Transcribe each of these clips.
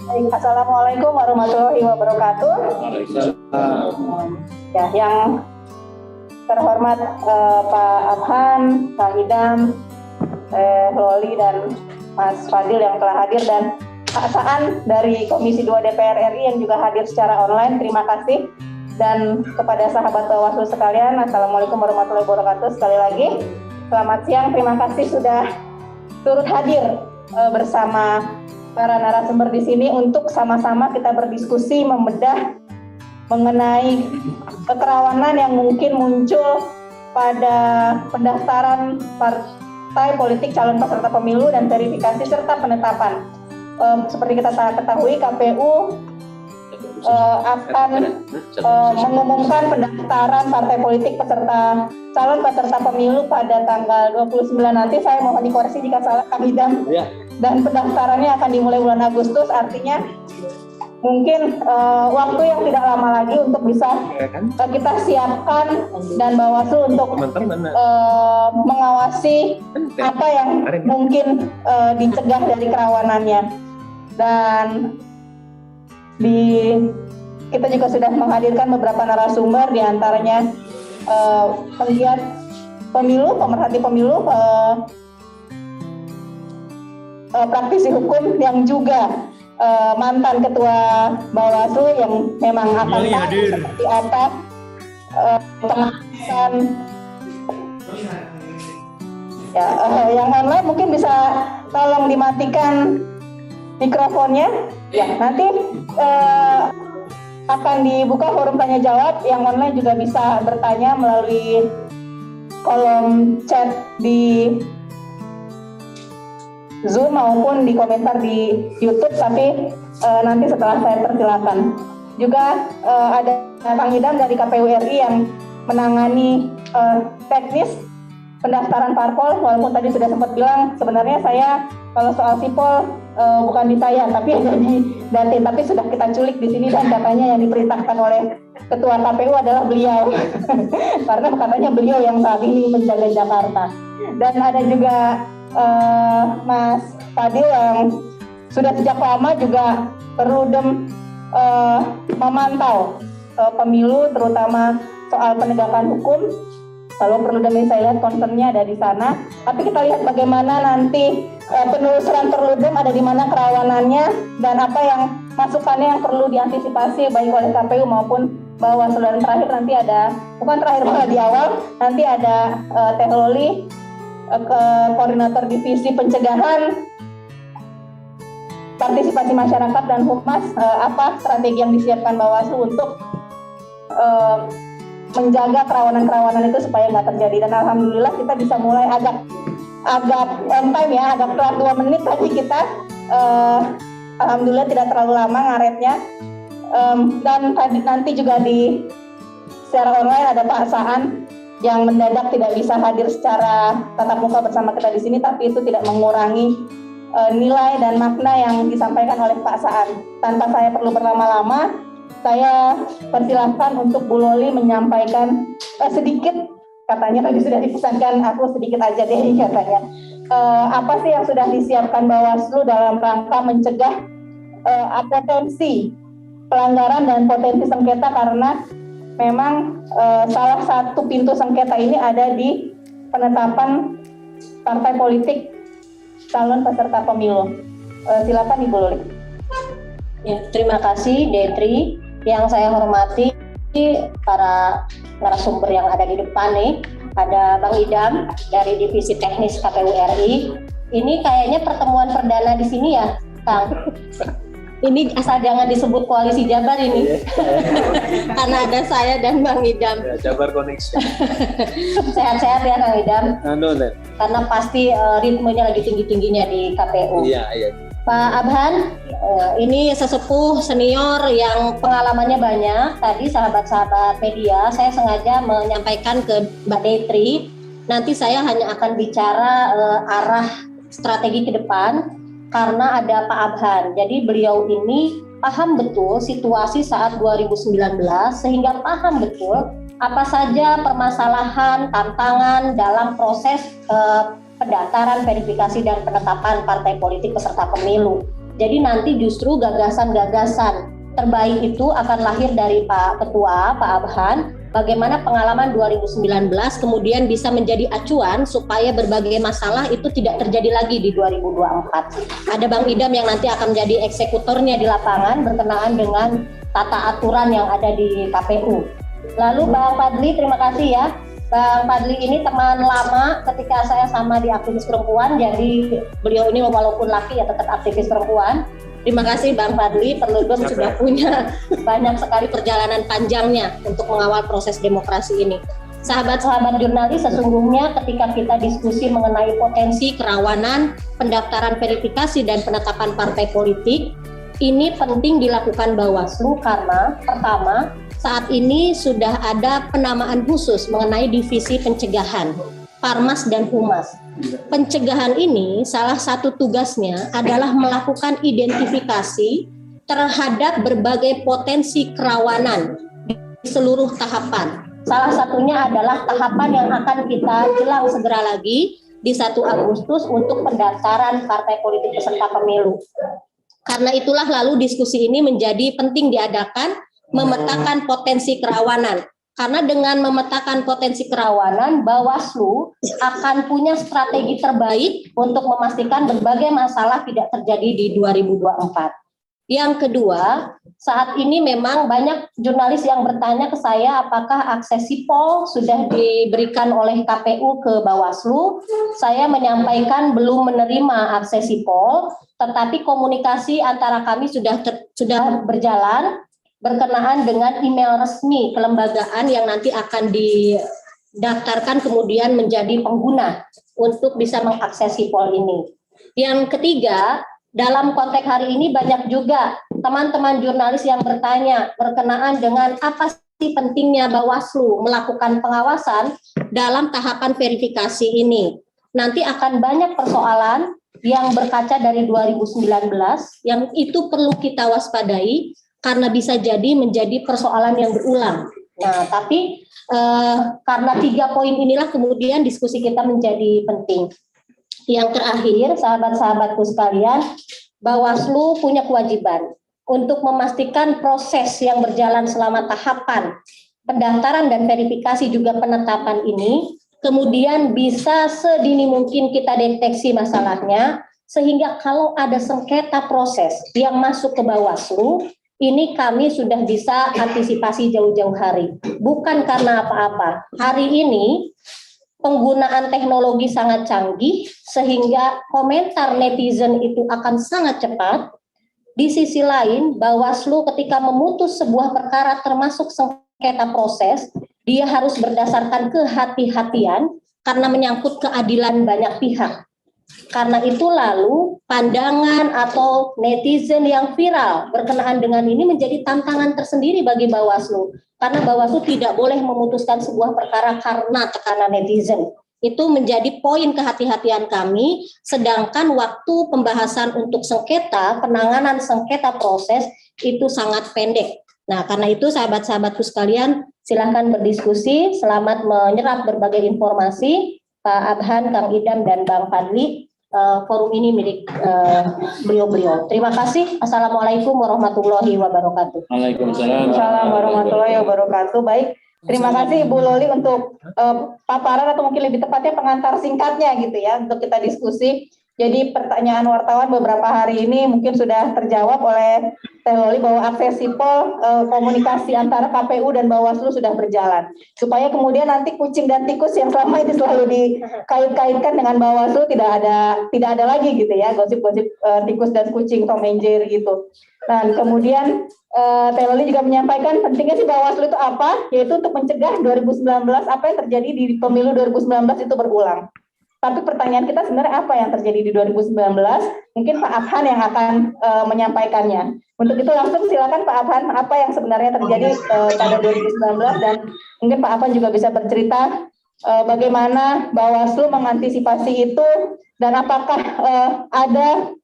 Baik, Assalamualaikum warahmatullahi wabarakatuh. Ya, yang terhormat Pak Abhan, Pak Idam, Loli dan Mas Fadil yang telah hadir, dan Pak Saan dari Komisi 2 DPR RI yang juga hadir secara online. Terima kasih. Dan kepada sahabat Bawaslu sekalian, Assalamualaikum warahmatullahi wabarakatuh. Sekali lagi, selamat siang. Terima kasih sudah turut hadir bersama para narasumber di sini untuk sama-sama kita berdiskusi membedah mengenai kekerawanan yang mungkin muncul pada pendaftaran partai politik calon peserta pemilu dan verifikasi serta penetapan. Seperti kita ketahui, KPU akan mengumumkan pendaftaran partai politik calon peserta pemilu pada tanggal 29 nanti. Saya mohon dikoreksi jika salah, Kang Idam. Dan pendaftarannya akan dimulai bulan Agustus, artinya mungkin waktu yang tidak lama lagi untuk bisa kita siapkan dan Bawaslu untuk mengawasi apa yang mungkin dicegah dari kerawanannya. Dan kita juga sudah menghadirkan beberapa narasumber, diantaranya penggiat pemilu, pemerhati pemilu, praktisi hukum yang juga mantan ketua Bawaslu yang memang akan tahu seperti apa pengawasan. Yang online mungkin bisa tolong dimatikan mikrofonnya. Ya, nanti akan dibuka forum tanya jawab. Yang online juga bisa bertanya melalui kolom chat di Zoom maupun di komentar di YouTube, tapi nanti setelah saya persilakan. Juga ada Kang Idam dari KPU RI yang menangani teknis pendaftaran parpol, walaupun tadi sudah sempat bilang sebenarnya saya kalau soal sipol bukan di saya, tapi ada di Datin, tapi sudah kita culik di sini dan katanya yang diperintahkan oleh Ketua KPU adalah beliau karena katanya beliau yang saat ini menjaga Jakarta. Dan ada juga Mas Fadil yang sudah sejak lama juga Perludem memantau pemilu, terutama soal penegakan hukum. Kalau Perludem ini saya lihat concernnya ada di sana, tapi kita lihat bagaimana nanti penelusuran Perludem ada di mana kerawanannya dan apa yang masukannya yang perlu diantisipasi baik oleh KPU maupun Bawaslu. Dan terakhir nanti ada, bukan terakhir malah di awal, nanti ada Teh Loli, Koordinator Divisi Pencegahan Partisipasi Masyarakat dan Humas, apa strategi yang disiapkan Bawaslu untuk menjaga kerawanan-kerawanan itu supaya nggak terjadi. Dan alhamdulillah kita bisa mulai agak on time ya, agak telat 2 menit tadi kita. Alhamdulillah tidak terlalu lama ngaretnya. Dan tadi nanti juga secara online ada Pak Saan yang mendadak tidak bisa hadir secara tatap muka bersama kita di sini, tapi itu tidak mengurangi nilai dan makna yang disampaikan oleh Pak Saan. Tanpa saya perlu berlama-lama, saya persilahkan untuk Bu Loli menyampaikan sedikit, katanya tadi sudah dipesankan, aku sedikit aja deh katanya. Apa sih yang sudah disiapkan Bawaslu dalam rangka mencegah potensi pelanggaran dan potensi sengketa, karena memang salah satu pintu sengketa ini ada di penetapan partai politik calon peserta pemilu. Silakan Ibu Loli. Ya, terima kasih Detri. Yang saya hormati para narasumber yang ada di depan nih, ada Bang Idam dari Divisi Teknis KPU RI. Ini kayaknya pertemuan perdana di sini ya, Kang. Ini asal jangan disebut koalisi Jabar ini, karena ada saya dan Bang Idam. Ya, Jabar Connection. Sehat-sehat ya Kang Idam. Karena pasti ritmenya lagi tinggi-tingginya di KPU. Iya. Pak Abhan, ini sesepuh senior yang pengalamannya banyak. Tadi sahabat-sahabat media, saya sengaja menyampaikan ke Mbak Detri, nanti saya hanya akan bicara arah strategi ke depan, karena ada Pak Abhan. Jadi beliau ini paham betul situasi saat 2019, sehingga paham betul apa saja permasalahan, tantangan dalam proses pendaftaran, verifikasi, dan penetapan partai politik peserta pemilu. Jadi nanti justru gagasan-gagasan terbaik itu akan lahir dari Pak Ketua, Pak Abhan, bagaimana pengalaman 2019 kemudian bisa menjadi acuan supaya berbagai masalah itu tidak terjadi lagi di 2024. Ada Bang Idam yang nanti akan menjadi eksekutornya di lapangan berkenaan dengan tata aturan yang ada di KPU. Lalu Bang Fadli, terima kasih ya. Bang Fadli ini teman lama ketika saya sama di aktivis perempuan, jadi beliau ini walaupun laki ya tetap aktivis perempuan. Terima kasih Bang Fadli, Perludem sudah punya banyak sekali perjalanan panjangnya untuk mengawal proses demokrasi ini. Sahabat-sahabat jurnalis, sesungguhnya ketika kita diskusi mengenai potensi kerawanan, pendaftaran verifikasi dan penetapan partai politik, ini penting dilakukan Bawaslu karena pertama, saat ini sudah ada penamaan khusus mengenai divisi pencegahan, Parmas dan Humas. Pencegahan ini salah satu tugasnya adalah melakukan identifikasi terhadap berbagai potensi kerawanan di seluruh tahapan. Salah satunya adalah tahapan yang akan kita jelang segera lagi di 1 Agustus untuk pendaftaran partai politik peserta pemilu. Karena itulah lalu diskusi ini menjadi penting diadakan, memetakan potensi kerawanan. Karena dengan memetakan potensi kerawanan, Bawaslu akan punya strategi terbaik untuk memastikan berbagai masalah tidak terjadi di 2024. Yang kedua, saat ini memang banyak jurnalis yang bertanya ke saya apakah akses sipol sudah diberikan oleh KPU ke Bawaslu. Saya menyampaikan belum menerima akses sipol, tetapi komunikasi antara kami sudah berjalan berkenaan dengan email resmi kelembagaan yang nanti akan didaftarkan kemudian menjadi pengguna untuk bisa mengakses sipol ini. Yang ketiga, dalam konteks hari ini banyak juga teman-teman jurnalis yang bertanya berkenaan dengan apa sih pentingnya Bawaslu melakukan pengawasan dalam tahapan verifikasi ini. Nanti akan banyak persoalan yang berkaca dari 2019 yang itu perlu kita waspadai karena bisa jadi menjadi persoalan yang berulang. Nah, tapi karena 3 poin inilah kemudian diskusi kita menjadi penting. Yang terakhir, sahabat-sahabatku sekalian, Bawaslu punya kewajiban untuk memastikan proses yang berjalan selama tahapan pendaftaran dan verifikasi juga penetapan ini, kemudian bisa sedini mungkin kita deteksi masalahnya, sehingga kalau ada sengketa proses yang masuk ke Bawaslu, ini kami sudah bisa antisipasi jauh-jauh hari. Bukan karena apa-apa. Hari ini penggunaan teknologi sangat canggih sehingga komentar netizen itu akan sangat cepat. Di sisi lain, Bawaslu ketika memutus sebuah perkara termasuk sengketa proses, dia harus berdasarkan kehati-hatian karena menyangkut keadilan banyak pihak. Karena itu lalu pandangan atau netizen yang viral berkenaan dengan ini menjadi tantangan tersendiri bagi Bawaslu. Karena Bawaslu tidak boleh memutuskan sebuah perkara karena tekanan netizen. Itu menjadi poin kehati-hatian kami, sedangkan waktu pembahasan untuk sengketa, penanganan sengketa proses itu sangat pendek. Nah, karena itu sahabat-sahabatku sekalian, silakan berdiskusi, selamat menyerap berbagai informasi. Pak Abhan, Kang Idam, dan Bang Fadli, forum ini milik beliau-beliau. Terima kasih. Assalamualaikum warahmatullahi wabarakatuh. Waalaikumsalam. Assalamualaikum warahmatullahi wabarakatuh. Baik, terima kasih Ibu Loli untuk paparan atau mungkin lebih tepatnya pengantar singkatnya gitu ya untuk kita diskusi. Jadi pertanyaan wartawan beberapa hari ini mungkin sudah terjawab oleh Teh Loli bahwa akses sipol komunikasi antara KPU dan Bawaslu sudah berjalan. Supaya kemudian nanti kucing dan tikus yang selama ini selalu dikait-kaitkan dengan Bawaslu tidak ada lagi gitu ya, gosip-gosip tikus dan kucing Tom and Jerry gitu. Dan kemudian Teh Loli juga menyampaikan pentingnya sih Bawaslu itu apa, yaitu untuk mencegah 2019 apa yang terjadi di pemilu 2019 itu berulang. Tapi pertanyaan kita sebenarnya apa yang terjadi di 2019? Mungkin Pak Abhan yang akan menyampaikannya. Untuk itu langsung silakan Pak Abhan, apa yang sebenarnya terjadi pada 2019 dan mungkin Pak Abhan juga bisa bercerita bagaimana Bawaslu mengantisipasi itu dan apakah ada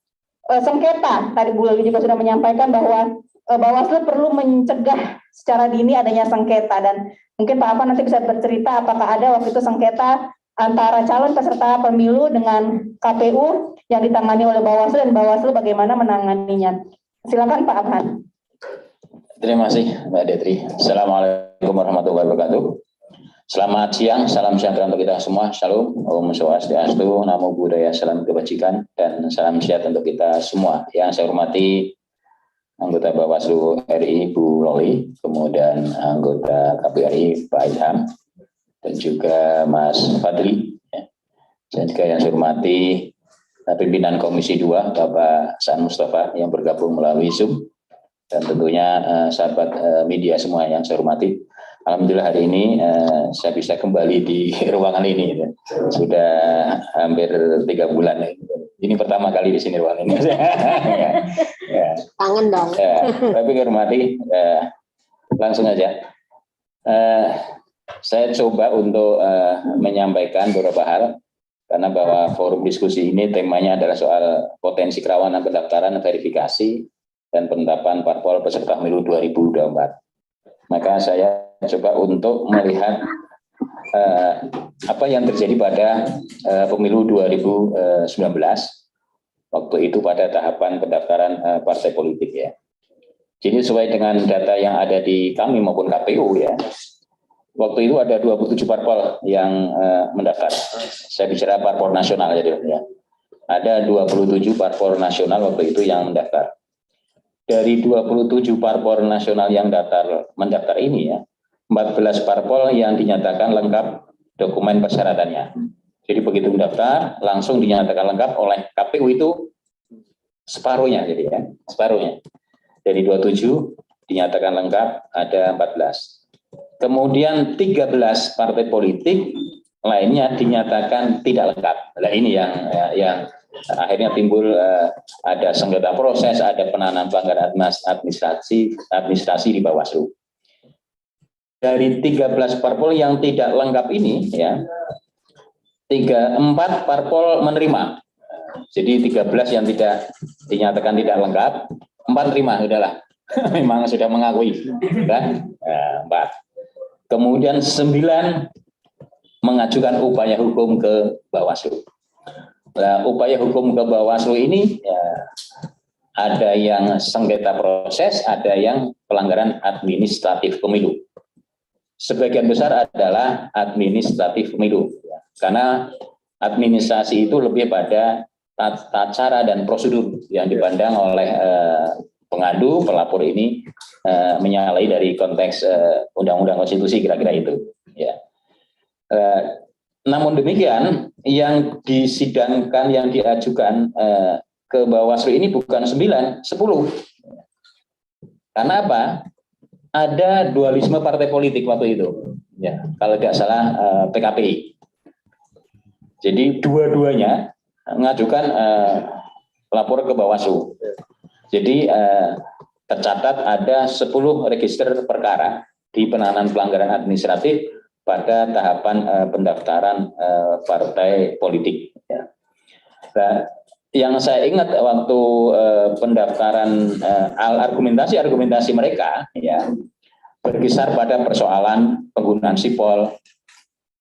sengketa. Tadi Bu Loli juga sudah menyampaikan bahwa Bawaslu perlu mencegah secara dini adanya sengketa dan mungkin Pak Abhan nanti bisa bercerita apakah ada waktu itu sengketa antara calon peserta pemilu dengan KPU yang ditangani oleh Bawaslu dan Bawaslu bagaimana menanganinya. Silakan Pak Abhan. Terima kasih Mbak Detri. Assalamualaikum warahmatullahi wabarakatuh. Selamat siang, salam sejahtera untuk kita semua. Shalom, Om Swastiastu, Namo Buddhaya, salam kebajikan, dan salam sehat untuk kita semua. Yang saya hormati anggota Bawaslu RI Bu Loli, kemudian anggota KPRI Pak Ilham, dan juga Mas Fadli. Dan juga yang saya hormati pimpinan Komisi 2 Bapak San Mustafa yang bergabung melalui Zoom, dan tentunya sahabat media semua yang saya hormati. Alhamdulillah hari ini saya bisa kembali di ruangan ini. Sudah hampir 3 bulan. Ini pertama kali di sini ruangan ini. Ya. Kangen dong. Ya, tapi hormati, langsung aja. Saya coba untuk menyampaikan beberapa hal, karena bahwa forum diskusi ini temanya adalah soal potensi kerawanan pendaftaran, verifikasi, dan penetapan parpol peserta pemilu 2024. Maka saya coba untuk melihat apa yang terjadi pada pemilu 2019, waktu itu pada tahapan pendaftaran partai politik ya. Jadi sesuai dengan data yang ada di kami maupun KPU ya, waktu itu ada 27 parpol yang mendaftar. Saya bicara parpol nasional jadi ya. Ada 27 parpol nasional waktu itu yang mendaftar. Dari 27 parpol nasional yang mendaftar ini ya, 14 parpol yang dinyatakan lengkap dokumen persyaratannya. Jadi begitu mendaftar langsung dinyatakan lengkap oleh KPU itu separuhnya, jadi ya, separuhnya. Dari 27 dinyatakan lengkap ada 14. Kemudian 13 partai politik lainnya dinyatakan tidak lengkap. Nah ini yang akhirnya timbul ada sengketa proses, ada penanganan pelanggaran administrasi di Bawaslu. Dari 13 parpol yang tidak lengkap ini ya, 4 parpol menerima. Jadi 13 yang tidak dinyatakan tidak lengkap, 4 terima, udahlah. Memang sudah mengakui, kan? 4. Kemudian 9 mengajukan upaya hukum ke Bawaslu. Nah, upaya hukum ke Bawaslu ini ya, ada yang sengketa proses, ada yang pelanggaran administratif pemilu. Sebagian besar adalah administratif pemilu, ya, karena administrasi itu lebih pada tata cara dan prosedur yang dipandang oleh pengadu, pelapor ini menyalahi dari konteks undang-undang konstitusi, kira-kira itu. Ya. Namun demikian, yang disidangkan, yang diajukan ke Bawaslu ini bukan 9, 10. Karena apa? Ada dualisme partai politik waktu itu. Ya, kalau tidak salah PKPI. Jadi dua-duanya mengajukan lapor ke Bawaslu. Jadi tercatat ada 10 register perkara di penanganan pelanggaran administratif pada tahapan pendaftaran partai politik. Ya. Nah, yang saya ingat waktu pendaftaran argumentasi mereka, ya, berkisar pada persoalan penggunaan sipol,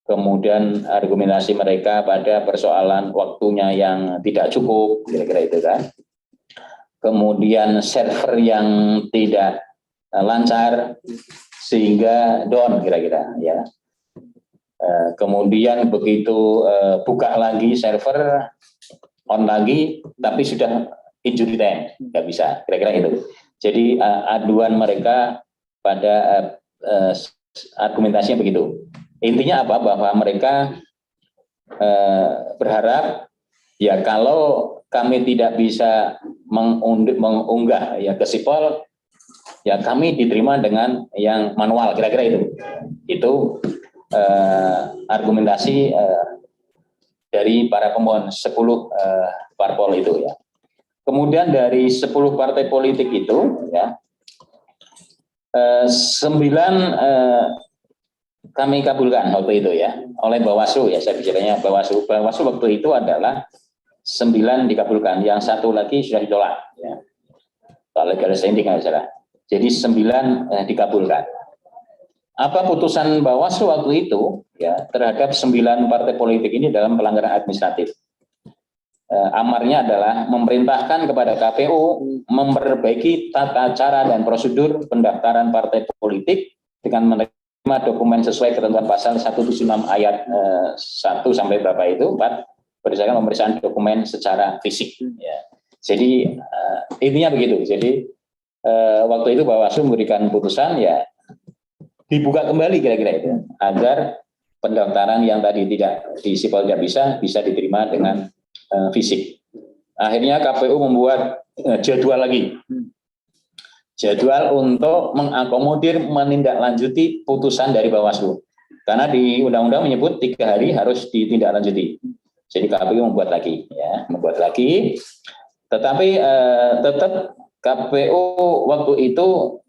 kemudian argumentasi mereka pada persoalan waktunya yang tidak cukup, kira-kira itu kan. Kemudian server yang tidak lancar sehingga down, kira-kira ya. Kemudian begitu buka lagi server, on lagi, tapi sudah injury time, nggak bisa, kira-kira itu. Jadi aduan mereka pada argumentasinya begitu. Intinya apa? Bahwa mereka berharap ya kalau kami tidak bisa mengunggah ya ke sipol, ya kami diterima dengan yang manual, kira-kira itu. Itu argumentasi dari para pemohon 10 parpol itu ya. Kemudian dari 10 partai politik itu ya, 9 kami kabulkan waktu itu ya oleh Bawaslu ya, saya bicaranya Bawaslu waktu itu adalah 9 dikabulkan, yang 1 lagi sudah ditolak ya. Kalau legal standing nggak salah. Jadi 9 dikabulkan. Apa putusan Bawaslu waktu itu ya terhadap 9 partai politik ini dalam pelanggaran administratif? amarnya adalah memerintahkan kepada KPU memperbaiki tata cara dan prosedur pendaftaran partai politik dengan menerima dokumen sesuai ketentuan pasal 176 ayat 1 sampai berapa itu 4 berdasarkan pemeriksaan dokumen secara fisik. Ya. Jadi intinya begitu. Jadi waktu itu Bawaslu memberikan putusan ya dibuka kembali kira-kira itu agar pendaftaran yang tadi tidak di sipol tidak bisa diterima dengan fisik. Akhirnya KPU membuat jadwal lagi. Jadwal untuk mengakomodir menindaklanjuti putusan dari Bawaslu. Karena di undang-undang menyebut 3 hari harus ditindaklanjuti. Jadi KPU membuat lagi, ya, membuat lagi. Tetapi tetap KPU waktu itu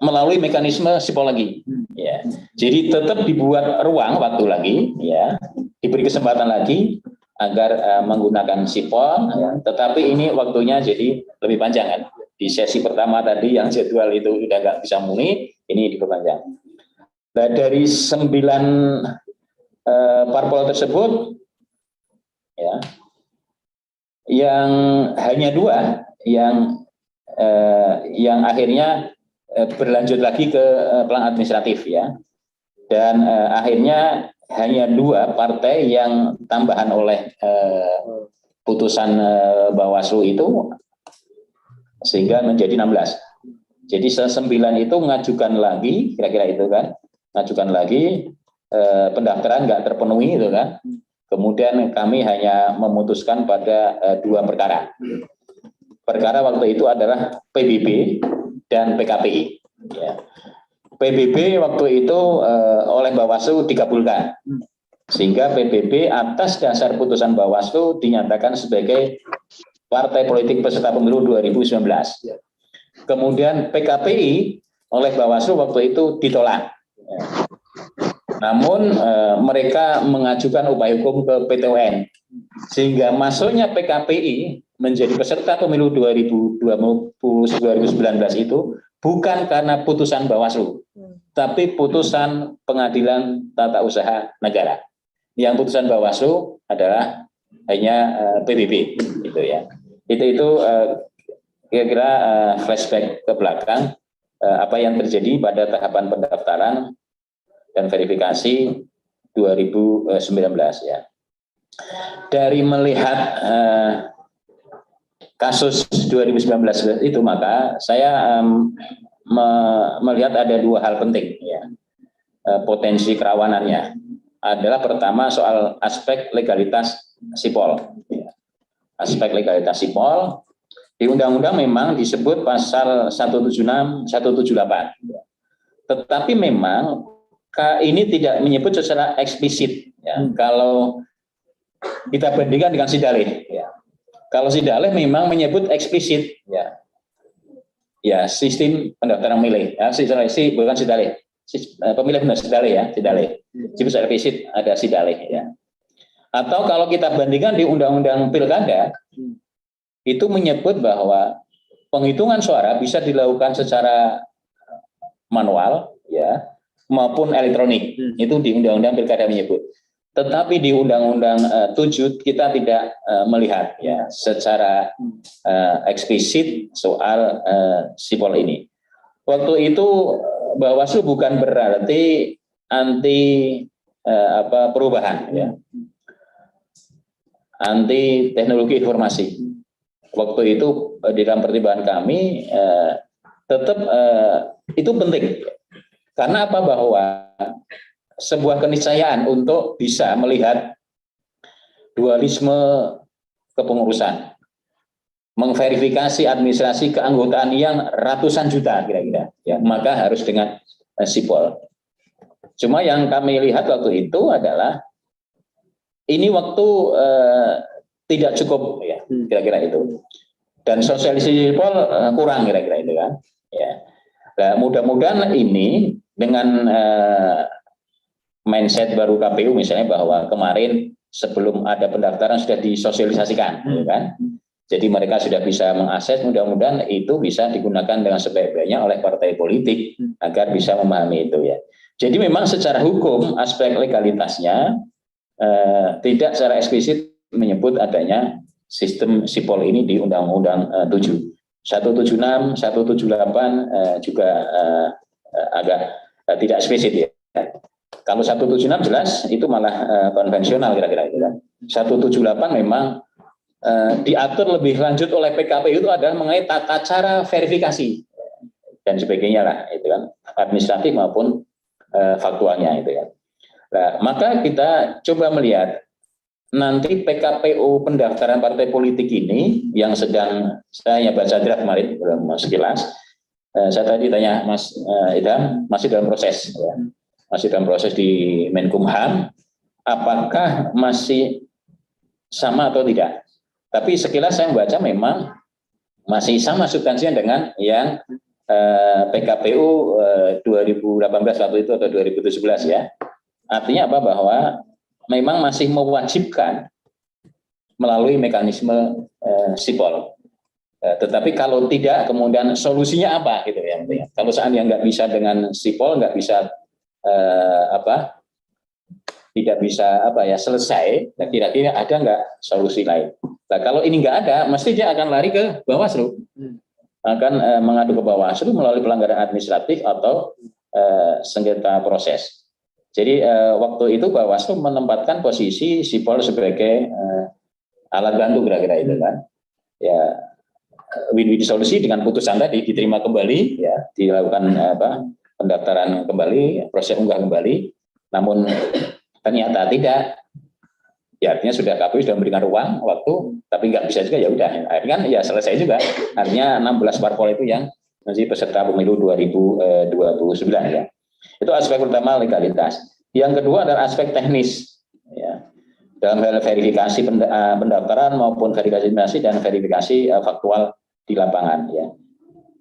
melalui mekanisme sipol lagi. Ya. Jadi tetap dibuat ruang waktu lagi, ya, diberi kesempatan lagi agar menggunakan sipol, ya. Tetapi ini waktunya jadi lebih panjang kan. Di sesi pertama tadi yang jadwal itu sudah nggak bisa muni, ini diperpanjang. Nah, dari 9 parpol tersebut, ya, yang hanya 2 yang akhirnya berlanjut lagi ke pelang administratif, ya, dan akhirnya hanya 2 partai yang tambahan oleh putusan Bawaslu itu sehingga menjadi 16. Jadi 9 itu mengajukan lagi, kira-kira itu kan, mengajukan lagi pendaftaran nggak terpenuhi itu kan. Kemudian kami hanya memutuskan pada 2 perkara. Perkara waktu itu adalah PBB dan PKPI. Ya. PBB waktu itu oleh Bawaslu dikabulkan, sehingga PBB atas dasar putusan Bawaslu dinyatakan sebagai partai politik peserta pemilu 2019. Kemudian PKPI oleh Bawaslu waktu itu ditolak. Namun mereka mengajukan upaya hukum ke PT UN, sehingga masuknya PKPI menjadi peserta pemilu 2019 itu bukan karena putusan Bawaslu, tapi putusan Pengadilan Tata Usaha Negara. Yang putusan Bawaslu adalah hanya PBB, gitu ya. Itu kira-kira flashback ke belakang apa yang terjadi pada tahapan pendaftaran dan verifikasi 2019, ya. Dari melihat kasus 2019 itu, maka saya melihat ada 2 hal penting, ya, potensi kerawanannya. Adalah pertama soal aspek legalitas sipol. Ya. Aspek legalitas sipol di undang-undang memang disebut pasal 176, 178. Ya. Tetapi memang ini tidak menyebut secara eksplisit. Ya. Kalau kita bandingkan dengan Sidalih, ya. Kalau Sidalih memang menyebut eksplisit, ya, ya, sistem pendaftaran pemilih, ya, bukan Sidalih, pemilih benar Sidalih, ya, Sidalih. Jadi eksplisit ada Sidalih, ya. Atau kalau kita bandingkan di Undang-Undang Pilkada, itu menyebut bahwa penghitungan suara bisa dilakukan secara manual, ya, maupun elektronik. Itu di Undang-Undang Pilkada menyebut. Tetapi di Undang-Undang 7 kita tidak melihat, ya, secara eksplisit soal sipol ini. Waktu itu Bawaslu bukan berarti anti perubahan, ya, anti teknologi informasi. Waktu itu di dalam pertimbangan kami tetap itu penting. Karena apa? Bahwa sebuah keniscayaan untuk bisa melihat dualisme kepengurusan, mengverifikasi administrasi keanggotaan yang ratusan juta kira-kira, ya, maka harus dengan sipol. Cuma yang kami lihat waktu itu adalah ini waktu tidak cukup, ya, kira-kira itu, dan sosialisasi sipol kurang kira-kira itu kan, ya. Nah, mudah-mudahan ini dengan mindset baru KPU misalnya bahwa kemarin sebelum ada pendaftaran sudah disosialisasikan, ya kan? Jadi mereka sudah bisa mengakses, mudah-mudahan itu bisa digunakan dengan sebaik-baiknya oleh partai politik agar bisa memahami itu, ya. Jadi memang secara hukum aspek legalitasnya tidak secara eksplisit menyebut adanya sistem sipol ini di Undang-Undang 7. 176, 178 juga agak tidak spesifik ya. Kalau 176 jelas itu malah konvensional kira-kira itu kan. 178 memang diatur lebih lanjut oleh PKPU itu adalah mengenai tata cara verifikasi dan sebagainya lah itu kan, administratif maupun faktualnya itu ya. Nah, maka kita coba melihat nanti PKPU pendaftaran partai politik ini yang sedang saya baca draft kemarin sekilas, saya tadi tanya Mas Idham, masih dalam proses ya. Masih dalam proses di Menkumham, apakah masih sama atau tidak? Tapi sekilas saya membaca memang masih sama substansinya dengan yang PKPU 2018 waktu itu atau 2017 ya. Artinya apa? Bahwa memang masih mewajibkan melalui mekanisme sipol. Tetapi kalau tidak, kemudian solusinya apa gitu ya? Kalau seandainya nggak bisa dengan sipol, nggak bisa tidak bisa selesai, nah kira-kira ada nggak solusi lain? Nah kalau ini nggak ada, mesti dia akan lari ke Bawaslu, akan mengadu ke Bawaslu melalui pelanggaran administratif atau sengketa proses. Jadi waktu itu Bawaslu menempatkan posisi sipol sebagai alat bantu kira-kira itu kan, ya win-win solusi dengan putusan tadi diterima kembali, ya dilakukan pendaftaran kembali, proses unggah kembali, namun ternyata tidak. Ya artinya sudah KPU sudah memberikan ruang waktu, tapi nggak bisa juga ya udah. Akhirnya kan ya selesai juga. Artinya 16 parpol itu yang masih peserta pemilu 2029 ya. Itu aspek pertama legalitas. Yang kedua adalah aspek teknis. Ya. Dalam hal verifikasi pendaftaran maupun verifikasi dan verifikasi faktual di lapangan. Ya.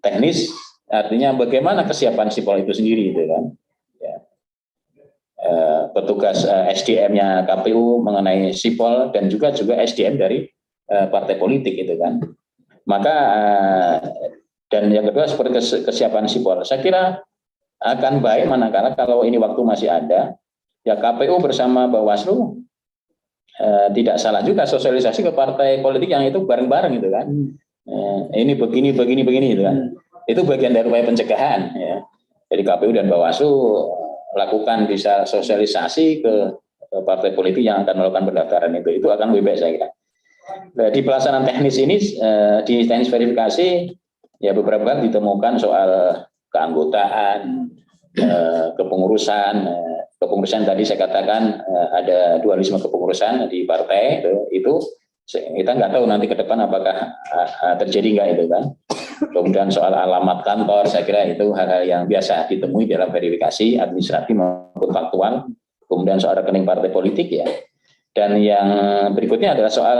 Teknis artinya bagaimana kesiapan sipol itu sendiri itu kan. Ya. Petugas SDM-nya KPU mengenai sipol dan juga SDM dari partai politik itu kan. Maka dan yang kedua seperti kesiapan sipol. Saya kira akan baik manakala kalau ini waktu masih ada, ya KPU bersama Bawaslu tidak salah juga sosialisasi ke partai politik yang itu bareng-bareng gitu kan. Ini begini gitu kan. Itu bagian dari upaya pencegahan ya. Jadi KPU dan Bawaslu lakukan bisa sosialisasi ke partai politik yang akan melakukan pendaftaran itu akan lebih baik saya kira. Nah, di pelaksanaan teknis ini di teknis verifikasi ya beberapa kali ditemukan soal keanggotaan, kepengurusan tadi saya katakan ada dualisme kepengurusan di partai itu kita nggak tahu nanti ke depan apakah terjadi nggak itu kan. Kemudian soal alamat kantor, saya kira itu hal-hal yang biasa ditemui dalam verifikasi administratif maupun faktual. Kemudian soal rekening partai politik ya. Dan yang berikutnya adalah soal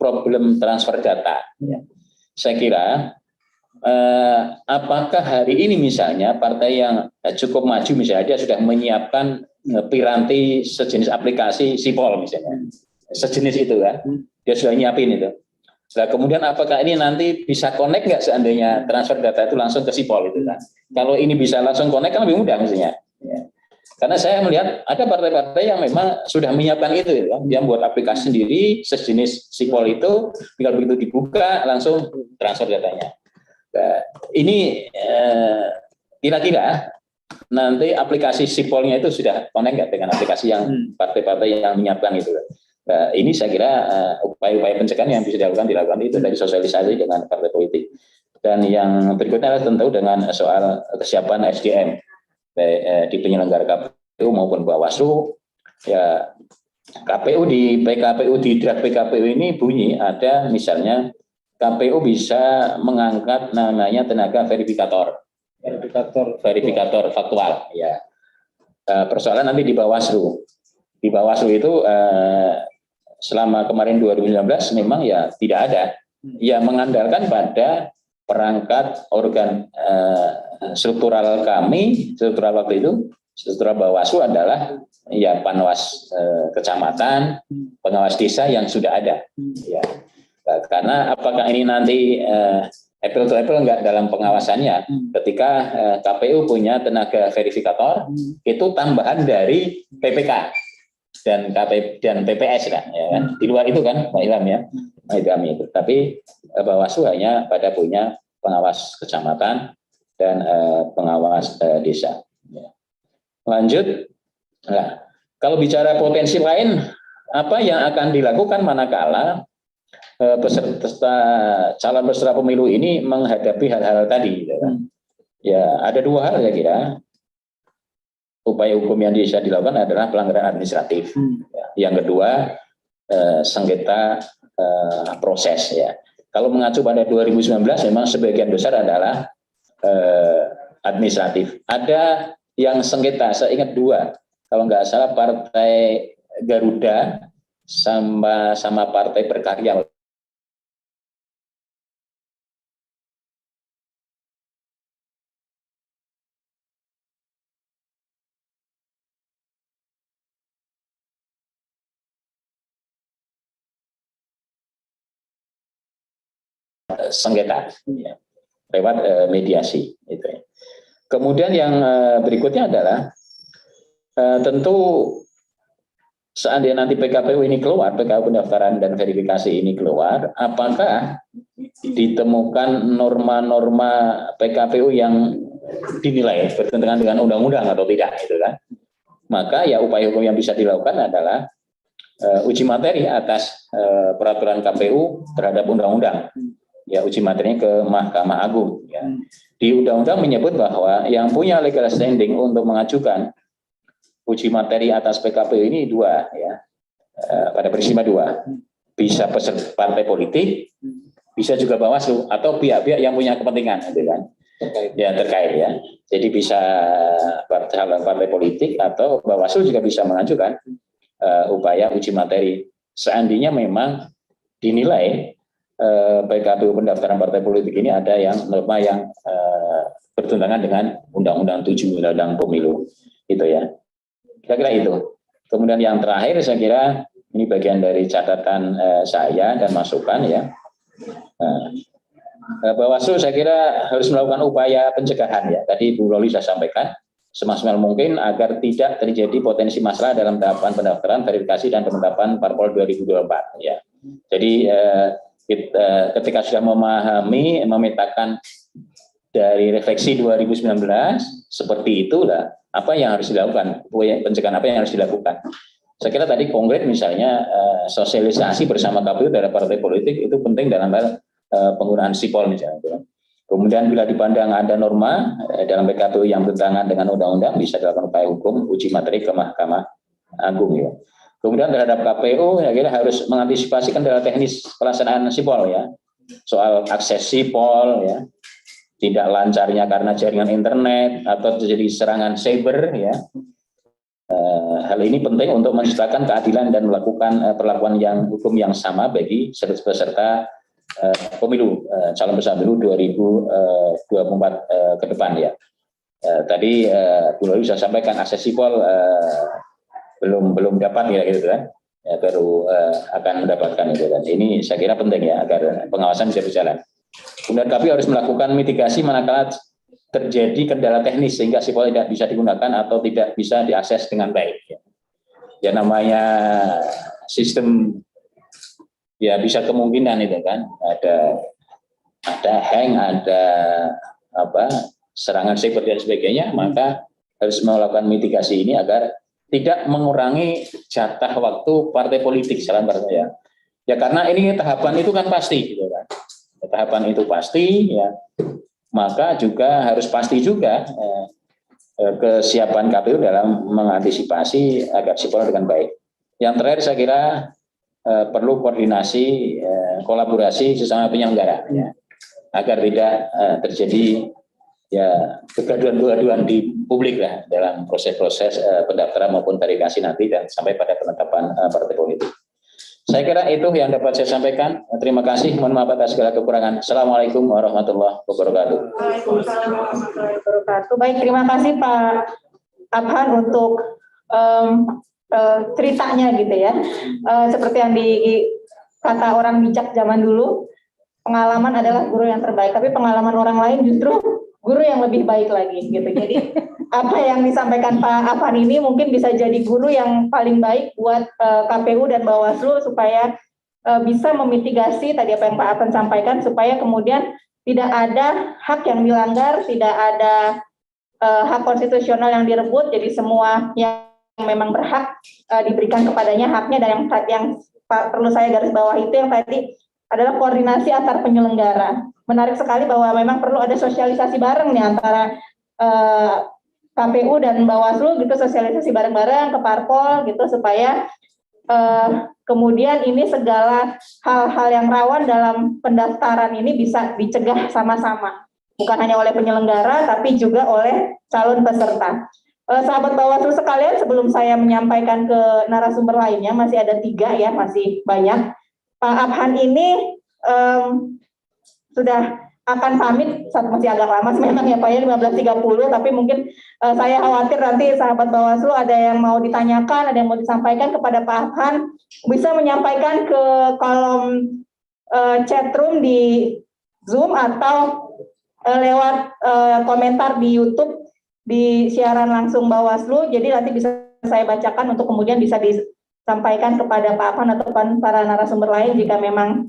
problem transfer data. Ya. Saya kira apakah hari ini misalnya partai yang cukup maju misalnya dia sudah menyiapkan piranti sejenis aplikasi sipol misalnya. Sejenis itu kan. Dia sudah nyiapin itu. Nah, kemudian apakah ini nanti bisa connect nggak seandainya transfer data itu langsung ke sipol itu kan? Kalau ini bisa langsung connect kan lebih mudah misalnya. Ya. Karena saya melihat ada partai-partai yang memang sudah menyiapkan itu, ya. Dia buat aplikasi sendiri sejenis sipol itu, tinggal begitu dibuka langsung transfer datanya. Nah, ini kira-kira nanti aplikasi sipolnya itu sudah connect nggak dengan aplikasi yang partai-partai yang menyiapkan itu? Nah, ini saya kira upaya-upaya pencegahan yang bisa dilakukan itu dari sosialisasi dengan partai politik. Dan yang berikutnya adalah tentu dengan soal kesiapan SDM di penyelenggara KPU maupun Bawaslu. Ya, KPU di PKPU di draft PKPU ini bunyi ada misalnya KPU bisa mengangkat namanya tenaga verifikator faktual. Ya, persoalan nanti di Bawaslu. Di Bawaslu itu selama kemarin 2019 memang ya tidak ada, ya mengandalkan pada perangkat organ struktural kami, struktural waktu itu, struktural Bawaslu adalah ya Panwas kecamatan, pengawas desa yang sudah ada. Ya, karena apakah ini nanti apple to apple enggak dalam pengawasannya? Ketika KPU punya tenaga verifikator itu tambahan dari PPK. Dan KP dan PPS kan, ya kan? Di luar itu kan Pak Ilham ya. kami itu. Tapi Bawaslu hanya pada punya pengawas kecamatan dan pengawas desa. Ya. Lanjut, nah, kalau bicara potensi lain, apa yang akan dilakukan manakala peserta calon peserta pemilu ini menghadapi hal-hal tadi? Gitu kan? Ya, ada dua hal saya kira. Upaya hukum yang bisa dilakukan adalah pelanggaran administratif. Yang kedua, sengketa proses ya. Kalau mengacu pada 2019 memang sebagian besar adalah administratif. Ada yang sengketa, saya ingat dua. Kalau nggak salah Partai Garuda sama Partai Berkarya. Sengketa ya, lewat mediasi itu ya. Kemudian yang berikutnya adalah tentu seandainya nanti PKPU ini keluar, PKPU pendaftaran dan verifikasi ini keluar, apakah ditemukan norma-norma PKPU yang dinilai bertentangan dengan undang-undang atau tidak, gitu kan? Maka ya upaya hukum yang bisa dilakukan adalah uji materi atas peraturan KPU terhadap undang-undang. Ya, uji materinya ke Mahkamah Agung. Ya. Di undang-undang menyebut bahwa yang punya legal standing untuk mengajukan uji materi atas PKPU ini dua, ya, pada peristiwa dua, bisa peserta partai politik, bisa juga Bawaslu atau pihak-pihak yang punya kepentingan, gitu kan? Ya, terkait ya. Jadi bisa partai politik atau Bawaslu juga bisa mengajukan upaya uji materi. Seandainya memang dinilai PKPU pendaftaran partai politik ini ada yang norma yang bertentangan dengan Undang-Undang 7 Undang-Undang Pemilu, gitu ya. Kira-kira itu. Kemudian yang terakhir saya kira ini bagian dari catatan saya dan masukan ya. Bawaslu saya kira harus melakukan upaya pencegahan ya. Tadi Bu Loli sudah sampaikan semaksimal mungkin agar tidak terjadi potensi masalah dalam tahapan pendaftaran, verifikasi dan penetapan parpol 2024 ya. Jadi ketika sudah memahami, memetakan dari refleksi 2019 seperti itulah apa yang harus dilakukan, pencegahan apa yang harus dilakukan. Saya kira tadi konkret misalnya sosialisasi bersama KPU dari partai politik itu penting dalam hal penggunaan sipol misalnya. Kemudian bila dipandang ada norma dalam PKPU yang bertentangan dengan undang-undang bisa dilakukan upaya hukum uji materi ke Mahkamah Agung ya. Kemudian terhadap KPU, saya kira harus mengantisipasi kendala teknis pelaksanaan sipol ya, soal akses sipol ya, tidak lancarnya karena jaringan internet atau terjadi serangan cyber ya. Hal ini penting untuk menciptakan keadilan dan melakukan perlakuan yang hukum yang sama bagi peserta pemilu calon peserta pemilu 2024 ke depan ya. Tadi Bu Loli sudah sampaikan akses sipol belum dapat ya gitu kan, ya, baru akan mendapatkan itu kan. Ini saya kira penting ya agar pengawasan bisa berjalan. Kemudian kami harus melakukan mitigasi manakala terjadi kendala teknis sehingga sipol tidak bisa digunakan atau tidak bisa diakses dengan baik. Ya namanya sistem ya bisa kemungkinan itu kan ada hang, ada serangan cyber dan sebagainya, maka harus melakukan mitigasi ini agar tidak mengurangi jatah waktu partai politik saran partai ya. Ya karena ini tahapan itu kan pasti gitu kan. Tahapan itu pasti ya. Maka juga harus pasti juga kesiapan KPU dalam mengantisipasi agar sipol dengan baik. Yang terakhir saya kira perlu koordinasi kolaborasi sesama penyelenggara ya. Agar tidak terjadi ya kegaduhan-kegaduhan di publik lah dalam proses-proses pendaftaran maupun verifikasi nanti dan sampai pada penetapan partai politik. Saya kira itu yang dapat saya sampaikan. Terima kasih. Mohon maaf atas segala kekurangan. Assalamualaikum warahmatullahi wabarakatuh. Waalaikumsalam warahmatullahi wabarakatuh. Baik, terima kasih Pak Abhan untuk ceritanya gitu ya. Seperti yang kata orang bijak zaman dulu, pengalaman adalah guru yang terbaik. Tapi pengalaman orang lain justru guru yang lebih baik lagi gitu. Jadi apa yang disampaikan Pak Afan ini mungkin bisa jadi guru yang paling baik buat KPU dan Bawaslu supaya bisa memitigasi tadi apa yang Pak Afan sampaikan supaya kemudian tidak ada hak yang dilanggar, tidak ada hak konstitusional yang direbut, jadi semua yang memang berhak diberikan kepadanya haknya. Dan yang perlu saya garis bawah itu yang tadi adalah koordinasi antar penyelenggara. Menarik sekali bahwa memang perlu ada sosialisasi bareng nih antara KPU dan Bawaslu gitu, sosialisasi bareng-bareng ke parpol gitu supaya kemudian ini segala hal-hal yang rawan dalam pendaftaran ini bisa dicegah sama-sama, bukan hanya oleh penyelenggara tapi juga oleh calon peserta. Sahabat Bawaslu sekalian, sebelum saya menyampaikan ke narasumber lainnya, masih ada 3 ya, masih banyak. Pak Abhan ini sudah akan pamit, masih agak lama memang ya Pak ya, 15.30, tapi mungkin saya khawatir nanti sahabat Bawaslu ada yang mau ditanyakan, ada yang mau disampaikan kepada Pak Abhan, bisa menyampaikan ke kolom chatroom di Zoom atau lewat komentar di YouTube di siaran langsung Bawaslu, jadi nanti bisa saya bacakan untuk kemudian bisa disampaikan kepada Pak Afan atau para narasumber lain jika memang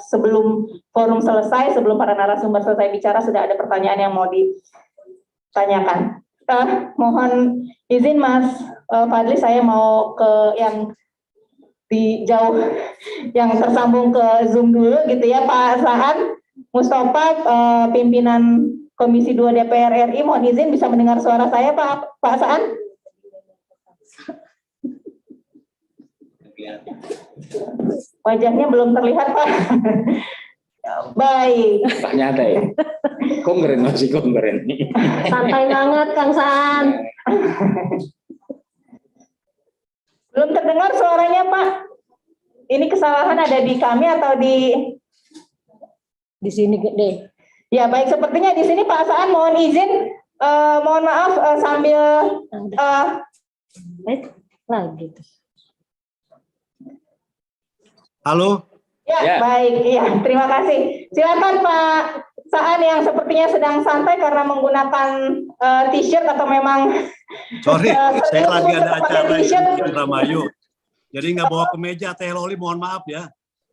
sebelum forum selesai, sebelum para narasumber selesai bicara sudah ada pertanyaan yang mau ditanyakan. Mohon izin Mas Fadli, saya mau ke yang di jauh yang tersambung ke Zoom dulu gitu ya, Pak Saan Mustafa, pimpinan Komisi 2 DPR RI, mohon izin bisa mendengar suara saya Pak Saan? Wajahnya belum terlihat Pak. Baik. Tak nyata ya. Kongren masih kongren. Santai banget Kang Saan. Belum terdengar suaranya Pak. Ini kesalahan ada di kami atau di sini gede. Ya baik, sepertinya di sini Pak Saan mohon izin, mohon maaf sambil lagi. Halo. Ya, baik, iya terima kasih. Silakan Pak Saan yang sepertinya sedang santai karena menggunakan t-shirt atau memang sorry, saya lagi ada acara di Indramayu, jadi nggak bawa kemeja. Teh Loli mohon maaf ya,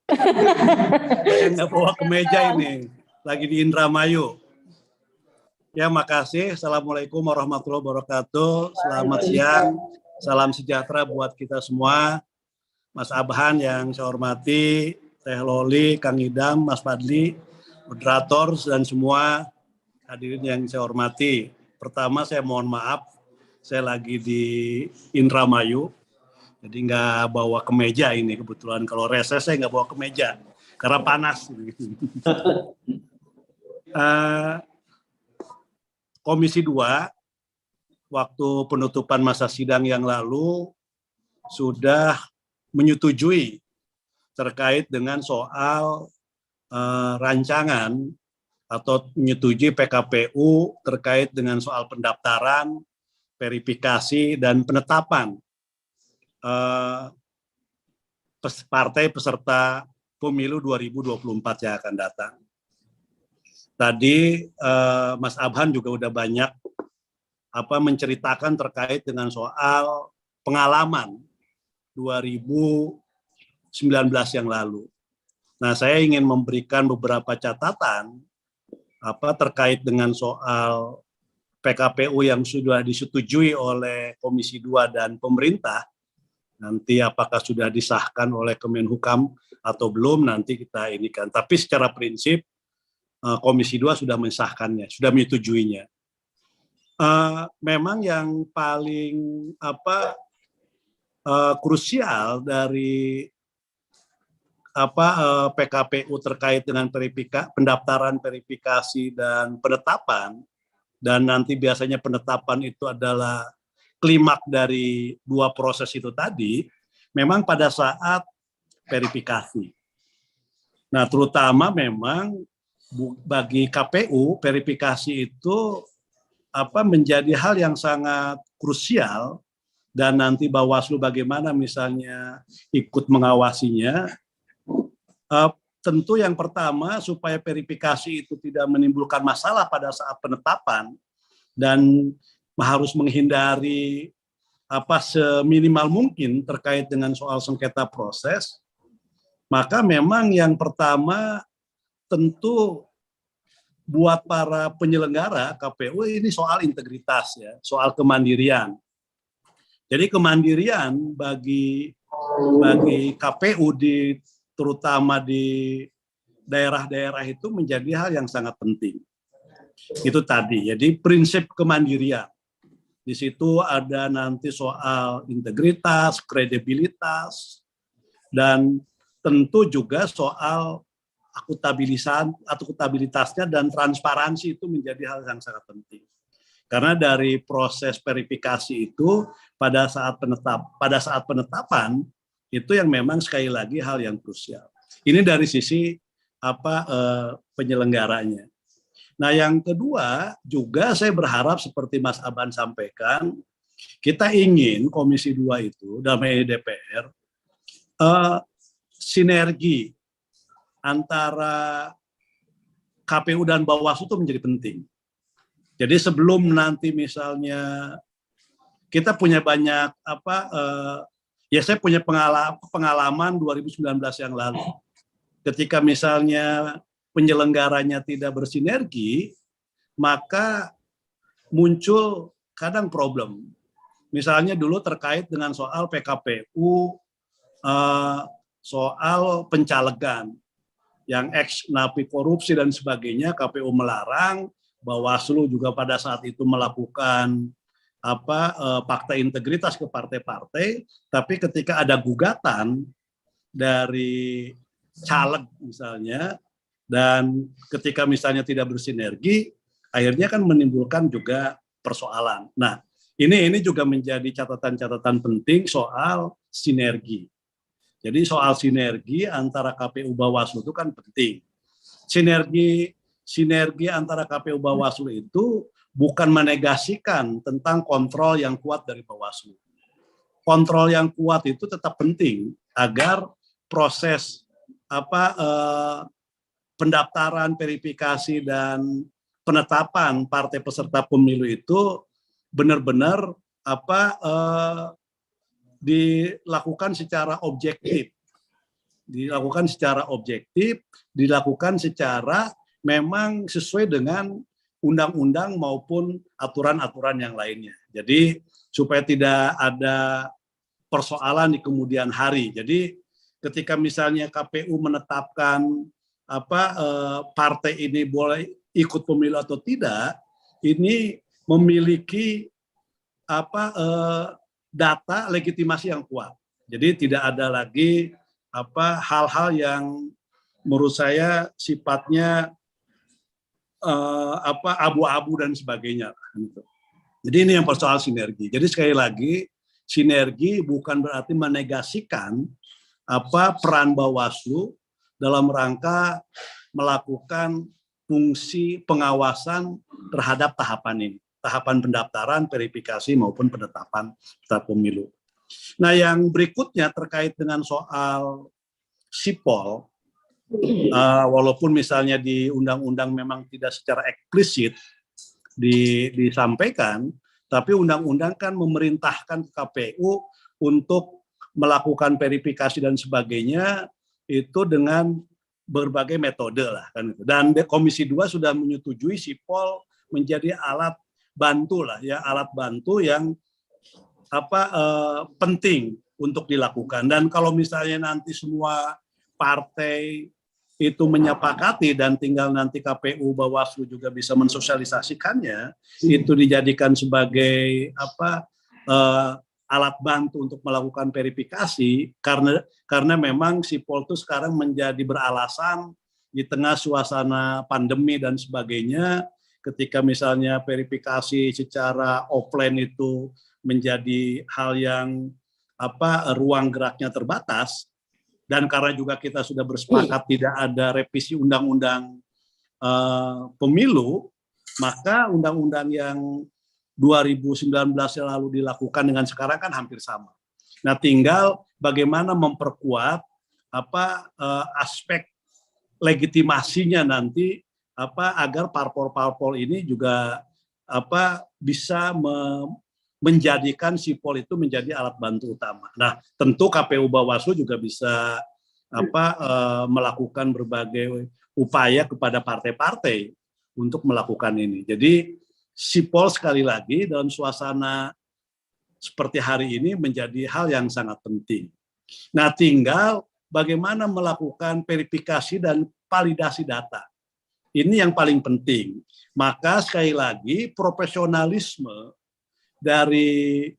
saya nggak bawa kemeja ini. Lagi di Indramayu. Ya, makasih. Assalamualaikum warahmatullahi wabarakatuh. Selamat siang. Salam sejahtera buat kita semua. Mas Abhan yang saya hormati, Teh Loli, Kang Idam, Mas Fadli, moderator, dan semua hadirin yang saya hormati. Pertama, saya mohon maaf, saya lagi di Indramayu, jadi nggak bawa kemeja ini kebetulan. Kalau reses saya nggak bawa kemeja, karena panas. Komisi 2 waktu penutupan masa sidang yang lalu sudah menyetujui terkait dengan soal rancangan atau menyetujui PKPU terkait dengan soal pendaftaran, verifikasi, dan penetapan partai peserta pemilu 2024 yang akan datang. Tadi Mas Abhan juga udah banyak menceritakan terkait dengan soal pengalaman 2019 yang lalu. Nah, saya ingin memberikan beberapa catatan terkait dengan soal PKPU yang sudah disetujui oleh Komisi 2 dan pemerintah. Nanti apakah sudah disahkan oleh Kemenhukam atau belum, nanti kita ini kan. Tapi secara prinsip Komisi 2 sudah mensahkannya, sudah menyetujuinya. Memang yang paling krusial dari PKPU terkait dengan pendaftaran, verifikasi, dan penetapan, dan nanti biasanya penetapan itu adalah klimak dari 2 proses itu tadi, memang pada saat verifikasi. Nah, terutama memang bagi KPU, verifikasi itu menjadi hal yang sangat krusial, dan nanti Bawaslu bagaimana misalnya ikut mengawasinya. Tentu yang pertama, supaya verifikasi itu tidak menimbulkan masalah pada saat penetapan dan harus menghindari seminimal mungkin terkait dengan soal sengketa proses, Maka memang yang pertama tentu buat para penyelenggara KPU ini soal integritas ya, soal kemandirian. Jadi kemandirian bagi KPU terutama di daerah-daerah itu menjadi hal yang sangat penting. Itu tadi. Jadi prinsip kemandirian. Di situ ada nanti soal integritas, kredibilitas, dan tentu juga soal akuntabilitasnya dan transparansi itu menjadi hal yang sangat penting. Karena dari proses verifikasi itu pada saat penetapan itu yang memang sekali lagi hal yang krusial. Ini dari sisi penyelenggaranya. Nah, yang kedua juga saya berharap seperti Mas Aban sampaikan, kita ingin Komisi 2 itu dalam DPR sinergi antara KPU dan Bawaslu itu menjadi penting. Jadi sebelum nanti misalnya kita punya banyak saya punya pengalaman 2019 yang lalu. Ketika misalnya penyelenggaranya tidak bersinergi, maka muncul kadang problem. Misalnya dulu terkait dengan soal PKPU, soal pencalegan yang napi korupsi dan sebagainya, KPU melarang, Bawaslu juga pada saat itu melakukan fakta integritas ke partai-partai, tapi ketika ada gugatan dari caleg misalnya, dan ketika misalnya tidak bersinergi, akhirnya kan menimbulkan juga persoalan. Nah, ini juga menjadi catatan-catatan penting soal sinergi. Jadi soal sinergi antara KPU Bawaslu itu kan penting. Sinergi antara KPU Bawaslu itu bukan menegasikan tentang kontrol yang kuat dari Bawaslu. Kontrol yang kuat itu tetap penting agar proses pendaftaran, verifikasi, dan penetapan partai peserta pemilu itu benar-benar dilakukan secara objektif. Dilakukan secara memang sesuai dengan undang-undang maupun aturan-aturan yang lainnya. Jadi supaya tidak ada persoalan di kemudian hari. Jadi ketika misalnya KPU menetapkan partai ini boleh ikut pemilu atau tidak, ini memiliki data legitimasi yang kuat. Jadi tidak ada lagi hal-hal yang menurut saya sifatnya abu-abu dan sebagainya. Jadi ini yang persoal sinergi. Jadi sekali lagi, sinergi bukan berarti menegasikan peran Bawaslu dalam rangka melakukan fungsi pengawasan terhadap tahapan ini, tahapan pendaftaran, verifikasi maupun penetapan peserta pemilu. Nah, yang berikutnya terkait dengan soal sipol, walaupun misalnya di undang-undang memang tidak secara eksplisit disampaikan, tapi undang-undang kan memerintahkan KPU untuk melakukan verifikasi dan sebagainya itu dengan berbagai metode lah kan itu. Dan Komisi 2 sudah menyetujui sipol menjadi alat bantu lah ya, alat bantu yang penting untuk dilakukan. Dan kalau misalnya nanti semua partai itu menyepakati dan tinggal nanti KPU Bawaslu juga bisa mensosialisasikannya, itu dijadikan sebagai alat bantu untuk melakukan verifikasi, karena memang sipol itu sekarang menjadi beralasan di tengah suasana pandemi dan sebagainya, ketika misalnya verifikasi secara offline itu menjadi hal yang ruang geraknya terbatas, dan karena juga kita sudah bersepakat tidak ada revisi undang-undang pemilu, maka undang-undang yang 2019 yang lalu dilakukan dengan sekarang kan hampir sama. Nah, tinggal bagaimana memperkuat aspek legitimasinya nanti agar parpol-parpol ini juga bisa menjadikan sipol itu menjadi alat bantu utama. Nah, tentu KPU Bawaslu juga bisa melakukan berbagai upaya kepada partai-partai untuk melakukan ini. Jadi sipol sekali lagi dalam suasana seperti hari ini menjadi hal yang sangat penting. Nah, tinggal bagaimana melakukan verifikasi dan validasi data. Ini yang paling penting. Maka sekali lagi profesionalisme dari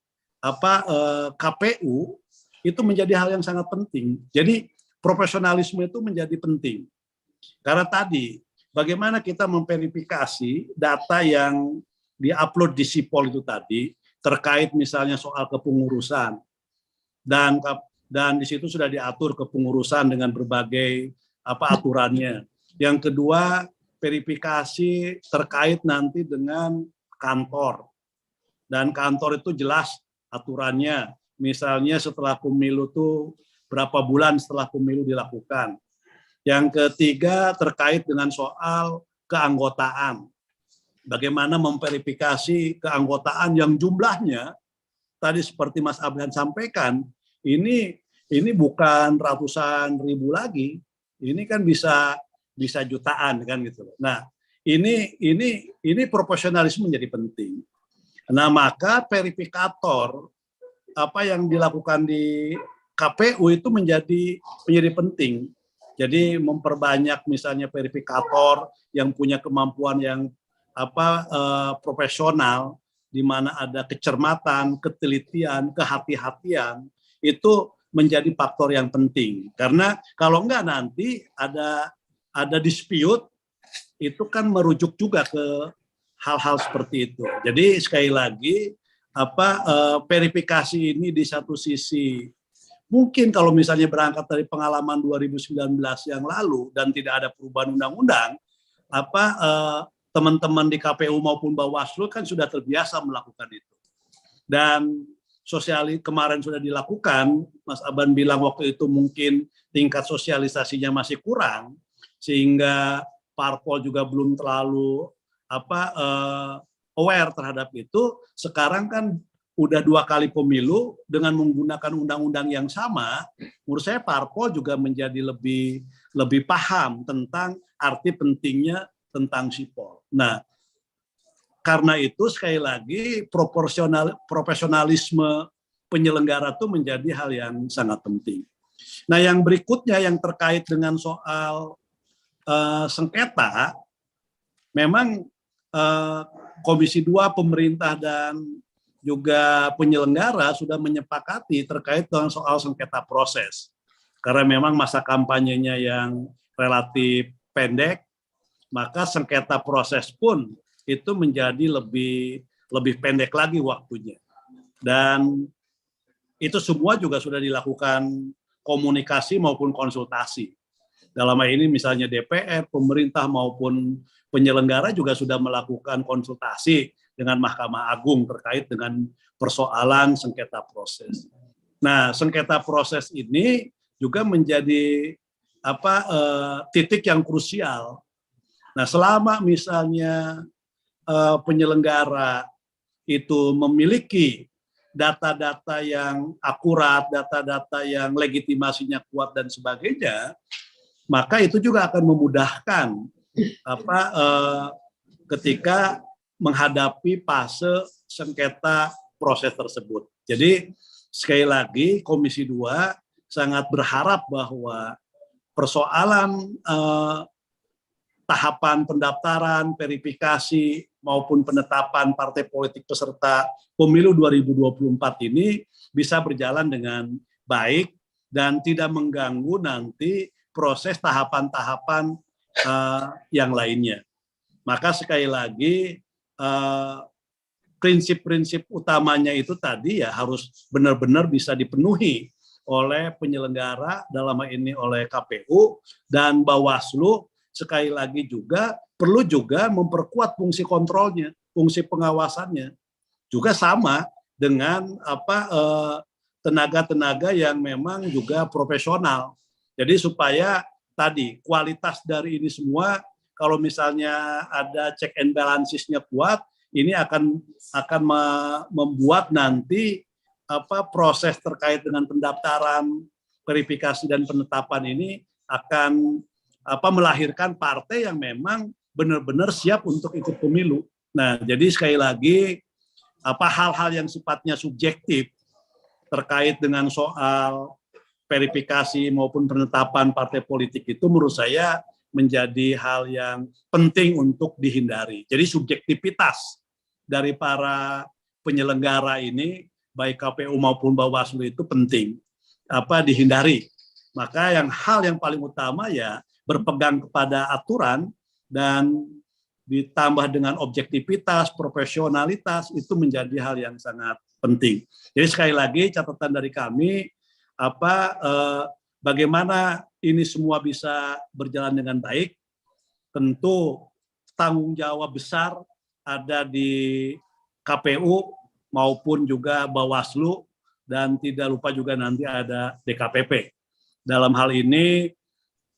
KPU itu menjadi hal yang sangat penting. Jadi profesionalisme itu menjadi penting. Karena tadi bagaimana kita memverifikasi data yang diupload di sipol itu tadi terkait misalnya soal kepengurusan dan di situ sudah diatur kepengurusan dengan berbagai aturannya. Yang kedua, verifikasi terkait nanti dengan kantor. Dan kantor itu jelas aturannya. Misalnya setelah pemilu itu berapa bulan setelah pemilu dilakukan. Yang ketiga terkait dengan soal keanggotaan. Bagaimana memverifikasi keanggotaan yang jumlahnya tadi seperti Mas Abdan sampaikan, ini bukan ratusan ribu lagi, ini kan bisa jutaan kan gitu. Nah, ini profesionalisme menjadi penting. Nah, maka verifikator apa yang dilakukan di KPU itu menjadi penting. Jadi memperbanyak misalnya verifikator yang punya kemampuan yang profesional, di mana ada kecermatan, ketelitian, kehati-hatian, itu menjadi faktor yang penting. Karena kalau enggak nanti ada dispute, itu kan merujuk juga ke hal-hal seperti itu. Jadi sekali lagi verifikasi ini di satu sisi mungkin kalau misalnya berangkat dari pengalaman 2019 yang lalu dan tidak ada perubahan undang-undang, teman-teman di KPU maupun Bawaslu kan sudah terbiasa melakukan itu. Dan kemarin sudah dilakukan, Mas Aban bilang waktu itu mungkin tingkat sosialisasinya masih kurang, sehingga parpol juga belum terlalu aware terhadap itu. Sekarang kan udah 2 kali pemilu dengan menggunakan undang-undang yang sama, menurut saya parpol juga menjadi lebih paham tentang arti pentingnya tentang sipol. Nah, karena itu sekali lagi profesionalisme penyelenggara itu menjadi hal yang sangat penting. Nah, yang berikutnya yang terkait dengan soal sengketa, memang Komisi 2 pemerintah dan juga penyelenggara sudah menyepakati terkait dengan soal sengketa proses. Karena memang masa kampanyenya yang relatif pendek, maka sengketa proses pun itu menjadi lebih pendek lagi waktunya. Dan itu semua juga sudah dilakukan komunikasi maupun konsultasi. Dalam hal ini misalnya DPR, pemerintah maupun penyelenggara juga sudah melakukan konsultasi dengan Mahkamah Agung terkait dengan persoalan sengketa proses. Nah, sengketa proses ini juga menjadi titik yang krusial. Nah, selama misalnya penyelenggara itu memiliki data-data yang akurat, data-data yang legitimasinya kuat dan sebagainya, maka itu juga akan memudahkan ketika menghadapi fase sengketa proses tersebut. Jadi sekali lagi Komisi 2 sangat berharap bahwa persoalan tahapan pendaftaran, verifikasi, maupun penetapan partai politik peserta pemilu 2024 ini bisa berjalan dengan baik dan tidak mengganggu nanti proses tahapan-tahapan yang lainnya. Maka sekali lagi prinsip-prinsip utamanya itu tadi ya harus benar-benar bisa dipenuhi oleh penyelenggara, dalam hal ini oleh KPU dan Bawaslu. Sekali lagi juga perlu juga memperkuat fungsi kontrolnya, fungsi pengawasannya. Juga sama dengan tenaga-tenaga yang memang juga profesional. Jadi supaya tadi kualitas dari ini semua, kalau misalnya ada check and balances-nya kuat, ini akan membuat nanti proses terkait dengan pendaftaran, verifikasi dan penetapan ini akan melahirkan partai yang memang benar-benar siap untuk ikut pemilu. Nah, jadi sekali lagi hal-hal yang sifatnya subjektif terkait dengan soal verifikasi maupun penetapan partai politik itu menurut saya menjadi hal yang penting untuk dihindari. Jadi subjektivitas dari para penyelenggara ini, baik KPU maupun Bawaslu itu penting dihindari. Maka hal yang paling utama ya berpegang kepada aturan dan ditambah dengan objektivitas, profesionalitas itu menjadi hal yang sangat penting. Jadi sekali lagi catatan dari kami bagaimana ini semua bisa berjalan dengan baik. Tentu tanggung jawab besar ada di KPU maupun juga Bawaslu dan tidak lupa juga nanti ada DKPP. Dalam hal ini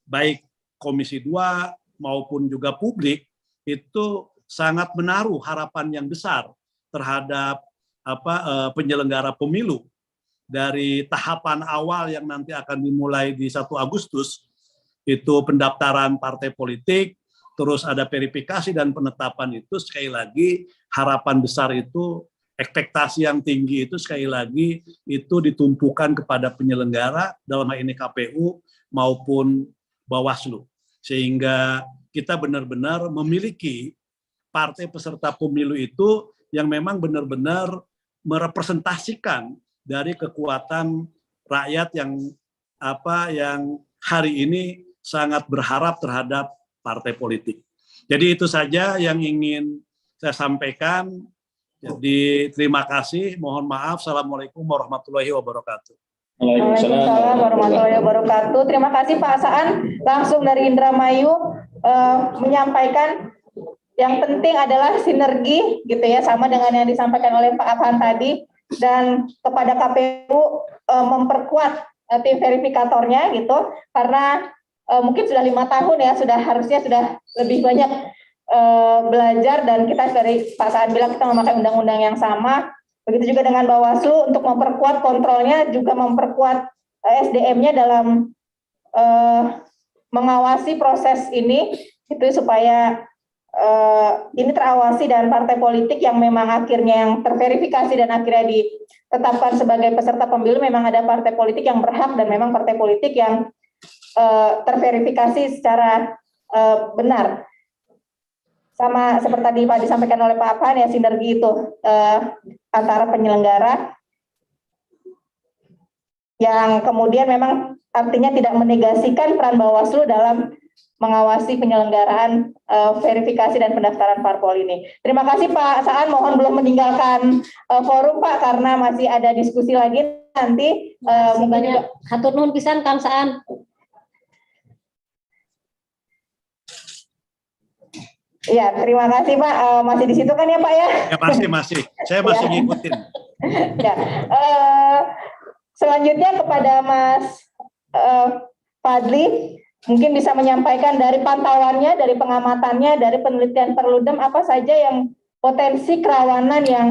baik Komisi 2 maupun juga publik itu sangat menaruh harapan yang besar terhadap penyelenggara pemilu. Dari tahapan awal yang nanti akan dimulai di 1 Agustus, itu pendaftaran partai politik, terus ada verifikasi dan penetapan itu sekali lagi harapan besar itu, ekspektasi yang tinggi itu sekali lagi itu ditumpukan kepada penyelenggara, dalam hal ini KPU maupun Bawaslu. Sehingga kita benar-benar memiliki partai peserta pemilu itu yang memang benar-benar merepresentasikan dari kekuatan rakyat yang hari ini sangat berharap terhadap partai politik. Jadi itu saja yang ingin saya sampaikan. Jadi terima kasih, mohon maaf. Assalamualaikum warahmatullahi wabarakatuh. Waalaikumsalam warahmatullahi wabarakatuh. Terima kasih Pak Saan, langsung dari Indramayu menyampaikan yang penting adalah sinergi gitu ya, sama dengan yang disampaikan oleh Pak Afhan tadi. Dan kepada KPU memperkuat tim verifikatornya gitu, karena mungkin sudah 5 tahun ya, harusnya sudah lebih banyak belajar, dan kita dari Pak Saan bilang kita memakai undang-undang yang sama. Begitu juga dengan Bawaslu untuk memperkuat kontrolnya, juga memperkuat SDM-nya dalam mengawasi proses ini itu supaya ini terawasi, dan partai politik yang memang akhirnya yang terverifikasi dan akhirnya ditetapkan sebagai peserta pemilu memang ada partai politik yang berhak dan memang partai politik yang terverifikasi secara benar. Sama seperti tadi Pak disampaikan oleh Pak Afhan ya, sinergi itu antara penyelenggara yang kemudian memang artinya tidak menegasikan peran Bawaslu dalam mengawasi penyelenggaraan verifikasi dan pendaftaran parpol ini. Terima kasih Pak Saan, mohon belum meninggalkan forum Pak karena masih ada diskusi lagi nanti. Banyak hatur nuhun pisan Kang Saan. Ya, terima kasih Pak. Masih di situ kan ya Pak ya? Ya masih. Saya masih ngikutin. Ya. Selanjutnya kepada Mas Fadli, mungkin bisa menyampaikan dari pantauannya, dari pengamatannya, dari penelitian Perludem, apa saja yang potensi kerawanan yang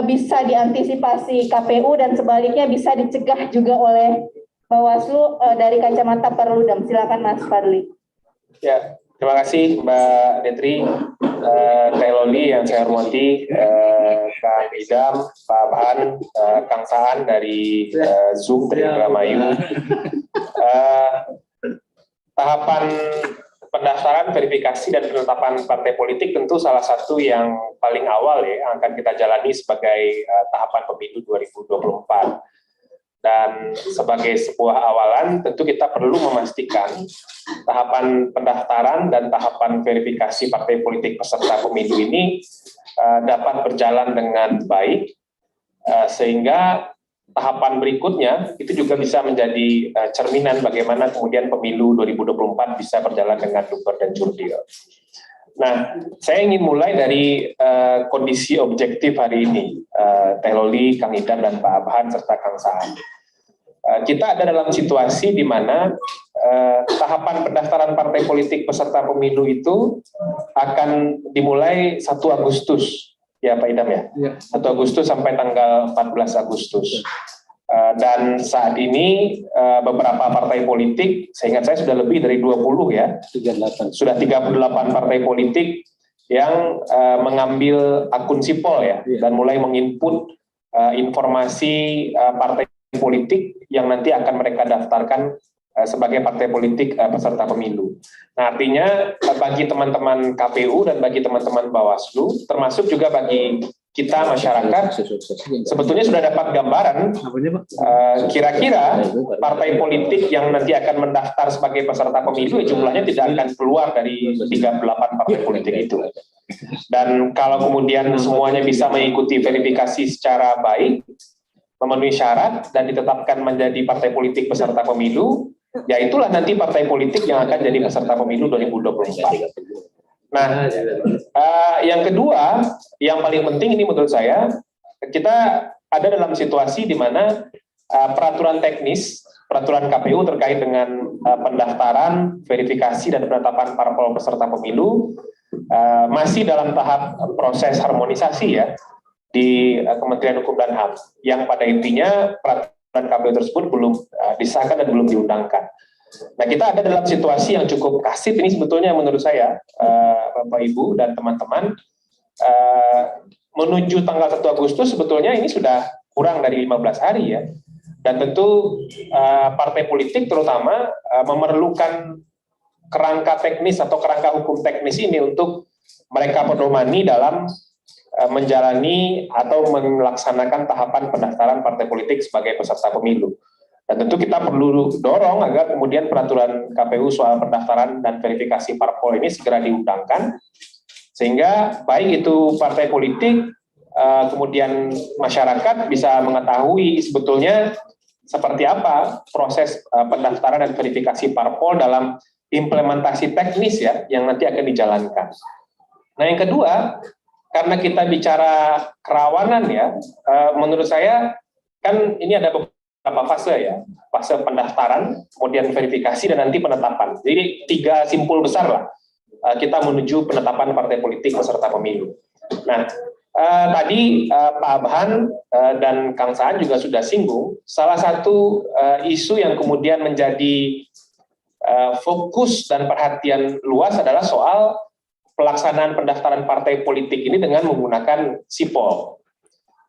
bisa diantisipasi KPU dan sebaliknya bisa dicegah juga oleh Bawaslu dari kacamata Perludem. Silakan Mas Fadli. Ya, terima kasih Mbak Detri, Teh Loli yang saya hormati, Kang Idam, Pak Afhan, Kang Saan dari Zoom dari Indramayu. Tahapan pendaftaran, verifikasi, dan penetapan partai politik tentu salah satu yang paling awal ya, yang akan kita jalani sebagai tahapan pemilu 2024. Dan sebagai sebuah awalan, tentu kita perlu memastikan tahapan pendaftaran dan tahapan verifikasi partai politik peserta pemilu ini dapat berjalan dengan baik, sehingga tahapan berikutnya itu juga bisa menjadi cerminan bagaimana kemudian pemilu 2024 bisa berjalan dengan luber dan jurdil. Nah, saya ingin mulai dari kondisi objektif hari ini, Teh Loli, Kang Idam, dan Pak Afhan, serta Kang Saan. Kita ada dalam situasi di mana tahapan pendaftaran partai politik peserta pemilu itu akan dimulai 1 Agustus. Ya Pak Idam ya? 1 Agustus sampai tanggal 14 Agustus. Dan saat ini beberapa partai politik, seingat saya sudah lebih dari 20 ya, sudah 38 partai politik yang mengambil akun sipol ya, dan mulai menginput informasi partai politik yang nanti akan mereka daftarkan sebagai partai politik peserta pemilu. Nah, artinya bagi teman-teman KPU dan bagi teman-teman Bawaslu, termasuk juga bagi kita masyarakat, sebetulnya sudah dapat gambaran kira-kira partai politik yang nanti akan mendaftar sebagai peserta pemilu jumlahnya tidak akan keluar dari 38 partai politik itu. Dan kalau kemudian semuanya bisa mengikuti verifikasi secara baik, memenuhi syarat dan ditetapkan menjadi partai politik peserta pemilu, ya itulah nanti partai politik yang akan jadi peserta pemilu 2024. Nah, yang kedua, yang paling penting ini menurut saya, kita ada dalam situasi di mana peraturan teknis, peraturan KPU terkait dengan pendaftaran, verifikasi, dan penetapan parpol peserta pemilu masih dalam tahap proses harmonisasi ya di Kementerian Hukum dan HAM, yang pada intinya peraturan KPU tersebut belum disahkan dan belum diundangkan. Nah, kita ada dalam situasi yang cukup kasif ini sebetulnya menurut saya, Bapak Ibu dan teman-teman, menuju tanggal 1 Agustus sebetulnya ini sudah kurang dari 15 hari ya, dan tentu partai politik terutama memerlukan kerangka teknis atau kerangka hukum teknis ini untuk mereka pedomani dalam menjalani atau melaksanakan tahapan pendaftaran partai politik sebagai peserta pemilu. Dan tentu kita perlu dorong agar kemudian peraturan KPU soal pendaftaran dan verifikasi parpol ini segera diundangkan, sehingga baik itu partai politik, kemudian masyarakat bisa mengetahui sebetulnya seperti apa proses pendaftaran dan verifikasi parpol dalam implementasi teknis ya yang nanti akan dijalankan. Nah, yang kedua, karena kita bicara kerawanan ya, menurut saya kan ini ada beberapa fase ya, fase pendaftaran, kemudian verifikasi, dan nanti penetapan. Jadi 3 simpul besar lah kita menuju penetapan partai politik peserta pemilu. Nah, tadi Pak Abhan dan Kang Saan juga sudah singgung, salah satu isu yang kemudian menjadi fokus dan perhatian luas adalah soal pelaksanaan pendaftaran partai politik ini dengan menggunakan sipol.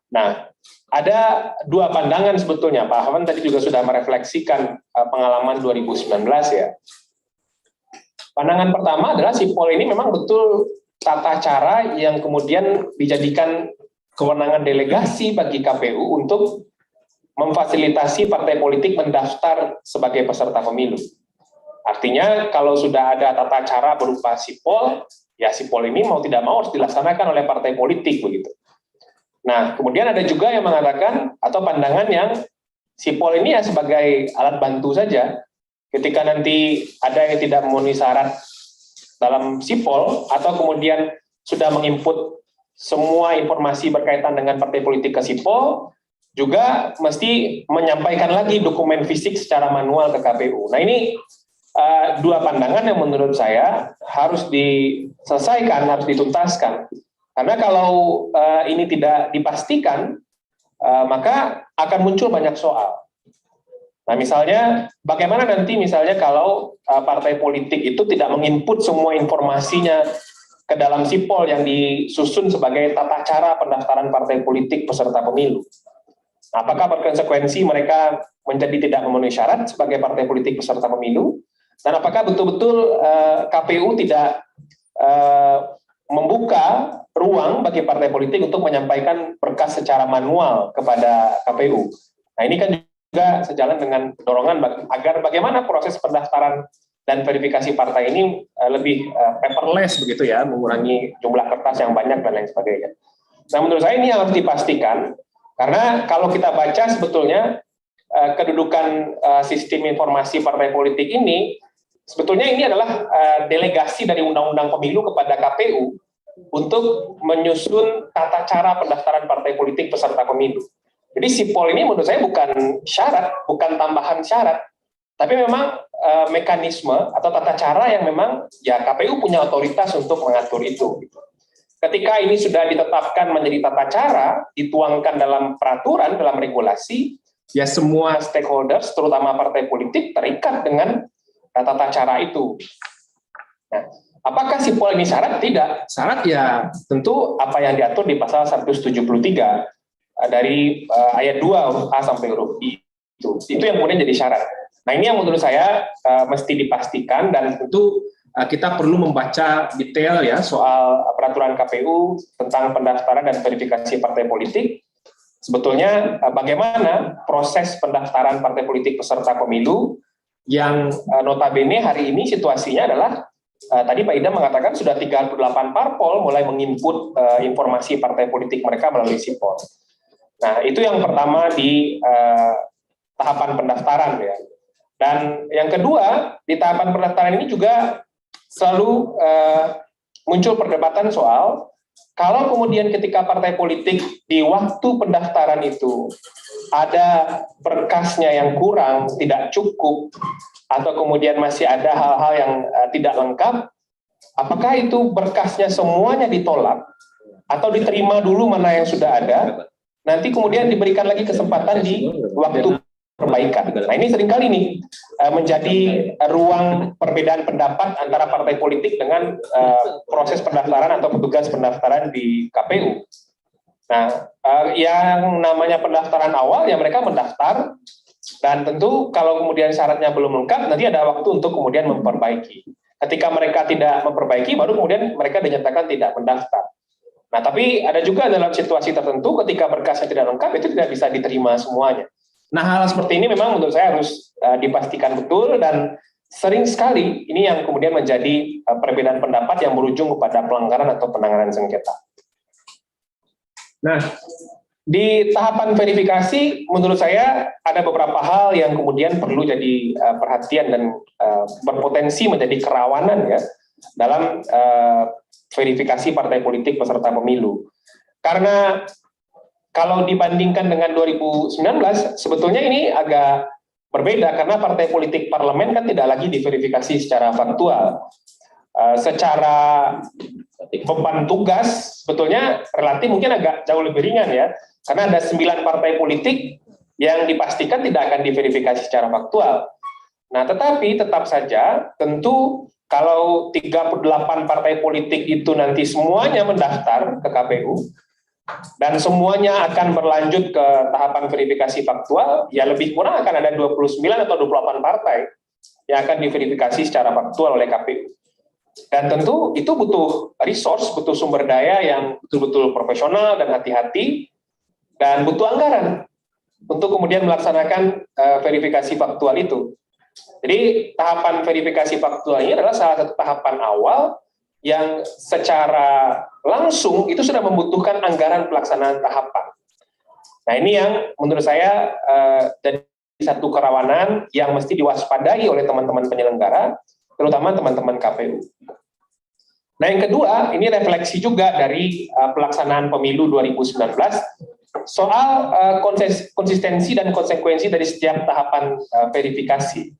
Nah, ada 2 pandangan sebetulnya. Pak Ahwan tadi juga sudah merefleksikan pengalaman 2019 ya. Pandangan pertama adalah sipol ini memang betul tata cara yang kemudian dijadikan kewenangan delegasi bagi KPU untuk memfasilitasi partai politik mendaftar sebagai peserta pemilu. Artinya kalau sudah ada tata cara berupa sipol, ya sipol ini mau tidak mau harus dilaksanakan oleh partai politik begitu. Nah, kemudian ada juga yang mengatakan atau pandangan yang sipol ini ya sebagai alat bantu saja. Ketika nanti ada yang tidak memenuhi syarat dalam sipol atau kemudian sudah menginput semua informasi berkaitan dengan partai politik ke sipol, juga mesti menyampaikan lagi dokumen fisik secara manual ke KPU. Nah, ini 2 pandangan yang menurut saya harus diselesaikan, harus dituntaskan. Karena kalau ini tidak dipastikan, maka akan muncul banyak soal. Nah, misalnya bagaimana nanti misalnya kalau partai politik itu tidak menginput semua informasinya ke dalam sipol yang disusun sebagai tata cara pendaftaran partai politik peserta pemilu. Nah, apakah berkonsekuensi mereka menjadi tidak memenuhi syarat sebagai partai politik peserta pemilu? Dan apakah betul-betul KPU tidak membuka ruang bagi partai politik untuk menyampaikan berkas secara manual kepada KPU? Nah, ini kan juga sejalan dengan dorongan agar bagaimana proses pendaftaran dan verifikasi partai ini lebih paperless begitu ya, mengurangi jumlah kertas yang banyak dan lain sebagainya. Nah, menurut saya ini harus dipastikan, karena kalau kita baca sebetulnya kedudukan sistem informasi partai politik ini, sebetulnya ini adalah delegasi dari Undang-Undang Pemilu kepada KPU untuk menyusun tata cara pendaftaran partai politik peserta pemilu. Jadi sipol ini menurut saya bukan syarat, bukan tambahan syarat, tapi memang mekanisme atau tata cara yang memang ya KPU punya otoritas untuk mengatur itu. Ketika ini sudah ditetapkan menjadi tata cara, dituangkan dalam peraturan, dalam regulasi, ya semua stakeholders, terutama partai politik, terikat dengan tata cara itu. Nah, apakah sipol ini syarat? Tidak. Syarat ya tentu apa yang diatur di pasal 173 dari ayat 2 A sampai huruf I. Itu yang kemudian jadi syarat. Nah, ini yang menurut saya mesti dipastikan, dan tentu kita perlu membaca detail ya soal peraturan KPU tentang pendaftaran dan verifikasi partai politik. Sebetulnya bagaimana proses pendaftaran partai politik peserta pemilu yang notabene hari ini situasinya adalah tadi Pak Idam mengatakan sudah 38 parpol mulai menginput informasi partai politik mereka melalui sipol. Nah, itu yang pertama di tahapan pendaftaran ya. Dan yang kedua, di tahapan pendaftaran ini juga selalu muncul perdebatan soal kalau kemudian ketika partai politik di waktu pendaftaran itu ada berkasnya yang kurang, tidak cukup, atau kemudian masih ada hal-hal yang tidak lengkap, apakah itu berkasnya semuanya ditolak atau diterima dulu mana yang sudah ada, nanti kemudian diberikan lagi kesempatan di waktu perbaikan. Nah, ini seringkali nih menjadi ruang perbedaan pendapat antara partai politik dengan proses pendaftaran atau petugas pendaftaran di KPU. Nah, yang namanya pendaftaran awal ya mereka mendaftar, dan tentu kalau kemudian syaratnya belum lengkap, nanti ada waktu untuk kemudian memperbaiki. Ketika mereka tidak memperbaiki, baru kemudian mereka dinyatakan tidak mendaftar. Nah, tapi ada juga dalam situasi tertentu ketika berkasnya tidak lengkap, itu tidak bisa diterima semuanya. Nah, hal seperti ini memang menurut saya harus dipastikan betul, dan sering sekali ini yang kemudian menjadi perbedaan pendapat yang berujung kepada pelanggaran atau penanganan sengketa. Nah, di tahapan verifikasi menurut saya ada beberapa hal yang kemudian perlu jadi perhatian dan berpotensi menjadi kerawanan ya dalam verifikasi partai politik peserta pemilu. Karena kalau dibandingkan dengan 2019, sebetulnya ini agak berbeda karena partai politik parlemen kan tidak lagi diverifikasi secara faktual. Secara beban tugas sebetulnya relatif mungkin agak jauh lebih ringan ya, karena ada 9 partai politik yang dipastikan tidak akan diverifikasi secara faktual. Nah, tetapi tetap saja tentu kalau 38 partai politik itu nanti semuanya mendaftar ke KPU, dan semuanya akan berlanjut ke tahapan verifikasi faktual, ya lebih kurang akan ada 29 atau 28 partai yang akan diverifikasi secara faktual oleh KPU. Dan tentu itu butuh resource, butuh sumber daya yang betul-betul profesional dan hati-hati, dan butuh anggaran untuk kemudian melaksanakan verifikasi faktual itu. Jadi tahapan verifikasi faktual ini adalah salah satu tahapan awal yang secara langsung itu sudah membutuhkan anggaran pelaksanaan tahapan. Nah, ini yang menurut saya jadi satu kerawanan yang mesti diwaspadai oleh teman-teman penyelenggara, terutama teman-teman KPU. Nah, yang kedua, ini refleksi juga dari pelaksanaan pemilu 2019 soal konsistensi dan konsekuensi dari setiap tahapan verifikasi.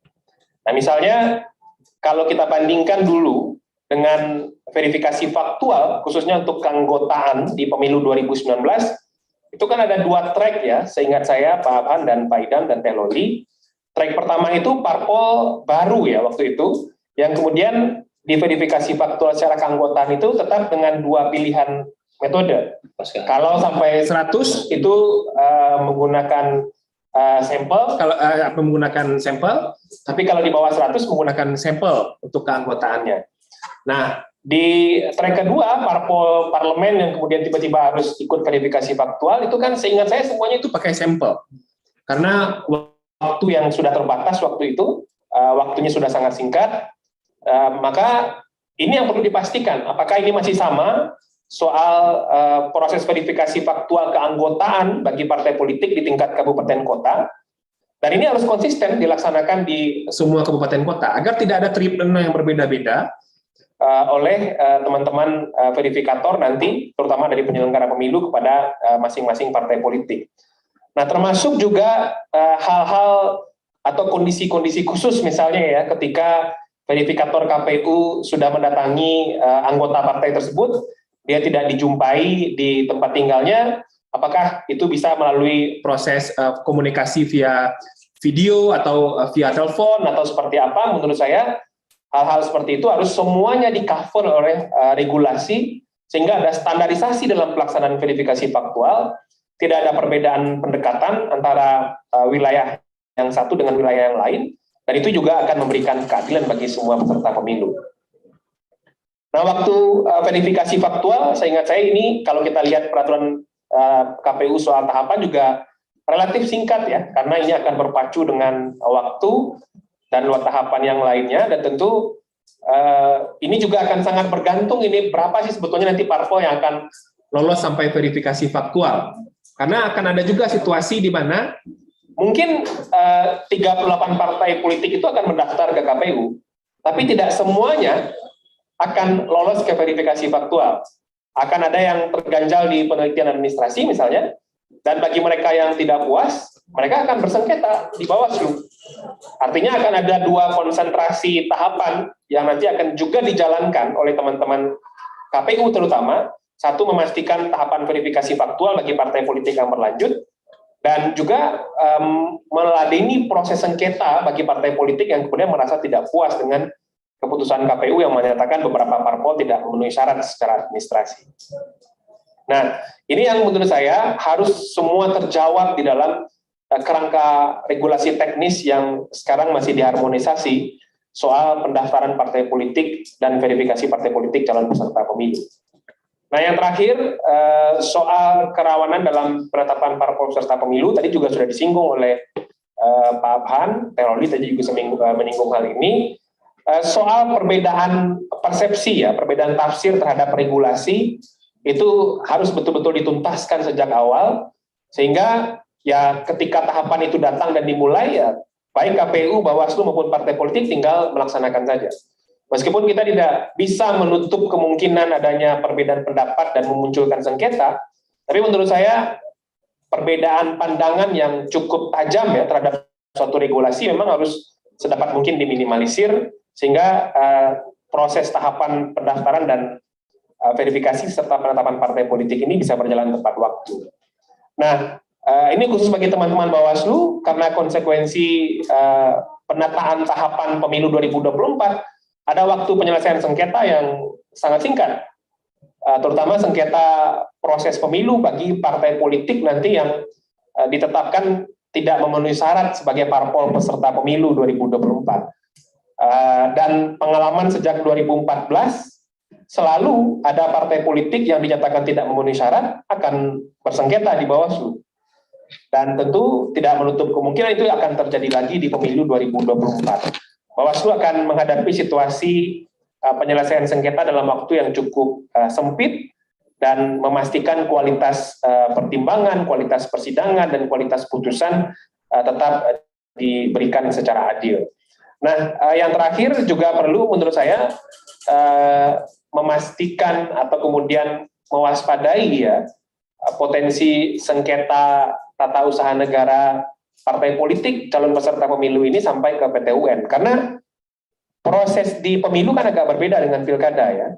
Nah, misalnya kalau kita bandingkan dulu dengan verifikasi faktual, khususnya untuk keanggotaan di pemilu 2019, itu kan ada 2 track ya, seingat saya Pak Abhan dan Pak Idam dan Teh Loli. Track pertama itu parpol baru ya waktu itu, yang kemudian diverifikasi faktual secara keanggotaan itu tetap dengan 2 pilihan metode. Kalau sampai 100 itu menggunakan sampel, kalau menggunakan sampel, tapi kalau di bawah 100 menggunakan sampel untuk keanggotaannya. Nah, di track kedua, parpol parlemen yang kemudian tiba-tiba harus ikut verifikasi faktual, itu kan seingat saya semuanya itu pakai sampel. Karena waktu yang sudah terbatas waktu itu, waktunya sudah sangat singkat, maka ini yang perlu dipastikan, apakah ini masih sama soal proses verifikasi faktual keanggotaan bagi partai politik di tingkat kabupaten kota, dan ini harus konsisten dilaksanakan di semua kabupaten kota, agar tidak ada treatment yang berbeda-beda oleh teman-teman verifikator nanti, terutama dari penyelenggara pemilu kepada masing-masing partai politik. Nah, termasuk juga hal-hal atau kondisi-kondisi khusus misalnya ya, ketika verifikator KPU sudah mendatangi anggota partai tersebut, dia tidak dijumpai di tempat tinggalnya, apakah itu bisa melalui proses komunikasi via video atau via telepon atau seperti apa? Menurut saya hal-hal seperti itu harus semuanya di-cover oleh regulasi sehingga ada standarisasi dalam pelaksanaan verifikasi faktual, tidak ada perbedaan pendekatan antara wilayah yang satu dengan wilayah yang lain, dan itu juga akan memberikan keadilan bagi semua peserta pemilu. Nah, waktu verifikasi faktual, seingat saya ini kalau kita lihat peraturan KPU soal tahapan juga relatif singkat ya, karena ini akan berpacu dengan waktu dan tahapan yang lainnya, dan tentu ini juga akan sangat bergantung ini berapa sih sebetulnya nanti parpol yang akan lolos sampai verifikasi faktual. Karena akan ada juga situasi di mana mungkin 38 partai politik itu akan mendaftar ke KPU, tapi tidak semuanya akan lolos ke verifikasi faktual. Akan ada yang terganjal di penelitian administrasi misalnya, dan bagi mereka yang tidak puas, mereka akan bersengketa di Bawaslu. Artinya akan ada dua konsentrasi tahapan yang nanti akan juga dijalankan oleh teman-teman KPU terutama. Satu, memastikan tahapan verifikasi faktual bagi partai politik yang berlanjut, dan juga meladeni proses sengketa bagi partai politik yang kemudian merasa tidak puas dengan keputusan KPU yang menyatakan beberapa parpol tidak memenuhi syarat secara administrasi. Nah, ini yang menurut saya harus semua terjawab di dalam kerangka regulasi teknis yang sekarang masih diharmonisasi soal pendaftaran partai politik dan verifikasi partai politik calon peserta pemilu. Nah, yang terakhir, soal kerawanan dalam penetapan parpol peserta pemilu, tadi juga sudah disinggung oleh Pak Abhan, Teroli tadi juga menyinggung hal ini, soal perbedaan persepsi, ya, perbedaan tafsir terhadap regulasi, itu harus betul-betul dituntaskan sejak awal, sehingga ya ketika tahapan itu datang dan dimulai, ya baik KPU, Bawaslu maupun partai politik tinggal melaksanakan saja. Meskipun kita tidak bisa menutup kemungkinan adanya perbedaan pendapat dan memunculkan sengketa, tapi menurut saya perbedaan pandangan yang cukup tajam ya terhadap suatu regulasi memang harus sedapat mungkin diminimalisir, sehingga proses tahapan pendaftaran dan verifikasi serta penetapan partai politik ini bisa berjalan tepat waktu. Nah, ini khusus bagi teman-teman Bawaslu, karena konsekuensi penataan tahapan pemilu 2024, ada waktu penyelesaian sengketa yang sangat singkat, terutama sengketa proses pemilu bagi partai politik nanti yang ditetapkan tidak memenuhi syarat sebagai parpol peserta pemilu 2024. Dan pengalaman sejak 2014, selalu ada partai politik yang dinyatakan tidak memenuhi syarat akan bersengketa di Bawaslu. Dan tentu tidak menutup kemungkinan itu akan terjadi lagi di pemilu 2024. Bawaslu akan menghadapi situasi penyelesaian sengketa dalam waktu yang cukup sempit dan memastikan kualitas pertimbangan, kualitas persidangan, dan kualitas putusan tetap diberikan secara adil. Nah, yang terakhir juga perlu menurut saya memastikan atau kemudian mewaspadai ya potensi sengketa tata usaha negara partai politik calon peserta pemilu ini sampai ke PT UN, karena proses di pemilu kan agak berbeda dengan pilkada ya.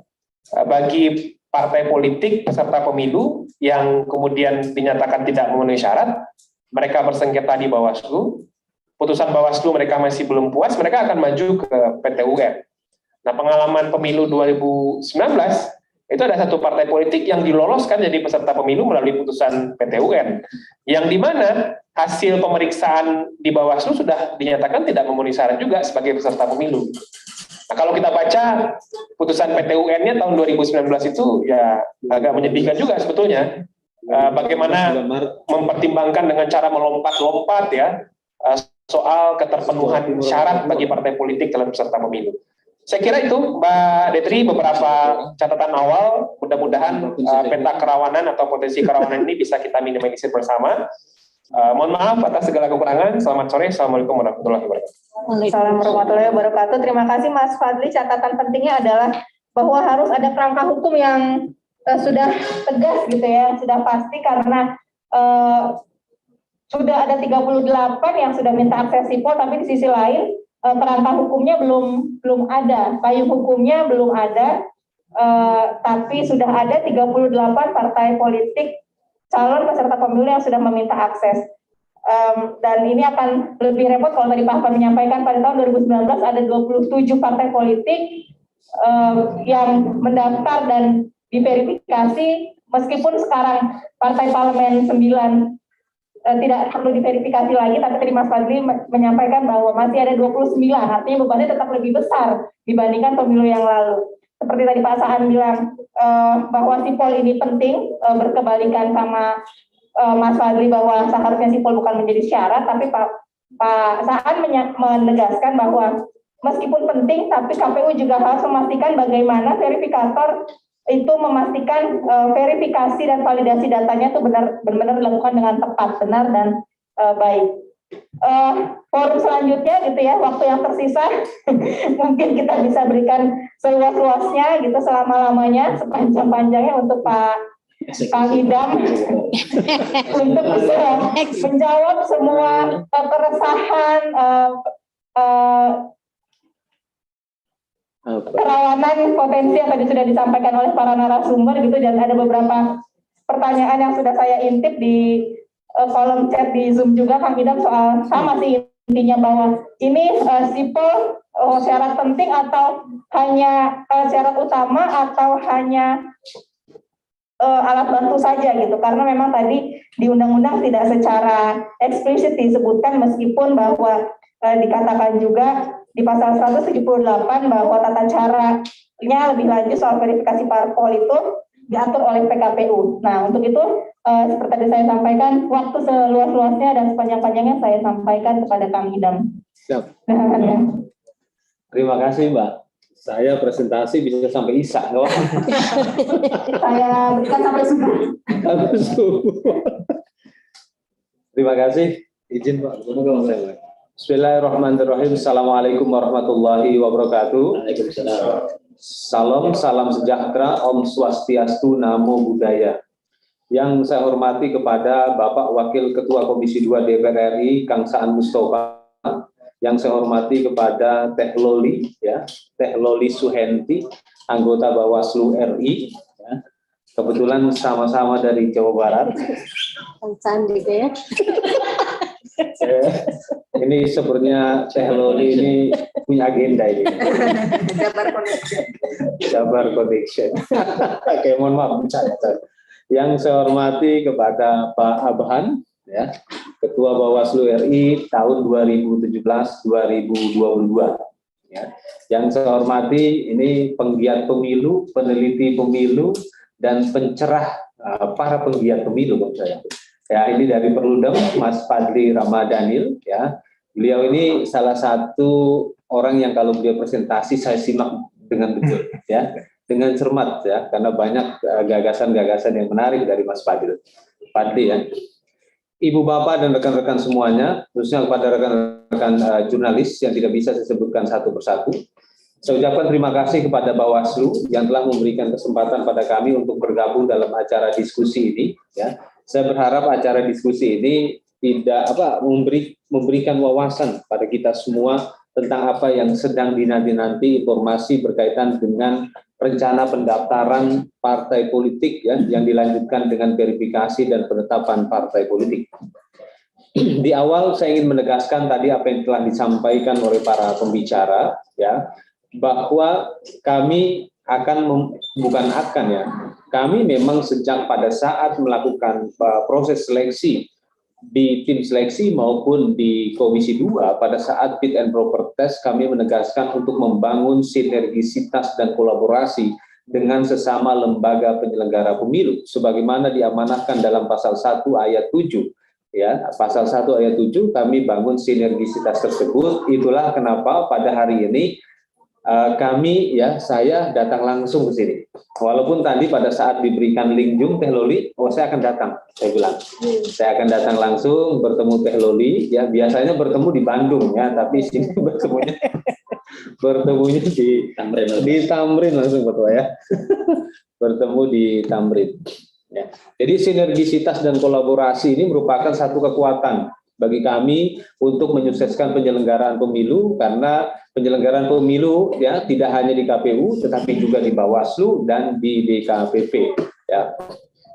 Bagi partai politik peserta pemilu yang kemudian dinyatakan tidak memenuhi syarat, mereka bersengketa di Bawaslu, putusan Bawaslu mereka masih belum puas, mereka akan maju ke PT UN. Nah, pengalaman pemilu 2019 itu ada satu partai politik yang diloloskan jadi peserta pemilu melalui putusan PT UN, yang dimana hasil pemeriksaan di Bawaslu sudah dinyatakan tidak memenuhi syarat juga sebagai peserta pemilu. Nah, kalau kita baca putusan PT UN-nya tahun 2019 itu ya agak menyedihkan juga sebetulnya, bagaimana mempertimbangkan dengan cara melompat-lompat ya soal keterpenuhan syarat bagi partai politik dalam peserta pemilu. Saya kira itu, Mbak Detri, beberapa catatan awal. Mudah-mudahan peta kerawanan atau potensi kerawanan ini bisa kita minimalisir bersama. Mohon maaf atas segala kekurangan. Selamat sore. Assalamualaikum warahmatullahi wabarakatuh. Assalamualaikum warahmatullahi wabarakatuh. Terima kasih Mas Fadli. Catatan pentingnya adalah bahwa harus ada kerangka hukum yang sudah tegas gitu ya, sudah pasti, karena sudah ada 38 yang sudah minta akses sipol, tapi di sisi lain kerangka hukumnya belum ada, payung hukumnya belum ada, tapi sudah ada 38 partai politik calon peserta pemilu yang sudah meminta akses. Dan ini akan lebih repot kalau tadi Pak Afan menyampaikan pada tahun 2019 ada 27 partai politik yang mendaftar dan diverifikasi, meskipun sekarang partai parlemen 9 tidak perlu diverifikasi lagi, tapi tadi Mas Fadli menyampaikan bahwa masih ada 29, artinya bebannya tetap lebih besar dibandingkan pemilu yang lalu. Seperti tadi Pak Saan bilang bahwa sipol ini penting, berkebalikan sama Mas Fadli bahwa seharusnya sipol bukan menjadi syarat, tapi Pak Saan menegaskan bahwa meskipun penting, tapi KPU juga harus memastikan bagaimana verifikator itu memastikan verifikasi dan validasi datanya itu benar-benar dilakukan dengan tepat, benar dan baik. Forum selanjutnya gitu ya, waktu yang tersisa mungkin kita bisa berikan seluas-luasnya gitu, selama-lamanya, sepanjang-panjangnya untuk Pak Idam untuk bisa menjawab semua keresahan, kerawanan potensi yang tadi sudah disampaikan oleh para narasumber gitu, dan ada beberapa pertanyaan yang sudah saya intip di kolom chat di Zoom juga Kang Idam soal sama sih intinya, bahwa ini sipol syarat penting atau hanya syarat utama atau hanya alat bantu saja gitu, karena memang tadi di undang-undang tidak secara eksplisit disebutkan, meskipun bahwa dikatakan juga di pasal 178 bahwa tata caranya lebih lanjut soal verifikasi parpol itu diatur oleh PKPU. Nah, untuk itu seperti tadi saya sampaikan, waktu seluas-luasnya dan sepanjang-panjangnya saya sampaikan kepada Kang Idam. Siap. Ya. Terima kasih Mbak. Saya presentasi bisa sampai Isa, nggak apa-apa. Saya berikan sampai subuh. Terima kasih. Izin Pak. Bismillahirrahmanirrahim. Assalamualaikum warahmatullahi wabarakatuh. Salam, salam sejahtera, Om Swastiastu, Namo Buddhaya. Yang saya hormati kepada Bapak Wakil Ketua Komisi 2 DPR RI, Kang Saan Mustafa. Yang saya hormati kepada Teh Loli, ya, Teh Loli Suhenti, anggota Bawaslu RI. Ya. Kebetulan sama-sama dari Jawa Barat. Sandi ya. Ini sebenarnya Teh Loli ini punya agenda ini. Jabar Connection. Oke, mohon maaf. Yang saya hormati kepada Pak Abhan, ya, Ketua Bawaslu RI tahun 2017-2022. Ya. Yang saya hormati ini penggiat pemilu, peneliti pemilu, dan pencerah para penggiat pemilu, menurut saya. Ya, ini dari Perludem, Mas Fadli Ramadhanil, ya. Beliau ini salah satu orang yang kalau beliau presentasi saya simak dengan betul, ya, dengan cermat, ya, karena banyak gagasan-gagasan yang menarik dari Mas Fadli, ya. Ibu bapak dan rekan-rekan semuanya, khususnya kepada rekan-rekan jurnalis yang tidak bisa saya sebutkan satu persatu, saya ucapkan terima kasih kepada Bawaslu yang telah memberikan kesempatan pada kami untuk bergabung dalam acara diskusi ini, ya. Saya berharap acara diskusi ini tidak memberikan wawasan pada kita semua tentang apa yang sedang dinanti-nanti, informasi berkaitan dengan rencana pendaftaran partai politik, ya, yang dilanjutkan dengan verifikasi dan penetapan partai politik. Di awal saya ingin menegaskan tadi apa yang telah disampaikan oleh para pembicara, ya, bahwa kami kami memang sejak pada saat melakukan proses seleksi di tim seleksi maupun di Komisi 2 pada saat fit and proper test, kami menegaskan untuk membangun sinergisitas dan kolaborasi dengan sesama lembaga penyelenggara pemilu sebagaimana diamanahkan dalam pasal 1 ayat 7, ya. Pasal 1 ayat 7 kami bangun sinergisitas tersebut. Itulah kenapa pada hari ini saya datang langsung ke sini. Walaupun tadi pada saat diberikan link Zoom Teh Loli, saya akan datang. Saya bilang, saya akan datang langsung bertemu Teh Loli. Ya, biasanya bertemu di Bandung, ya, tapi sini bertemunya di Tamrin langsung, betul ya. Bertemu di Tamrin. Ya. Jadi sinergisitas dan kolaborasi ini merupakan satu kekuatan bagi kami untuk menyukseskan penyelenggaraan pemilu, karena penyelenggaraan pemilu, ya, tidak hanya di KPU tetapi juga di Bawaslu dan di DKPP, ya.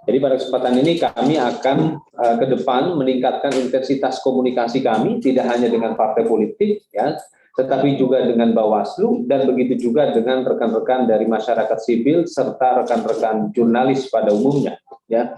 Jadi pada kesempatan ini kami akan ke depan meningkatkan intensitas komunikasi kami, tidak hanya dengan partai politik, ya, tetapi juga dengan Bawaslu dan begitu juga dengan rekan-rekan dari masyarakat sipil serta rekan-rekan jurnalis pada umumnya. Ya.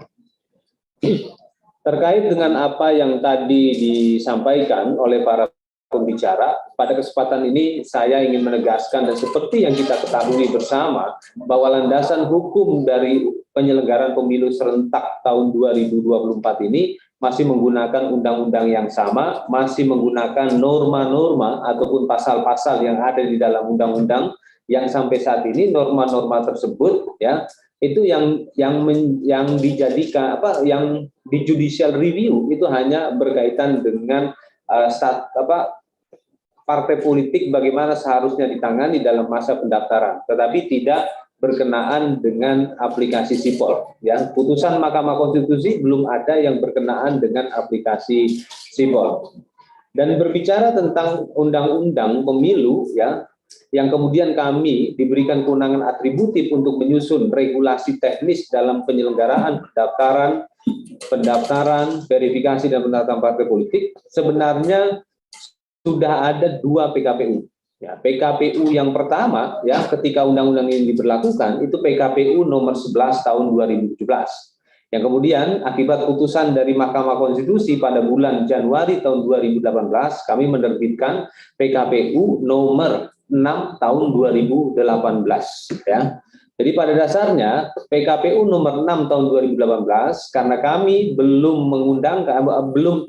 Terkait dengan apa yang tadi disampaikan oleh para pembicara, pada kesempatan ini saya ingin menegaskan dan seperti yang kita ketahui bersama bahwa landasan hukum dari penyelenggaraan pemilu serentak tahun 2024 ini masih menggunakan undang-undang yang sama, masih menggunakan norma-norma ataupun pasal-pasal yang ada di dalam undang-undang yang sampai saat ini norma-norma tersebut ya itu yang dijadikan yang di judicial review itu hanya berkaitan dengan partai politik bagaimana seharusnya ditangani dalam masa pendaftaran, tetapi tidak berkenaan dengan aplikasi sipol. Ya, putusan Mahkamah Konstitusi belum ada yang berkenaan dengan aplikasi sipol. Dan berbicara tentang undang-undang pemilu, ya, yang kemudian kami diberikan kewenangan atributif untuk menyusun regulasi teknis dalam penyelenggaraan pendaftaran, verifikasi dan penetapan partai politik, sebenarnya sudah ada 2 PKPU. Ya, PKPU yang pertama, ya, ketika undang-undang ini diberlakukan, itu PKPU nomor 11 tahun 2017. Yang kemudian akibat putusan dari Mahkamah Konstitusi pada bulan Januari tahun 2018, kami menerbitkan PKPU nomor 6 tahun 2018. Ya. Jadi pada dasarnya PKPU nomor 6 tahun 2018 karena kami belum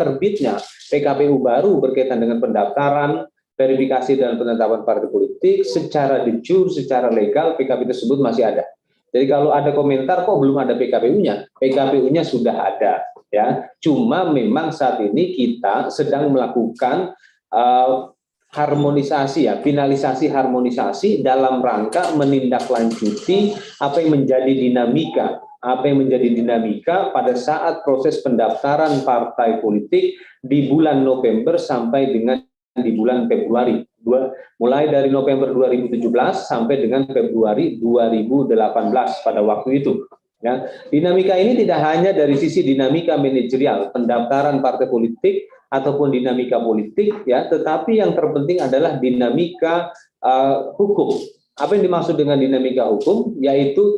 terbitnya PKPU baru berkaitan dengan pendaftaran, verifikasi dan penetapan partai politik secara de jure, secara legal PKPU tersebut masih ada. Jadi kalau ada komentar kok belum ada PKPU-nya, PKPU-nya sudah ada ya. Cuma memang saat ini kita sedang melakukan harmonisasi ya, finalisasi harmonisasi dalam rangka menindaklanjuti apa yang menjadi dinamika pada saat proses pendaftaran partai politik di bulan November sampai dengan di bulan Februari, mulai dari November 2017 sampai dengan Februari 2018 pada waktu itu. Ya, dinamika ini tidak hanya dari sisi dinamika manajerial pendaftaran partai politik ataupun dinamika politik, ya, tetapi yang terpenting adalah dinamika hukum. Apa yang dimaksud dengan dinamika hukum? Yaitu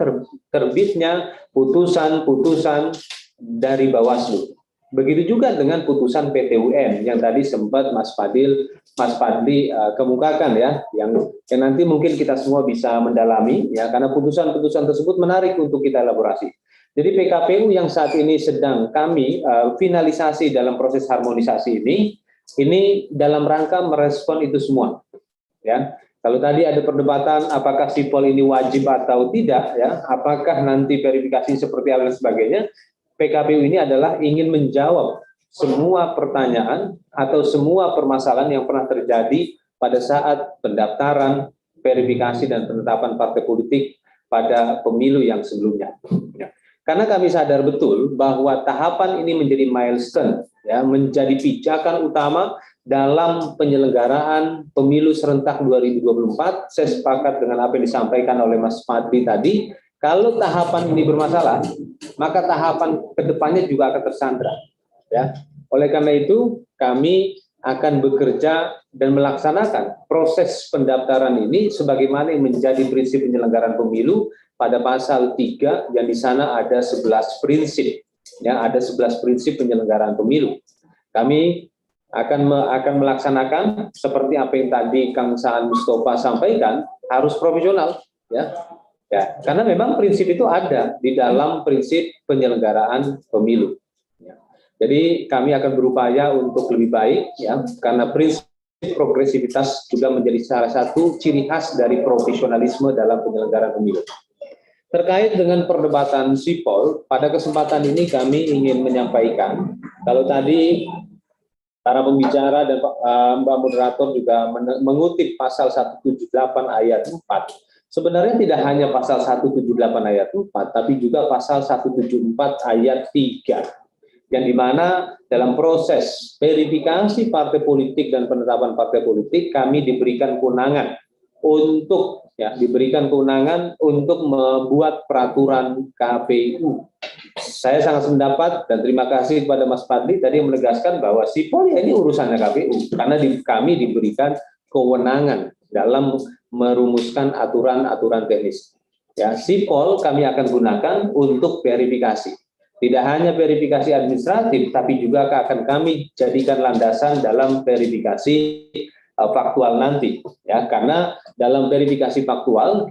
terbitnya putusan-putusan dari Bawaslu. Begitu juga dengan putusan PT UN yang tadi sempat Mas Fadli kemukakan ya, yang nanti mungkin kita semua bisa mendalami ya, karena putusan-putusan tersebut menarik untuk kita elaborasi. Jadi PKPU yang saat ini sedang kami finalisasi dalam proses harmonisasi ini dalam rangka merespon itu semua. Ya, kalau tadi ada perdebatan apakah sipol ini wajib atau tidak, ya, apakah nanti verifikasi seperti apa dan sebagainya. PKPU ini adalah ingin menjawab semua pertanyaan atau semua permasalahan yang pernah terjadi pada saat pendaftaran, verifikasi dan penetapan partai politik pada pemilu yang sebelumnya. Ya. Karena kami sadar betul bahwa tahapan ini menjadi milestone, ya, menjadi pijakan utama dalam penyelenggaraan pemilu serentak 2024. Saya sepakat dengan apa yang disampaikan oleh Mas Fadli tadi. Kalau tahapan ini bermasalah, maka tahapan kedepannya juga akan tersandra. Ya, oleh karena itu kami akan bekerja dan melaksanakan proses pendaftaran ini sebagaimana yang menjadi prinsip penyelenggaraan pemilu pada pasal 3 yang di sana ada 11 prinsip. Ya, ada 11 prinsip penyelenggaraan pemilu. Kami akan melaksanakan seperti apa yang tadi Kang Saan Mustafa sampaikan, harus profesional, ya. Ya, karena memang prinsip itu ada di dalam prinsip penyelenggaraan pemilu. Ya. Jadi kami akan berupaya untuk lebih baik, ya, karena prinsip progresivitas juga menjadi salah satu ciri khas dari profesionalisme dalam penyelenggaraan pemilu. Terkait dengan perdebatan sipol, pada kesempatan ini kami ingin menyampaikan, kalau tadi para pembicara dan Mbak Moderator juga mengutip pasal 178 ayat 4. Sebenarnya tidak hanya pasal 178 ayat 4, tapi juga pasal 174 ayat 3, yang dimana dalam proses verifikasi partai politik dan penetapan partai politik, kami diberikan kewenangan untuk ya, diberikan kewenangan untuk membuat peraturan KPU. Saya sangat sependapat dan terima kasih kepada Mas Fadli tadi yang menegaskan bahwa SIPOL ya ini urusannya KPU, karena kami diberikan kewenangan dalam merumuskan aturan-aturan teknis. Ya, SIPOL kami akan gunakan untuk verifikasi. Tidak hanya verifikasi administratif, tapi juga akan kami jadikan landasan dalam verifikasi faktual nanti. Ya, karena dalam verifikasi faktual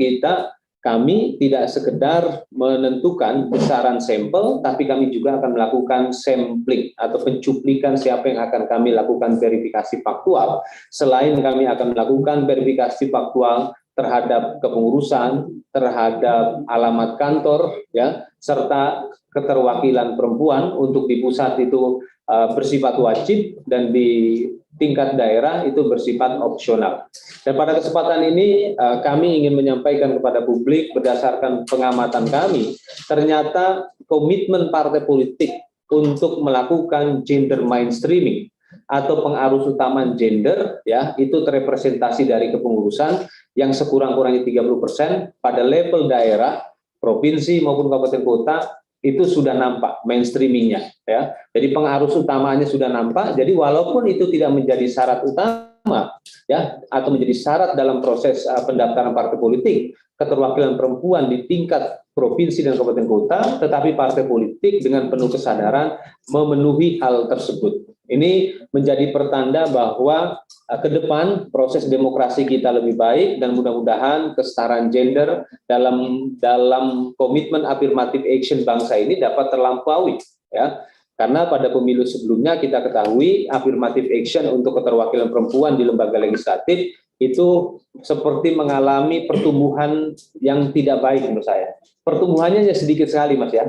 kami tidak sekedar menentukan besaran sampel, tapi kami juga akan melakukan sampling atau pencuplikan siapa yang akan kami lakukan verifikasi faktual. Selain kami akan melakukan verifikasi faktual terhadap kepengurusan, terhadap alamat kantor, ya, serta keterwakilan perempuan untuk di pusat itu bersifat wajib dan di tingkat daerah itu bersifat opsional. Dan pada kesempatan ini kami ingin menyampaikan kepada publik berdasarkan pengamatan kami, ternyata komitmen partai politik untuk melakukan gender mainstreaming atau pengarus utamaan gender, ya, itu terrepresentasi dari kepengurusan yang sekurang-kurangnya 30% pada level daerah, provinsi maupun kabupaten kota itu sudah nampak mainstreamingnya, ya. Jadi pengarus utamanya sudah nampak. Jadi walaupun itu tidak menjadi syarat utama, ya, atau menjadi syarat dalam proses pendaftaran partai politik, keterwakilan perempuan di tingkat provinsi dan kabupaten kota, tetapi partai politik dengan penuh kesadaran memenuhi hal tersebut. Ini menjadi pertanda bahwa ke depan proses demokrasi kita lebih baik dan mudah-mudahan kesetaraan gender dalam komitmen affirmative action bangsa ini dapat terlampaui, ya. Karena pada pemilu sebelumnya kita ketahui affirmative action untuk keterwakilan perempuan di lembaga legislatif itu seperti mengalami pertumbuhan yang tidak baik menurut saya. Pertumbuhannya sedikit sekali, Mas, ya.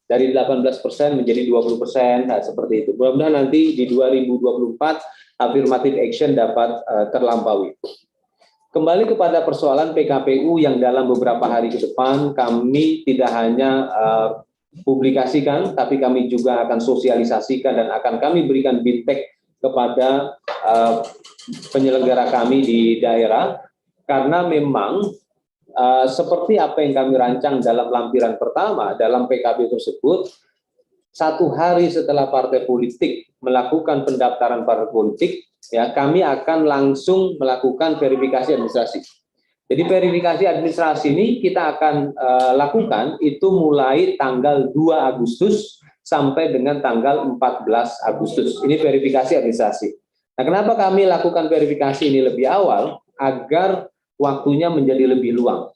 Dari 18% menjadi 20%, nah, seperti itu. Mudah-mudahan nanti di 2024 affirmative action dapat terlampaui. Kembali kepada persoalan PKPU yang dalam beberapa hari ke depan kami tidak hanya publikasikan, tapi kami juga akan sosialisasikan dan akan kami berikan feedback kepada penyelenggara kami di daerah, karena memang seperti apa yang kami rancang dalam lampiran pertama dalam PKPU tersebut, 1 hari setelah partai politik melakukan pendaftaran partai politik, ya, kami akan langsung melakukan verifikasi administrasi. Jadi verifikasi administrasi ini kita akan lakukan itu mulai tanggal 2 Agustus sampai dengan tanggal 14 Agustus. Ini verifikasi administrasi. Nah, kenapa kami lakukan verifikasi ini lebih awal? Agar waktunya menjadi lebih luang.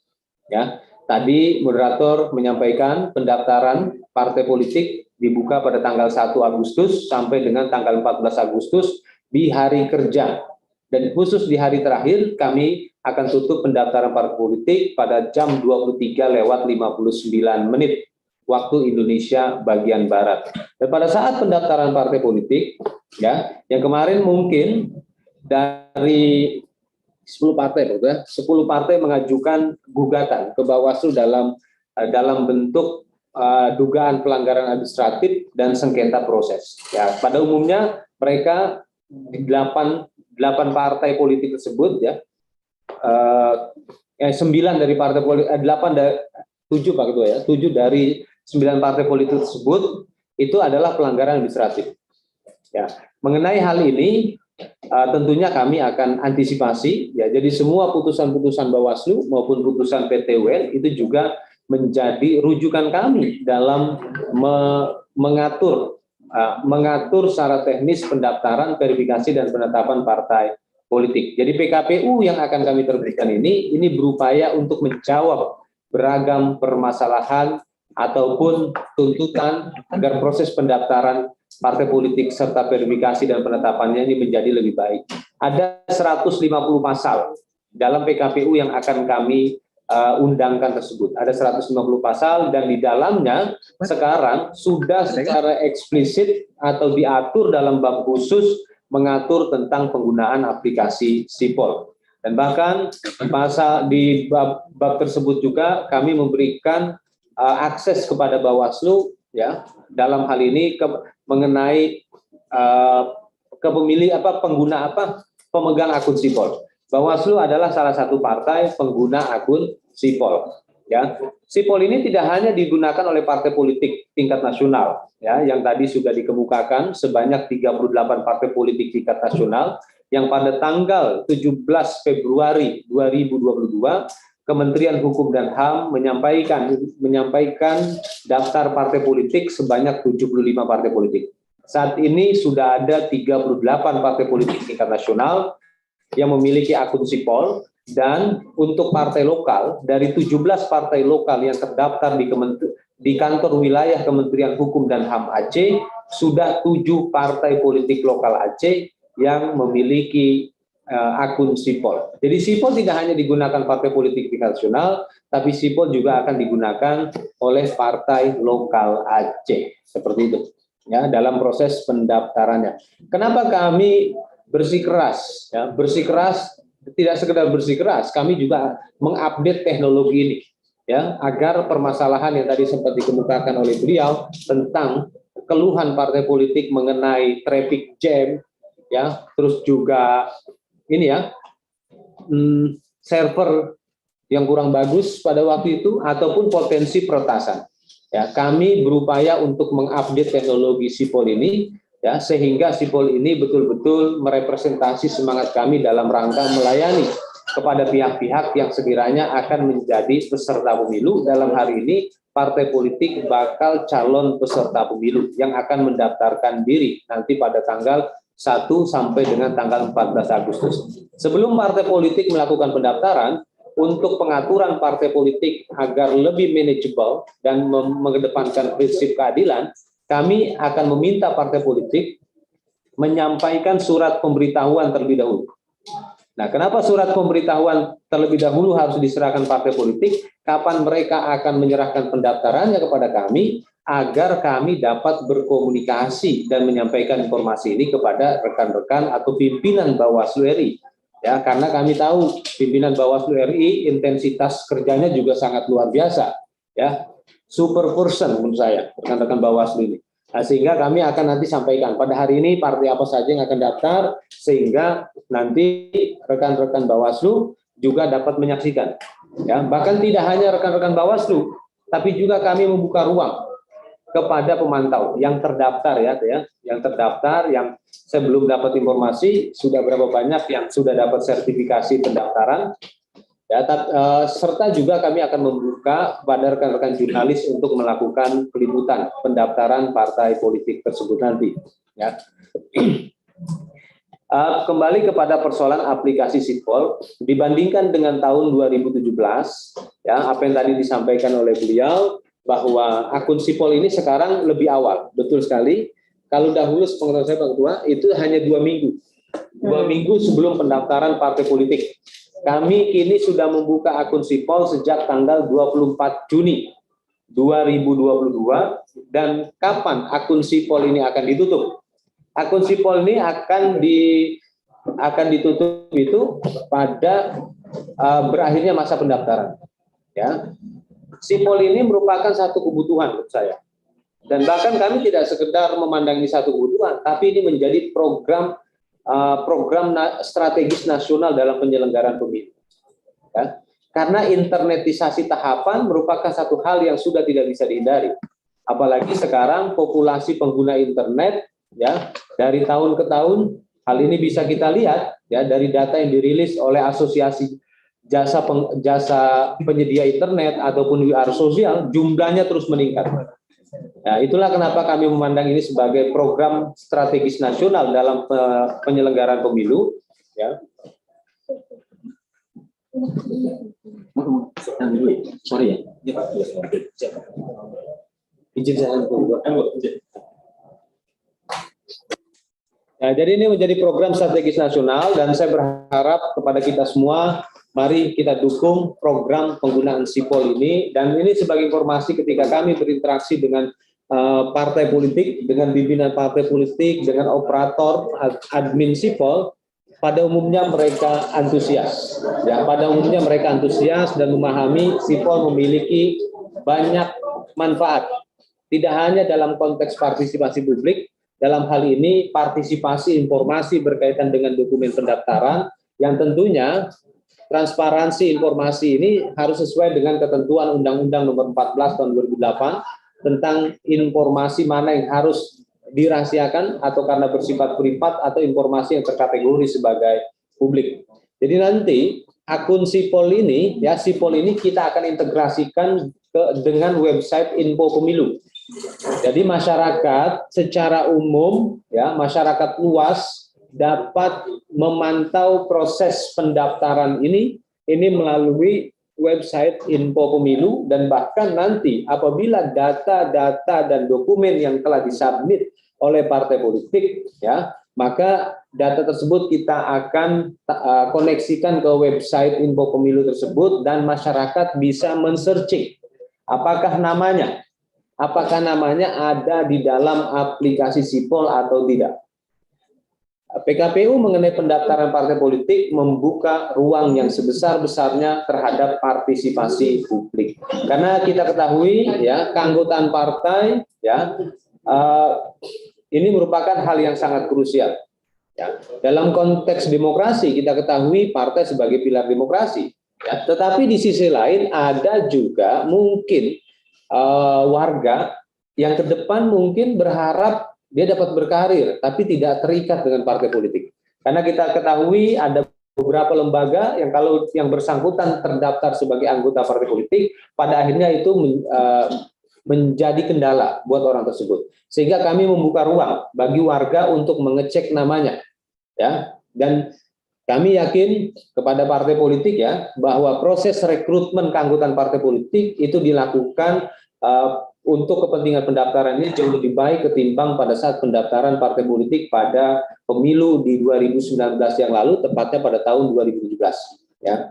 Ya, tadi moderator menyampaikan pendaftaran partai politik dibuka pada tanggal 1 Agustus sampai dengan tanggal 14 Agustus di hari kerja. Dan khusus di hari terakhir kami akan tutup pendaftaran partai politik pada jam 23:59 waktu Indonesia bagian Barat. Dan pada saat pendaftaran partai politik, ya, yang kemarin mungkin dari 10 partai, ya, 10 partai mengajukan gugatan ke Bawaslu dalam bentuk dugaan pelanggaran administratif dan sengketa proses. Ya, pada umumnya mereka di 8 partai politik tersebut, ya, 9 dari partai politik, 7 Pak Ketua, ya, 7 dari 9 partai politik tersebut itu adalah pelanggaran administratif. Ya, mengenai hal ini tentunya kami akan antisipasi, ya. Jadi semua putusan-putusan Bawaslu maupun putusan PT UN itu juga menjadi rujukan kami dalam mengatur secara teknis pendaftaran, verifikasi dan penetapan partai politik. Jadi PKPU yang akan kami terbitkan ini berupaya untuk menjawab beragam permasalahan ataupun tuntutan agar proses pendaftaran partai politik serta verifikasi dan penetapannya ini menjadi lebih baik. Ada 150 pasal dalam PKPU yang akan kami undangkan tersebut. Ada 150 pasal dan di dalamnya sekarang sudah secara eksplisit atau diatur dalam bab khusus mengatur tentang penggunaan aplikasi SIPOL. Dan bahkan di bab tersebut juga kami memberikan akses kepada Bawaslu, ya, dalam hal ini mengenai pemegang akun SIPOL. Bawaslu adalah salah satu partai pengguna akun Sipol. Ya, Sipol ini tidak hanya digunakan oleh partai politik tingkat nasional, ya, yang tadi sudah dikemukakan sebanyak 38 partai politik tingkat nasional yang pada tanggal 17 Februari 2022 Kementerian Hukum dan HAM menyampaikan daftar partai politik sebanyak 75 partai politik. Saat ini sudah ada 38 partai politik tingkat nasional yang memiliki akun Sipol, dan untuk partai lokal, dari 17 partai lokal yang terdaftar di kantor wilayah Kementerian Hukum dan HAM Aceh, sudah 7 partai politik lokal Aceh yang memiliki akun Sipol. Jadi Sipol tidak hanya digunakan partai politik nasional, tapi Sipol juga akan digunakan oleh partai lokal Aceh. Seperti itu, ya, dalam proses pendaftarannya. Kenapa kami bersikeras, ya, bersikeras, tidak sekedar bersikeras, kami juga mengupdate teknologi ini, ya, agar permasalahan yang tadi sempat dikemukakan oleh beliau tentang keluhan partai politik mengenai traffic jam, ya, terus juga ini, ya, server yang kurang bagus pada waktu itu ataupun potensi peretasan. Ya, kami berupaya untuk mengupdate teknologi Sipol ini, ya, sehingga Sipol ini betul-betul merepresentasi semangat kami dalam rangka melayani kepada pihak-pihak yang sekiranya akan menjadi peserta pemilu. Dalam hari ini partai politik bakal calon peserta pemilu yang akan mendaftarkan diri nanti pada tanggal 1 sampai dengan tanggal 14 Agustus. Sebelum partai politik melakukan pendaftaran, untuk pengaturan partai politik agar lebih manageable dan mengedepankan prinsip keadilan, kami akan meminta partai politik menyampaikan surat pemberitahuan terlebih dahulu. Nah, kenapa surat pemberitahuan terlebih dahulu harus diserahkan partai politik? Kapan mereka akan menyerahkan pendaftarannya kepada kami, agar kami dapat berkomunikasi dan menyampaikan informasi ini kepada rekan-rekan atau pimpinan Bawaslu RI. Ya, karena kami tahu pimpinan Bawaslu RI intensitas kerjanya juga sangat luar biasa, ya, super person menurut saya rekan-rekan Bawaslu ini. Nah, sehingga kami akan nanti sampaikan pada hari ini partai apa saja yang akan daftar, sehingga nanti rekan-rekan Bawaslu juga dapat menyaksikan. Ya, bahkan tidak hanya rekan-rekan Bawaslu, tapi juga kami membuka ruang kepada pemantau yang terdaftar, ya, yang terdaftar, yang sebelum dapat informasi sudah berapa banyak yang sudah dapat sertifikasi pendaftaran, ya, serta juga kami akan membuka kepada rekan-rekan jurnalis untuk melakukan peliputan pendaftaran partai politik tersebut nanti, ya. Kembali kepada persoalan aplikasi Sipol, dibandingkan dengan tahun 2017, ya, apa yang tadi disampaikan oleh beliau, bahwa akun Sipol ini sekarang lebih awal, betul sekali. Kalau dahulu sepengetahuan saya Pak Ketua, itu hanya 2 minggu. 2 minggu sebelum pendaftaran partai politik. Kami kini sudah membuka akun Sipol sejak tanggal 24 Juni 2022, dan kapan akun Sipol ini akan ditutup? Akun Sipol ini akan ditutup itu pada berakhirnya masa pendaftaran. Ya. Sipol ini merupakan satu kebutuhan menurut saya. Dan bahkan kami tidak sekedar memandang ini satu kebutuhan, tapi ini menjadi program strategis nasional dalam penyelenggaraan pemilu. Ya. Karena internetisasi tahapan merupakan satu hal yang sudah tidak bisa dihindari. Apalagi sekarang populasi pengguna internet, ya, dari tahun ke tahun, hal ini bisa kita lihat, ya, dari data yang dirilis oleh Asosiasi jasa penyedia internet ataupun WR sosial, jumlahnya terus meningkat. Nah, itulah kenapa kami memandang ini sebagai program strategis nasional dalam penyelenggaraan pemilu. Ya. Sorry ya. Izin saya. Nah, jadi ini menjadi program strategis nasional, dan saya berharap kepada kita semua, mari kita dukung program penggunaan Sipol ini. Dan ini sebagai informasi ketika kami berinteraksi dengan partai politik, dengan pimpinan partai politik, dengan operator, admin Sipol, pada umumnya mereka antusias. Ya, pada umumnya mereka antusias dan memahami Sipol memiliki banyak manfaat. Tidak hanya dalam konteks partisipasi publik, dalam hal ini partisipasi informasi berkaitan dengan dokumen pendaftaran, yang tentunya transparansi informasi ini harus sesuai dengan ketentuan Undang-Undang Nomor 14 Tahun 2008 tentang informasi mana yang harus dirahasiakan atau karena bersifat privat atau informasi yang terkategori sebagai publik. Jadi nanti akun Sipol ini, ya Sipol ini kita akan integrasikan dengan website Info Pemilu. Jadi masyarakat secara umum, ya masyarakat luas dapat memantau proses pendaftaran ini melalui website Info Pemilu, dan bahkan nanti apabila data-data dan dokumen yang telah disubmit oleh partai politik, ya maka data tersebut kita akan koneksikan ke website Info Pemilu tersebut, dan masyarakat bisa men-searching apakah namanya ada di dalam aplikasi Sipol atau tidak. PKPU mengenai pendaftaran partai politik membuka ruang yang sebesar-besarnya terhadap partisipasi publik. Karena kita ketahui ya keanggotaan partai ya ini merupakan hal yang sangat krusial. Ya. Dalam konteks demokrasi kita ketahui partai sebagai pilar demokrasi. Ya. Tetapi di sisi lain ada juga mungkin warga yang ke depan mungkin berharap dia dapat berkarir, tapi tidak terikat dengan partai politik. Karena kita ketahui ada beberapa lembaga yang kalau yang bersangkutan terdaftar sebagai anggota partai politik, pada akhirnya itu menjadi kendala buat orang tersebut. Sehingga kami membuka ruang bagi warga untuk mengecek namanya, ya. Dan kami yakin kepada partai politik ya bahwa proses rekrutmen keanggotaan partai politik itu dilakukan untuk kepentingan pendaftaran ini jauh lebih baik ketimbang pada saat pendaftaran partai politik pada pemilu di 2019 yang lalu, tepatnya pada tahun 2017. Ya.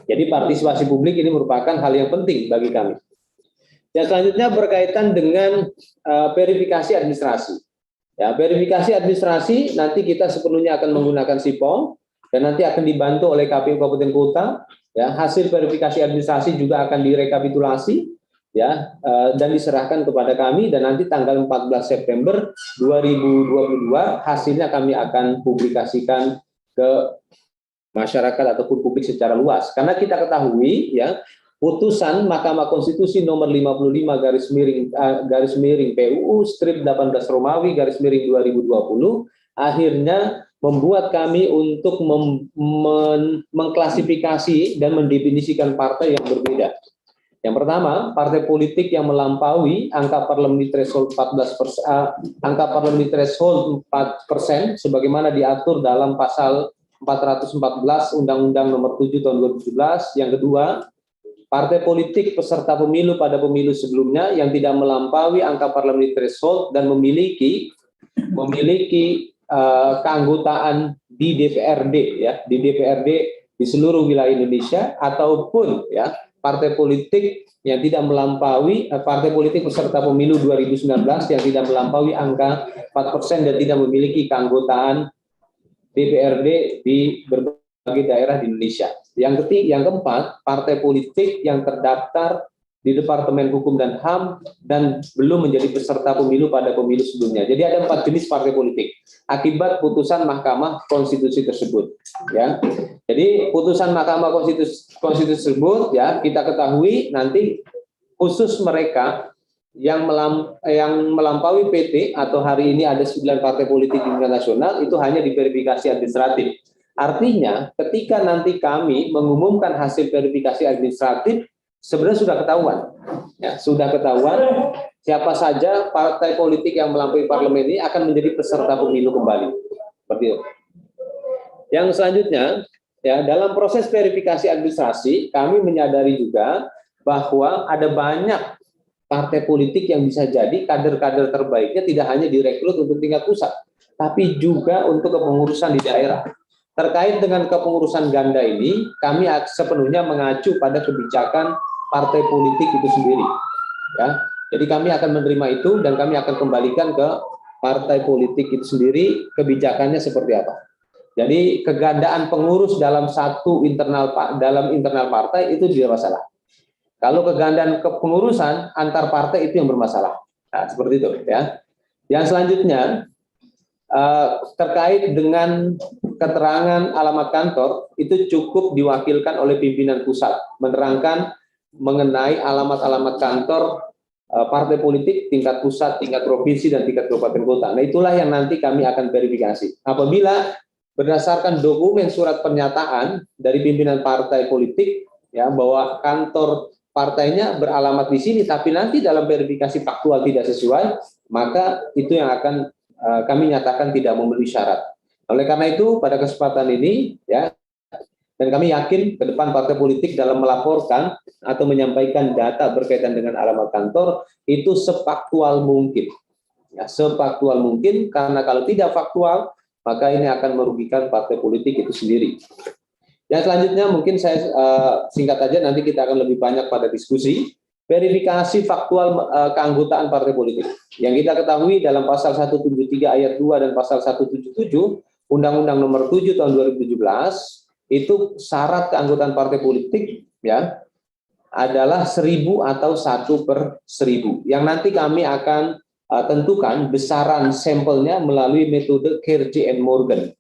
Jadi partisipasi publik ini merupakan hal yang penting bagi kami. Dan selanjutnya berkaitan dengan verifikasi administrasi. Ya, verifikasi administrasi nanti kita sepenuhnya akan menggunakan Sipol dan nanti akan dibantu oleh KPU Kabupaten Kota. Ya, hasil verifikasi administrasi juga akan direkapitulasi. Ya, dan diserahkan kepada kami, dan nanti tanggal 14 September 2022 hasilnya kami akan publikasikan ke masyarakat ataupun publik secara luas. Karena kita ketahui ya putusan Mahkamah Konstitusi nomor 55 garis miring PUU strip 18 Romawi garis miring 2020 akhirnya membuat kami untuk mengklasifikasi dan mendefinisikan partai yang berbeda. Yang pertama, partai politik yang melampaui angka parliamentary threshold 4% sebagaimana diatur dalam pasal 414 Undang-Undang Nomor 7 Tahun 2017. Yang kedua, partai politik peserta pemilu pada pemilu sebelumnya yang tidak melampaui angka parliamentary threshold dan memiliki keanggotaan di DPRD ya, di DPRD di seluruh wilayah Indonesia, ataupun ya partai politik yang tidak melampaui partai politik peserta pemilu 2019 yang tidak melampaui angka 4% dan tidak memiliki keanggotaan DPRD di berbagai daerah di Indonesia. Yang keempat, partai politik yang terdaftar di Departemen Hukum dan HAM dan belum menjadi peserta pemilu pada pemilu sebelumnya. Jadi ada 4 jenis partai politik akibat putusan Mahkamah Konstitusi tersebut. Ya, jadi putusan Mahkamah Konstitusi tersebut ya kita ketahui nanti khusus mereka yang melampaui PT atau hari ini ada 9 partai politik di tingkat nasional itu hanya diverifikasi administratif. Artinya ketika nanti kami mengumumkan hasil verifikasi administratif sebenarnya sudah ketahuan, ya sudah ketahuan siapa saja partai politik yang melampaui parlemen ini akan menjadi peserta pemilu kembali. Seperti itu. Yang selanjutnya, ya dalam proses verifikasi administrasi kami menyadari juga bahwa ada banyak partai politik yang bisa jadi kader-kader terbaiknya tidak hanya direkrut untuk tingkat pusat, tapi juga untuk kepengurusan di daerah. Terkait dengan kepengurusan ganda ini, kami sepenuhnya mengacu pada kebijakan partai politik itu sendiri. Ya, jadi kami akan menerima itu dan kami akan kembalikan ke partai politik itu sendiri kebijakannya seperti apa. Jadi kegandaan pengurus dalam internal partai itu tidak masalah. Kalau kegandaan kepengurusan antar partai itu yang bermasalah. Nah, seperti itu ya. Yang selanjutnya terkait dengan keterangan alamat kantor itu cukup diwakilkan oleh pimpinan pusat menerangkan mengenai alamat-alamat kantor partai politik tingkat pusat, tingkat provinsi, dan tingkat kabupaten kota. Nah, itulah yang nanti kami akan verifikasi. Apabila berdasarkan dokumen surat pernyataan dari pimpinan partai politik ya bahwa kantor partainya beralamat di sini, tapi nanti dalam verifikasi faktual tidak sesuai, maka itu yang akan kami nyatakan tidak memenuhi syarat. Oleh karena itu, pada kesempatan ini, ya, dan kami yakin ke depan partai politik dalam melaporkan atau menyampaikan data berkaitan dengan alamat kantor itu sefaktual mungkin. Ya, sefaktual mungkin, karena kalau tidak faktual, maka ini akan merugikan partai politik itu sendiri. Yang selanjutnya mungkin saya singkat aja, nanti kita akan lebih banyak pada diskusi. Verifikasi faktual keanggotaan partai politik. Yang kita ketahui dalam pasal 173 ayat 2 dan pasal 177 Undang-Undang Nomor 7 tahun 2017 itu syarat keanggotaan partai politik ya adalah 1000 atau 1/1000. Yang nanti kami akan tentukan besaran sampelnya melalui metode Kerji and Morgan.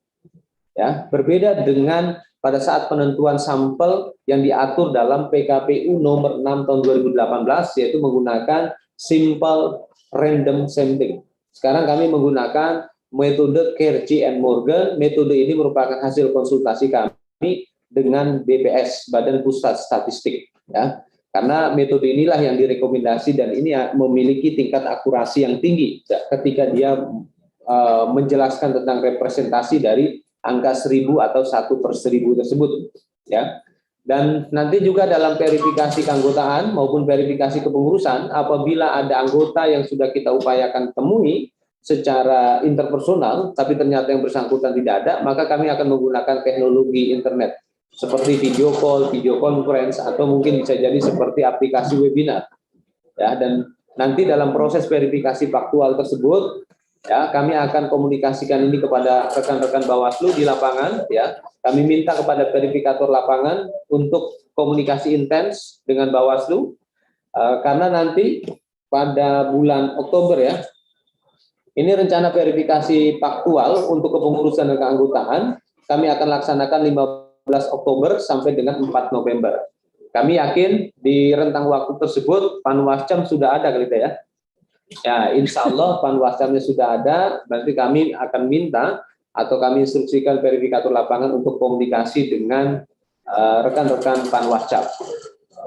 Ya, berbeda dengan pada saat penentuan sampel yang diatur dalam PKPU nomor 6 tahun 2018 yaitu menggunakan simple random sampling. Sekarang kami menggunakan metode Kerji and Morgan. Metode ini merupakan hasil konsultasi kami dengan BPS, Badan Pusat Statistik ya. Karena metode inilah yang direkomendasi dan ini memiliki tingkat akurasi yang tinggi ketika dia menjelaskan tentang representasi dari angka 1000 atau 1/1000 tersebut ya. Dan nanti juga dalam verifikasi keanggotaan maupun verifikasi kepengurusan, apabila ada anggota yang sudah kita upayakan temui secara interpersonal tapi ternyata yang bersangkutan tidak ada, maka kami akan menggunakan teknologi internet seperti video call, video conference, atau mungkin bisa jadi seperti aplikasi webinar ya. Dan nanti dalam proses verifikasi faktual tersebut ya, kami akan komunikasikan ini kepada rekan-rekan Bawaslu di lapangan ya. Kami minta kepada verifikator lapangan untuk komunikasi intens dengan Bawaslu karena nanti pada bulan Oktober ya, ini rencana verifikasi faktual untuk kepengurusan dan keanggotaan kami akan laksanakan 15 Oktober sampai dengan 4 November. Kami yakin di rentang waktu tersebut Panwascam sudah ada kali ya. Ya, insya Allah Panwascamnya sudah ada, berarti kami akan minta atau kami instruksikan verifikator lapangan untuk komunikasi dengan rekan-rekan Panwascam.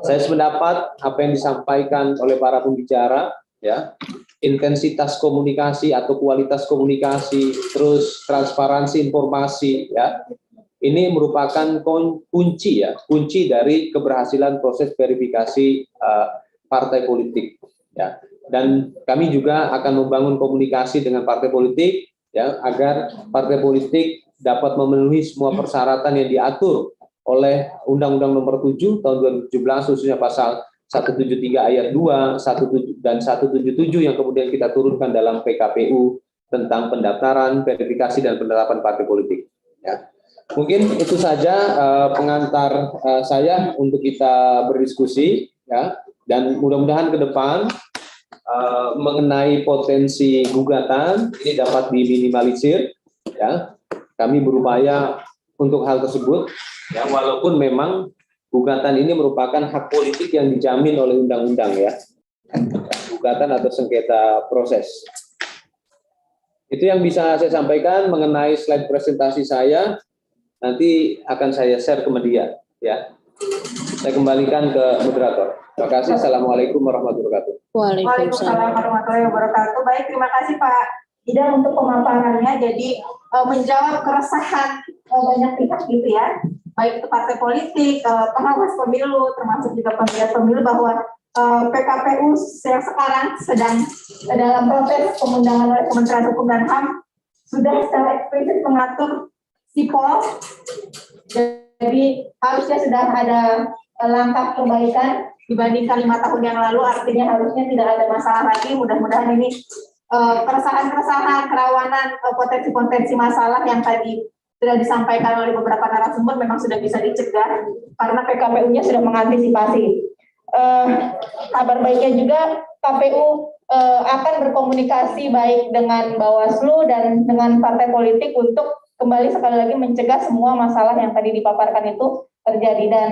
Saya sependapat apa yang disampaikan oleh para pembicara, ya, intensitas komunikasi atau kualitas komunikasi, terus transparansi informasi, ya, ini merupakan kunci ya, kunci dari keberhasilan proses verifikasi partai politik, ya. Dan kami juga akan membangun komunikasi dengan partai politik ya agar partai politik dapat memenuhi semua persyaratan yang diatur oleh Undang-Undang Nomor 7 tahun 2017 khususnya pasal 173 ayat 2, 17 dan 177 yang kemudian kita turunkan dalam PKPU tentang pendaftaran, verifikasi dan penetapan partai politik ya. Mungkin itu saja pengantar saya untuk kita berdiskusi ya, dan mudah-mudahan ke depan mengenai potensi gugatan ini dapat diminimalisir ya. Kami berupaya untuk hal tersebut ya, walaupun memang gugatan ini merupakan hak politik yang dijamin oleh undang-undang ya. Gugatan atau sengketa proses. Itu yang bisa saya sampaikan mengenai slide presentasi saya. Nanti akan saya share ke media ya. Saya kembalikan ke moderator. Terima kasih. Assalamualaikum warahmatullahi wabarakatuh. Waalaikumsalam warahmatullahi wabarakatuh. Baik, terima kasih Pak Idam untuk pemaparannya. Jadi menjawab keresahan banyak pihak gitu ya, baik itu partai politik, pengawas pemilu, termasuk juga penggiat pemilu bahwa PKPU yang sekarang sedang dalam proses pemundangan oleh Kementerian Hukum dan HAM sudah secara eksplisit mengatur sipol. Jadi harusnya sudah ada langkah perbaikan dibandingkan 5 tahun yang lalu, artinya harusnya tidak ada masalah lagi. Mudah-mudahan ini keresahan-keresahan, kerawanan, potensi-potensi masalah yang tadi sudah disampaikan oleh beberapa narasumber memang sudah bisa dicegah karena PKPU-nya sudah mengantisipasi. kabar baiknya juga KPU akan berkomunikasi baik dengan Bawaslu dan dengan partai politik untuk kembali sekali lagi mencegah semua masalah yang tadi dipaparkan itu terjadi, dan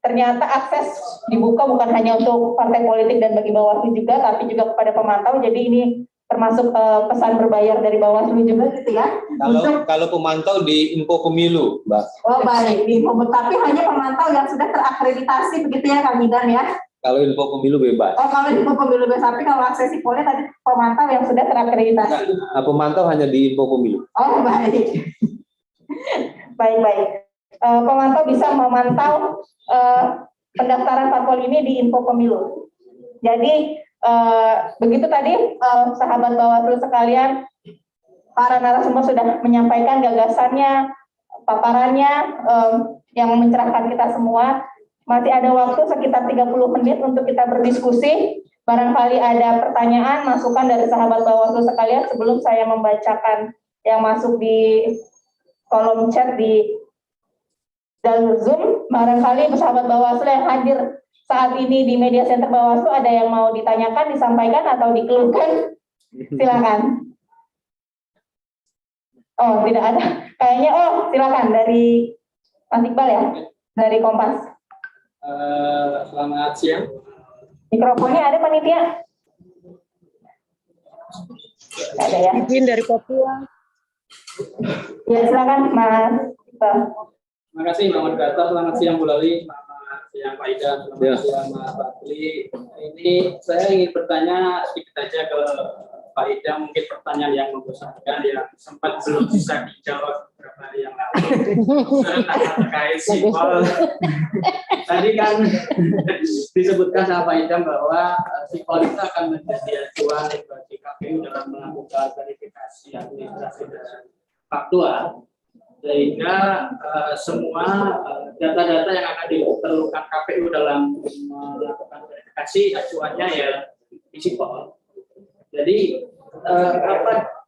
ternyata akses dibuka bukan hanya untuk partai politik dan bagi Bawaslu juga, tapi juga kepada pemantau. Jadi ini termasuk pesan berbayar dari Bawaslu juga gitu ya. Kalau pemantau di Info Pemilu, Mbak. Oh baik, tapi hanya pemantau yang sudah terakreditasi begitu ya Kang Idam ya. Kalau Info Pemilu bebas. Oh kalau Info Pemilu bebas, tapi kalau akses sipolnya tadi pemantau yang sudah terakreditasi. Nah, pemantau hanya di Info Pemilu. Oh baik, baik. Pemantau bisa memantau pendaftaran parpol ini di Info Pemilu. Jadi begitu tadi sahabat Bawaslu sekalian, para narasumber sudah menyampaikan gagasannya, paparannya yang mencerahkan kita semua. Masih ada waktu sekitar 30 menit untuk kita berdiskusi. Barangkali ada pertanyaan, masukan dari sahabat Bawaslu sekalian sebelum saya membacakan yang masuk di kolom chat di jalur Zoom. Barangkali sahabat Bawaslu yang hadir saat ini di media center Bawaslu ada yang mau ditanyakan, disampaikan, atau dikeluhkan. Silakan. Oh, tidak ada. Kayaknya, silakan dari Mas Iqbal ya, dari Kompas. Selamat siang. Mikrofonnya ada panitia? Ada ya. Izin dari Papua. Ya silakan Mas. Terima kasih Mbak Margata. Selamat siang Bu Lali. Selamat siang Pak Ida. Selamat siang Mas Fadli. Ini saya ingin bertanya sedikit aja ke Pak Ida, mungkin pertanyaan yang membosankan yang sempat belum bisa dijawab beberapa hari yang lalu terkait sipol. Tadi kan disebutkan sama Pak Ida bahwa sipol itu akan menjadi acuan bagi KPU dalam melakukan verifikasi administrasi dan faktual, sehingga semua data-data yang akan diperlukan KPU dalam melakukan verifikasi acuannya ya di sipol. Jadi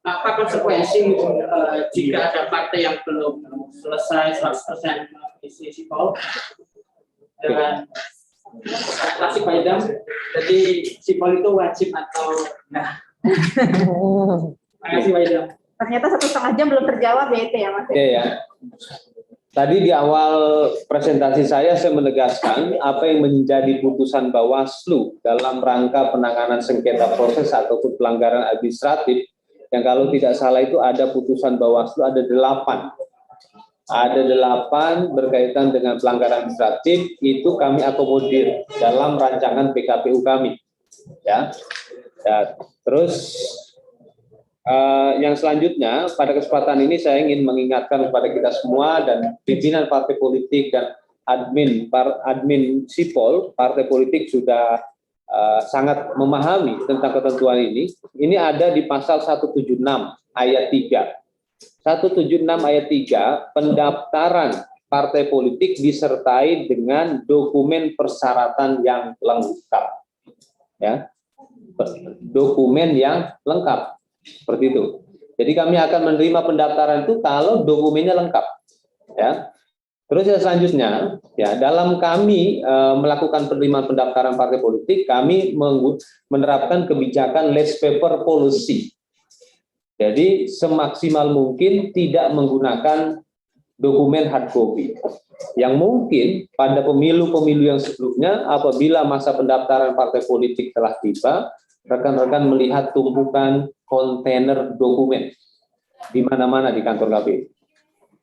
apa konsekuensi jika ada partai yang belum selesai 100% isi sipol dengan klasik Pak Idam? Jadi sipol itu wajib atau enggak? Terima kasih Pak Idam. Ternyata 1,5 jam belum terjawab ya itu ya Mas. Oke ya. Tadi di awal presentasi saya menegaskan apa yang menjadi putusan Bawaslu dalam rangka penanganan sengketa proses ataupun pelanggaran administratif, yang kalau tidak salah itu ada putusan Bawaslu ada 8. Ada 8 berkaitan dengan pelanggaran administratif, itu kami akomodir dalam rancangan PKPU kami. Ya. Terus yang selanjutnya, pada kesempatan ini saya ingin mengingatkan kepada kita semua dan pimpinan partai politik dan admin sipol, partai politik sudah sangat memahami tentang ketentuan ini. Ini ada di pasal 176 ayat 3. 176 ayat 3, pendaftaran partai politik disertai dengan dokumen persyaratan yang lengkap. Ya. Dokumen yang lengkap. Seperti itu. Jadi kami akan menerima pendaftaran itu kalau dokumennya lengkap. Ya. Terus yang selanjutnya, ya dalam kami melakukan penerimaan pendaftaran partai politik, kami menerapkan kebijakan less paper policy. Jadi semaksimal mungkin tidak menggunakan dokumen hard copy. Yang mungkin pada pemilu-pemilu yang sebelumnya, apabila masa pendaftaran partai politik telah tiba, rekan-rekan melihat tumpukan kontainer dokumen di mana-mana di kantor KPU.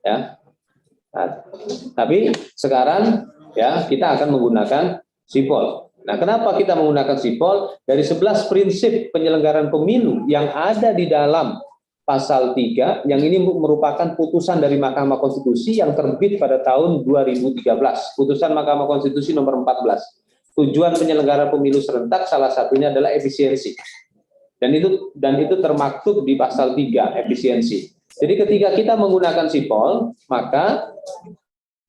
Ya. Nah, tapi sekarang ya kita akan menggunakan sipol. Nah, kenapa kita menggunakan sipol? Dari 11 prinsip penyelenggaraan pemilu yang ada di dalam pasal 3, yang ini merupakan putusan dari Mahkamah Konstitusi yang terbit pada tahun 2013. Putusan Mahkamah Konstitusi nomor 14. Tujuan penyelenggara pemilu serentak salah satunya adalah efisiensi. Dan itu termaktub di pasal 3, efisiensi. Jadi ketika kita menggunakan sipol, maka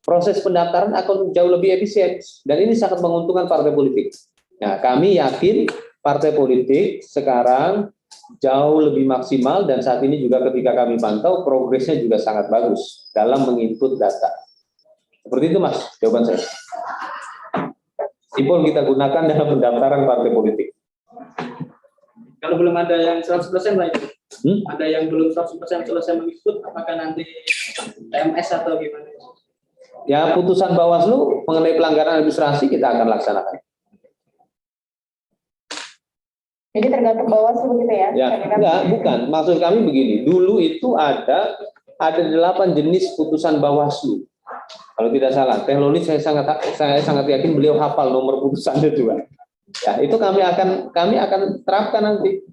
proses pendaftaran akan jauh lebih efisien. Dan ini sangat menguntungkan partai politik. Nah, kami yakin partai politik sekarang jauh lebih maksimal, dan saat ini juga ketika kami pantau, progresnya juga sangat bagus dalam menginput data. Seperti itu Mas, jawaban saya. sipol kita gunakan dalam pendaftaran partai politik. Kalau belum ada yang 100% Pak Idam, ada yang belum 100% selesai mengikut, apakah nanti TMS atau gimana? Ya, putusan Bawaslu mengenai pelanggaran administrasi kita akan laksanakan. Jadi tergantung Bawaslu begitu ya? Ya, enggak, bukan. Maksud kami begini, dulu itu ada 8 jenis putusan Bawaslu. Kalau tidak salah, Teh Loli saya sangat yakin beliau hafal nomor putusannya juga. Ya, itu kami akan terapkan nanti.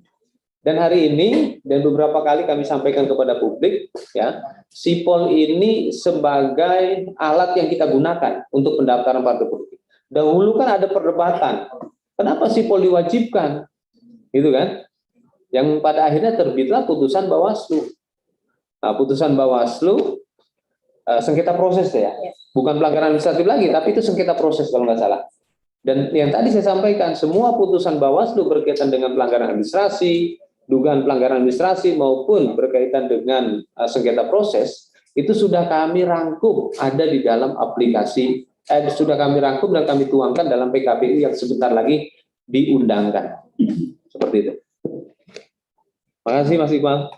Dan hari ini dan beberapa kali kami sampaikan kepada publik, ya, sipol ini sebagai alat yang kita gunakan untuk pendaftaran partai politik. Dahulu kan ada perdebatan, kenapa sipol diwajibkan, gitu kan? Yang pada akhirnya terbitlah putusan Bawaslu. Nah, putusan Bawaslu sengketa proses ya, bukan pelanggaran administratif lagi, tapi itu sengketa proses kalau nggak salah. Dan yang tadi saya sampaikan, semua putusan Bawaslu berkaitan dengan pelanggaran administrasi, dugaan pelanggaran administrasi maupun berkaitan dengan sengketa proses, itu sudah kami rangkum ada di dalam aplikasi, sudah kami rangkum dan kami tuangkan dalam PKPU yang sebentar lagi diundangkan. Seperti itu. Makasih Mas Iqbal.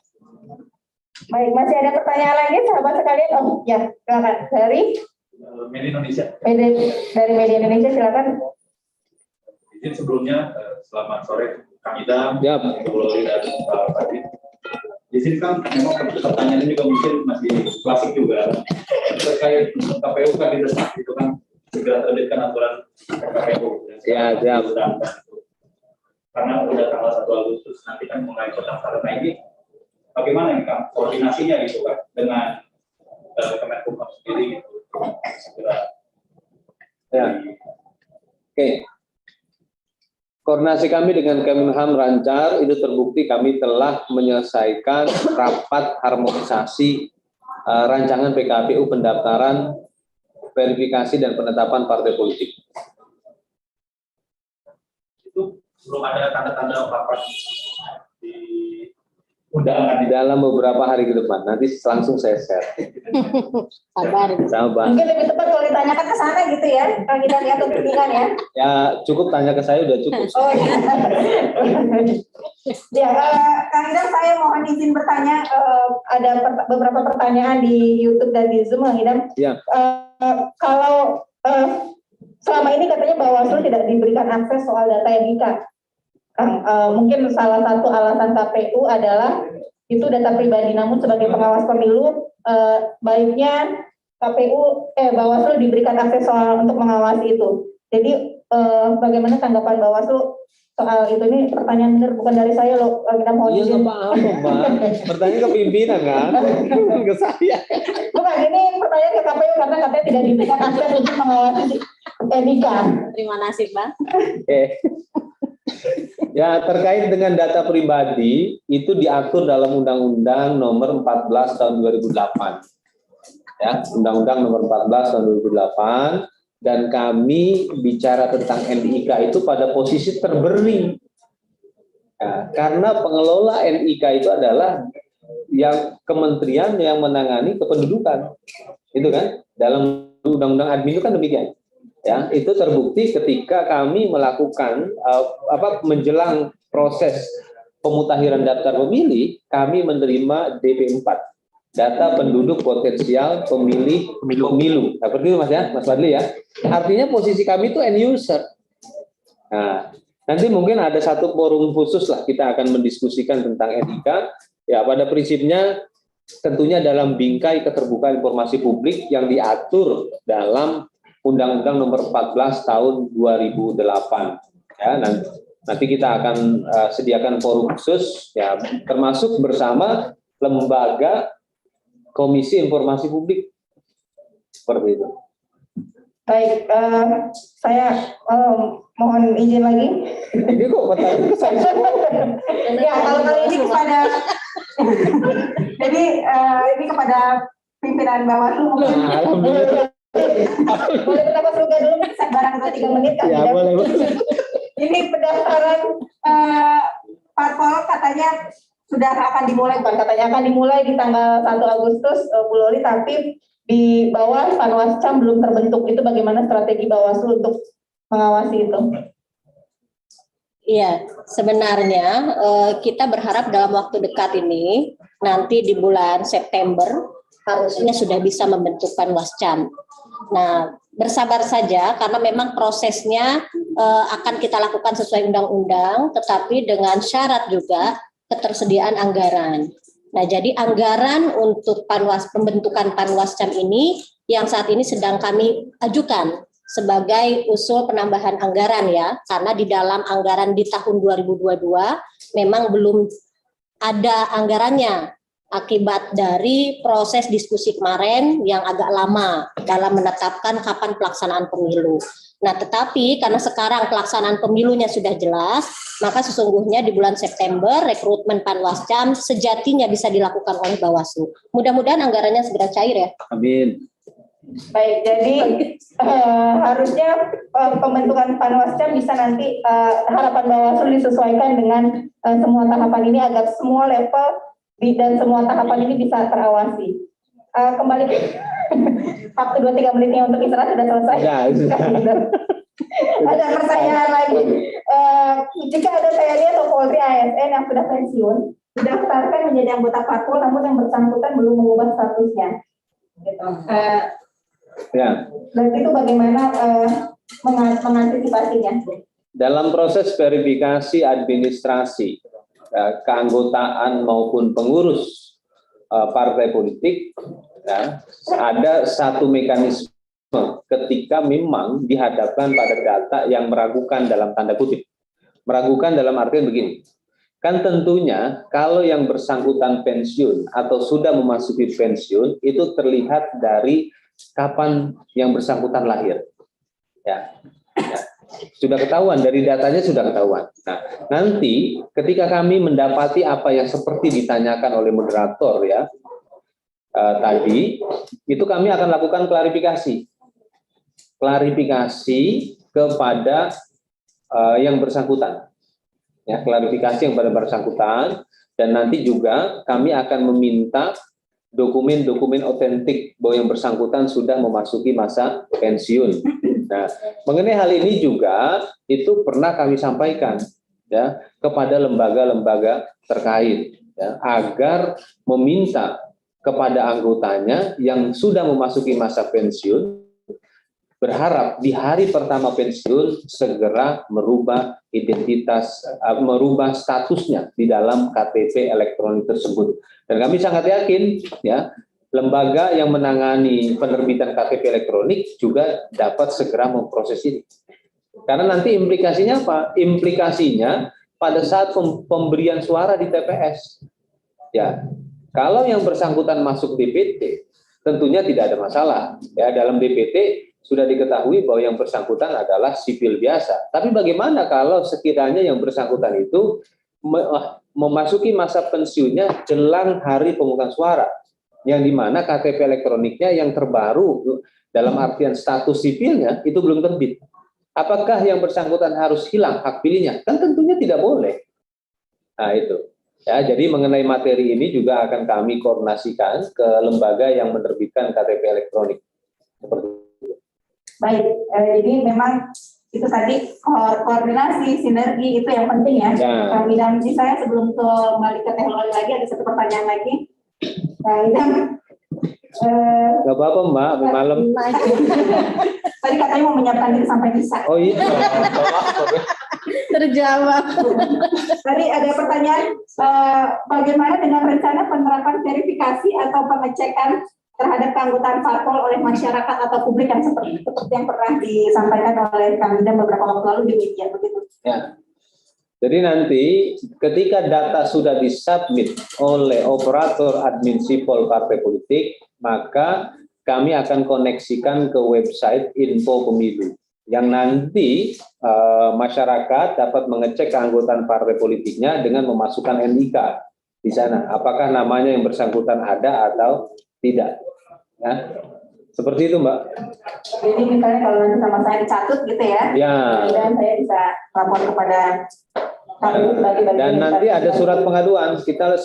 Baik, masih ada pertanyaan lagi sahabat sekalian? Oh ya, silakan. Dari Media Indonesia. Dari Media Indonesia silakan. Izin sebelumnya, selamat sore Kang Idam, Ya. Bu Loli dan Pak Fadli. Di sini kan memang pertanyaannya juga mungkin masih klasik juga terkait KPU kan didesak itu kan segera terbitkan aturan KPU. Ya, ya. Karena udah tanggal 1 Agustus nanti kan mulai pendaftaran. Nah ini bagaimana nih Kang koordinasinya gitu kan dengan Kemenkumham sendiri gitu. Ya. Oke. Koordinasi kami dengan Kemenkumham lancar, itu terbukti kami telah menyelesaikan rapat harmonisasi rancangan PKPU pendaftaran, verifikasi dan penetapan partai politik. Itu belum ada tanda-tanda apa-apa di undangan Di dalam beberapa hari ke depan, nanti langsung saya share. Sabar. Sabar. Mungkin lebih tepat kalau ditanyakan ke sana gitu ya, kalau kita lihat kepentingan ya. Ya cukup tanya ke saya udah cukup. Oh iya. Ya, Kang Idam, saya mohon izin bertanya. Ada beberapa pertanyaan di YouTube dan di Zoom, Kang Idam. Ya. Kalau selama ini katanya Bawaslu tidak diberikan akses soal data NIK. Mungkin salah satu alasan KPU adalah itu data pribadi, namun sebagai pengawas pemilu baiknya Bawaslu diberikan akses soal untuk mengawasi itu. Jadi bagaimana tanggapan Bawaslu soal itu? Ini pertanyaan benar, bukan dari saya loh. Kita mohon Iya izin. nggak apa-apa, Mbak. Pertanyaan ke pimpinan kan, ke saya. Bukan, ini pertanyaan ke KPU karena katanya tidak diberikan akses untuk mengawasi NIK. Terima kasih, Bang. Oke. Ya, terkait dengan data pribadi itu diatur dalam Undang-Undang Nomor 14 Tahun 2008. Ya, Undang-Undang Nomor 14 Tahun 2008, dan kami bicara tentang NIK itu pada posisi terberi. Ya, karena pengelola NIK itu adalah yang kementerian yang menangani kependudukan. Itu kan dalam Undang-Undang Admin itu kan demikian. Ya, itu terbukti ketika kami melakukan menjelang proses pemutakhiran daftar pemilih, kami menerima DP4, data penduduk potensial pemilih pemilu. Seperti itu Mas ya, Mas Fadli ya. Artinya posisi kami itu end user. Nah, nanti mungkin ada satu forum khusus lah kita akan mendiskusikan tentang NIK. Ya, pada prinsipnya tentunya dalam bingkai keterbukaan informasi publik yang diatur dalam Undang-Undang Nomor 14 Tahun 2008. Ya, nanti kita akan sediakan forum khusus, ya, termasuk bersama lembaga Komisi Informasi Publik. Seperti itu. Baik, saya mohon izin lagi. Ini kok pertanyaan ke saya? Ya, kalau kali ini kepada jadi ini kepada pimpinan Bawaslu mungkin. Alhamdulillah. Boleh kita surga dulu, barang 3 menit kan? Ya, boleh. Ini pendaftaran parpol katanya sudah akan dimulai, bukan katanya akan dimulai di tanggal 1 Agustus, Bu Loli, tapi di bawah Panwascam belum terbentuk. Itu bagaimana strategi Bawaslu untuk mengawasi itu? Iya, sebenarnya kita berharap dalam waktu dekat ini, nanti di bulan September, harusnya sudah bisa membentuk Panwascam. Nah, bersabar saja karena memang prosesnya akan kita lakukan sesuai undang-undang, tetapi dengan syarat juga ketersediaan anggaran. Nah, jadi anggaran untuk pembentukan Panwascam ini yang saat ini sedang kami ajukan sebagai usul penambahan anggaran ya, karena di dalam anggaran di tahun 2022 memang belum ada anggarannya akibat dari proses diskusi kemarin yang agak lama dalam menetapkan kapan pelaksanaan pemilu. Nah, tetapi karena sekarang pelaksanaan pemilunya sudah jelas, maka sesungguhnya di bulan September rekrutmen Panwascam sejatinya bisa dilakukan oleh Bawaslu. Mudah-mudahan anggarannya segera cair ya. Amin. Baik, jadi harusnya pembentukan Panwascam bisa nanti harapan Bawaslu disesuaikan dengan semua tahapan ini agar semua level dan semua tahapan ini bisa terawasi. Kembali waktu 2-3 menitnya untuk istirahat sudah selesai. Ya, ada pertanyaan lagi. Jika ada TNI atau Polri ASN yang sudah pensiun, didaftarkan menjadi anggota parpol, namun yang bersangkutan belum mengubah statusnya. Gitu. ya. Dan itu bagaimana mengantisipasinya? Dalam proses verifikasi administrasi, keanggotaan maupun pengurus partai politik, ya, ada satu mekanisme ketika memang dihadapkan pada data yang meragukan dalam tanda kutip. Meragukan dalam artian begini, kan tentunya kalau yang bersangkutan pensiun atau sudah memasuki pensiun itu terlihat dari kapan yang bersangkutan lahir. Ya. Sudah ketahuan, dari datanya sudah ketahuan. Nah, nanti ketika kami mendapati apa yang seperti ditanyakan oleh moderator ya tadi, itu kami akan lakukan klarifikasi kepada yang bersangkutan. Ya, klarifikasi yang pada bersangkutan, dan nanti juga kami akan meminta dokumen-dokumen otentik bahwa yang bersangkutan sudah memasuki masa pensiun. Nah, mengenai hal ini juga itu pernah kami sampaikan ya kepada lembaga-lembaga terkait ya, agar meminta kepada anggotanya yang sudah memasuki masa pensiun, berharap di hari pertama pensiun segera merubah identitas, merubah statusnya di dalam KTP elektronik tersebut. Dan kami sangat yakin ya lembaga yang menangani penerbitan KTP elektronik juga dapat segera memproses ini. Karena nanti implikasinya apa? Implikasinya pada saat pemberian suara di TPS. Ya, kalau yang bersangkutan masuk DPT, tentunya tidak ada masalah. Ya, dalam DPT sudah diketahui bahwa yang bersangkutan adalah sipil biasa. Tapi bagaimana kalau sekiranya yang bersangkutan itu memasuki masa pensiunnya jelang hari pemungutan suara, yang dimana KTP elektroniknya yang terbaru dalam artian status sipilnya itu belum terbit. Apakah yang bersangkutan harus hilang hak pilihnya? Kan tentunya tidak boleh. Nah itu. Ya, jadi mengenai materi ini juga akan kami koordinasikan ke lembaga yang menerbitkan KTP elektronik. Seperti itu. Baik, jadi memang itu tadi koordinasi, sinergi itu yang penting ya. Kami dan saya sebelum kembali ke teknologi lagi ada satu pertanyaan lagi. Gak apa-apa Mbak, malam. Tadi katanya mau menyiapkan diri sampai bisa. Oh iya. Terjawab. Tadi ada pertanyaan, bagaimana dengan rencana penerapan verifikasi atau pengecekan terhadap keanggotaan parpol oleh masyarakat atau publik yang seperti yang pernah disampaikan oleh Kang Idam beberapa waktu lalu di media begitu. Ya. Jadi nanti ketika data sudah disubmit oleh operator admin sipol partai politik, maka kami akan koneksikan ke website info pemilu yang nanti masyarakat dapat mengecek keanggotaan partai politiknya dengan memasukkan NIK di sana. Apakah namanya yang bersangkutan ada atau tidak? Ya. Seperti itu, Mbak. Jadi misalnya kalau nanti sama saya dicatut gitu ya, dan saya bisa lapor kepada kami bagi-bagi. Dan nanti ada surat pengaduan, kita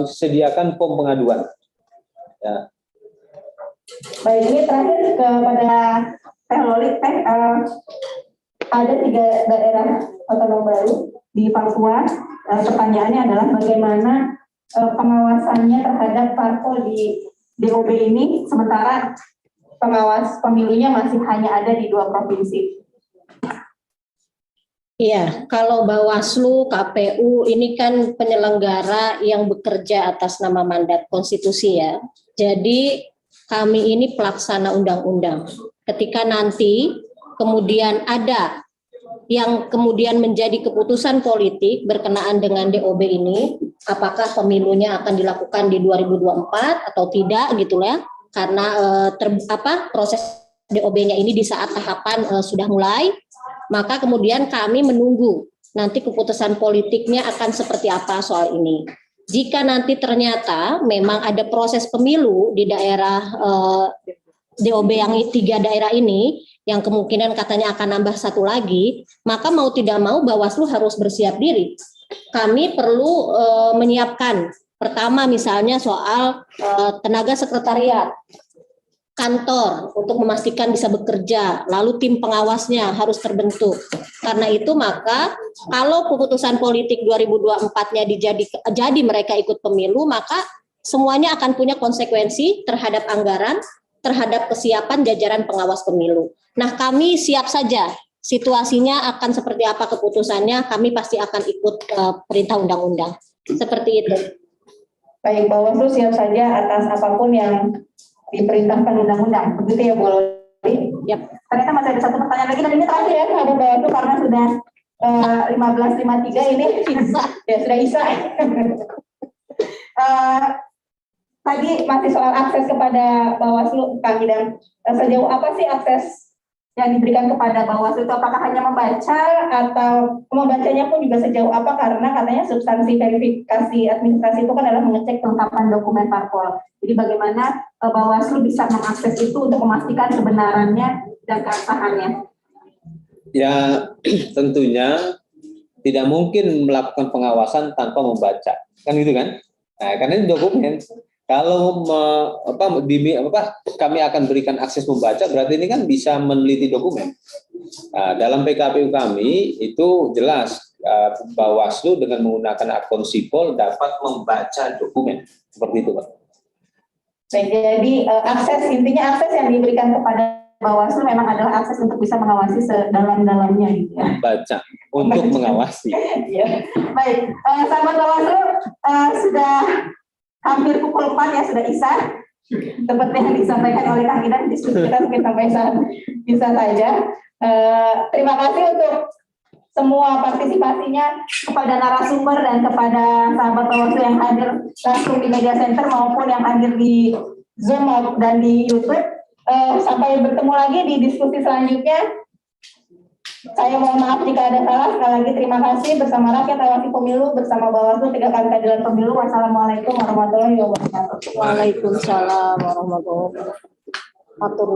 sediakan form pengaduan. Ya. Baik, ini terakhir kepada Teh Loli, ada 3 daerah otonom baru di Papua. Pertanyaannya adalah bagaimana pengawasannya terhadap parpol di DOB ini, sementara pengawas pemilunya masih hanya ada di 2 provinsi. Iya, kalau Bawaslu, KPU ini kan penyelenggara yang bekerja atas nama mandat konstitusi ya. Jadi kami ini pelaksana undang-undang. Ketika nanti kemudian ada yang kemudian menjadi keputusan politik berkenaan dengan DOB ini, apakah pemilunya akan dilakukan di 2024 atau tidak gitu ya. Karena proses DOB-nya ini di saat tahapan sudah mulai, maka kemudian kami menunggu nanti keputusan politiknya akan seperti apa soal ini. Jika nanti ternyata memang ada proses pemilu di daerah DOB yang 3 daerah ini, yang kemungkinan katanya akan nambah 1 lagi, maka mau tidak mau Bawaslu harus bersiap diri. Kami perlu menyiapkan, pertama misalnya soal tenaga sekretariat, kantor untuk memastikan bisa bekerja, lalu tim pengawasnya harus terbentuk. Karena itu maka kalau keputusan politik 2024-nya jadi mereka ikut pemilu, maka semuanya akan punya konsekuensi terhadap anggaran, terhadap kesiapan jajaran pengawas pemilu. Nah, kami siap saja. Situasinya akan seperti apa keputusannya, kami pasti akan ikut perintah undang-undang. Seperti itu. Baik, Bawaslu siap saja atas apapun yang diperintahkan undang-undang. Begitu ya, Bu Loli? Yap. Ternyata masih ada 1 pertanyaan lagi, dan ini terakhir ya, Ibu Bawaslu, karena sudah 15.53 ini ya sudah isa. Tadi masih soal akses kepada Bawaslu, Kang Idam. Sejauh apa sih akses yang diberikan kepada Bawaslu itu? Apakah hanya membaca atau membacanya pun juga sejauh apa? Karena katanya substansi verifikasi administrasi itu kan adalah mengecek kelengkapan dokumen parpol. Jadi bagaimana Bawaslu bisa mengakses itu untuk memastikan kebenarannya dan keabsahannya? Ya, tentunya tidak mungkin melakukan pengawasan tanpa membaca, kan gitu kan? Nah, karena ini dokumen. Kalau kami akan berikan akses membaca, berarti ini kan bisa meneliti dokumen. Nah, dalam PKPU kami itu jelas Bawaslu dengan menggunakan akun sipol dapat membaca dokumen seperti itu, Pak. Baik, jadi intinya akses yang diberikan kepada Bawaslu memang adalah akses untuk bisa mengawasi sedalam-dalamnya gitu ya. Membaca untuk mengawasi. Ya. Baik, sahabat Bawaslu, sudah hampir pukul 4 ya, sudah isa. Seperti yang disampaikan oleh Kang Idam, diskusi kita mungkin sampai saat bisa saja. Terima kasih untuk semua partisipasinya, kepada narasumber dan kepada sahabat Bawaslu yang hadir langsung di media center maupun yang hadir di Zoom dan di YouTube. Sampai bertemu lagi di diskusi selanjutnya. Saya mohon maaf jika ada salah. Sekali lagi terima kasih bersama rakyat awasi pemilu, bersama Bawaslu Tegakkan Keadilan Pemilu. Wassalamualaikum warahmatullahi wabarakatuh. Waalaikumsalam warahmatullahi wabarakatuh.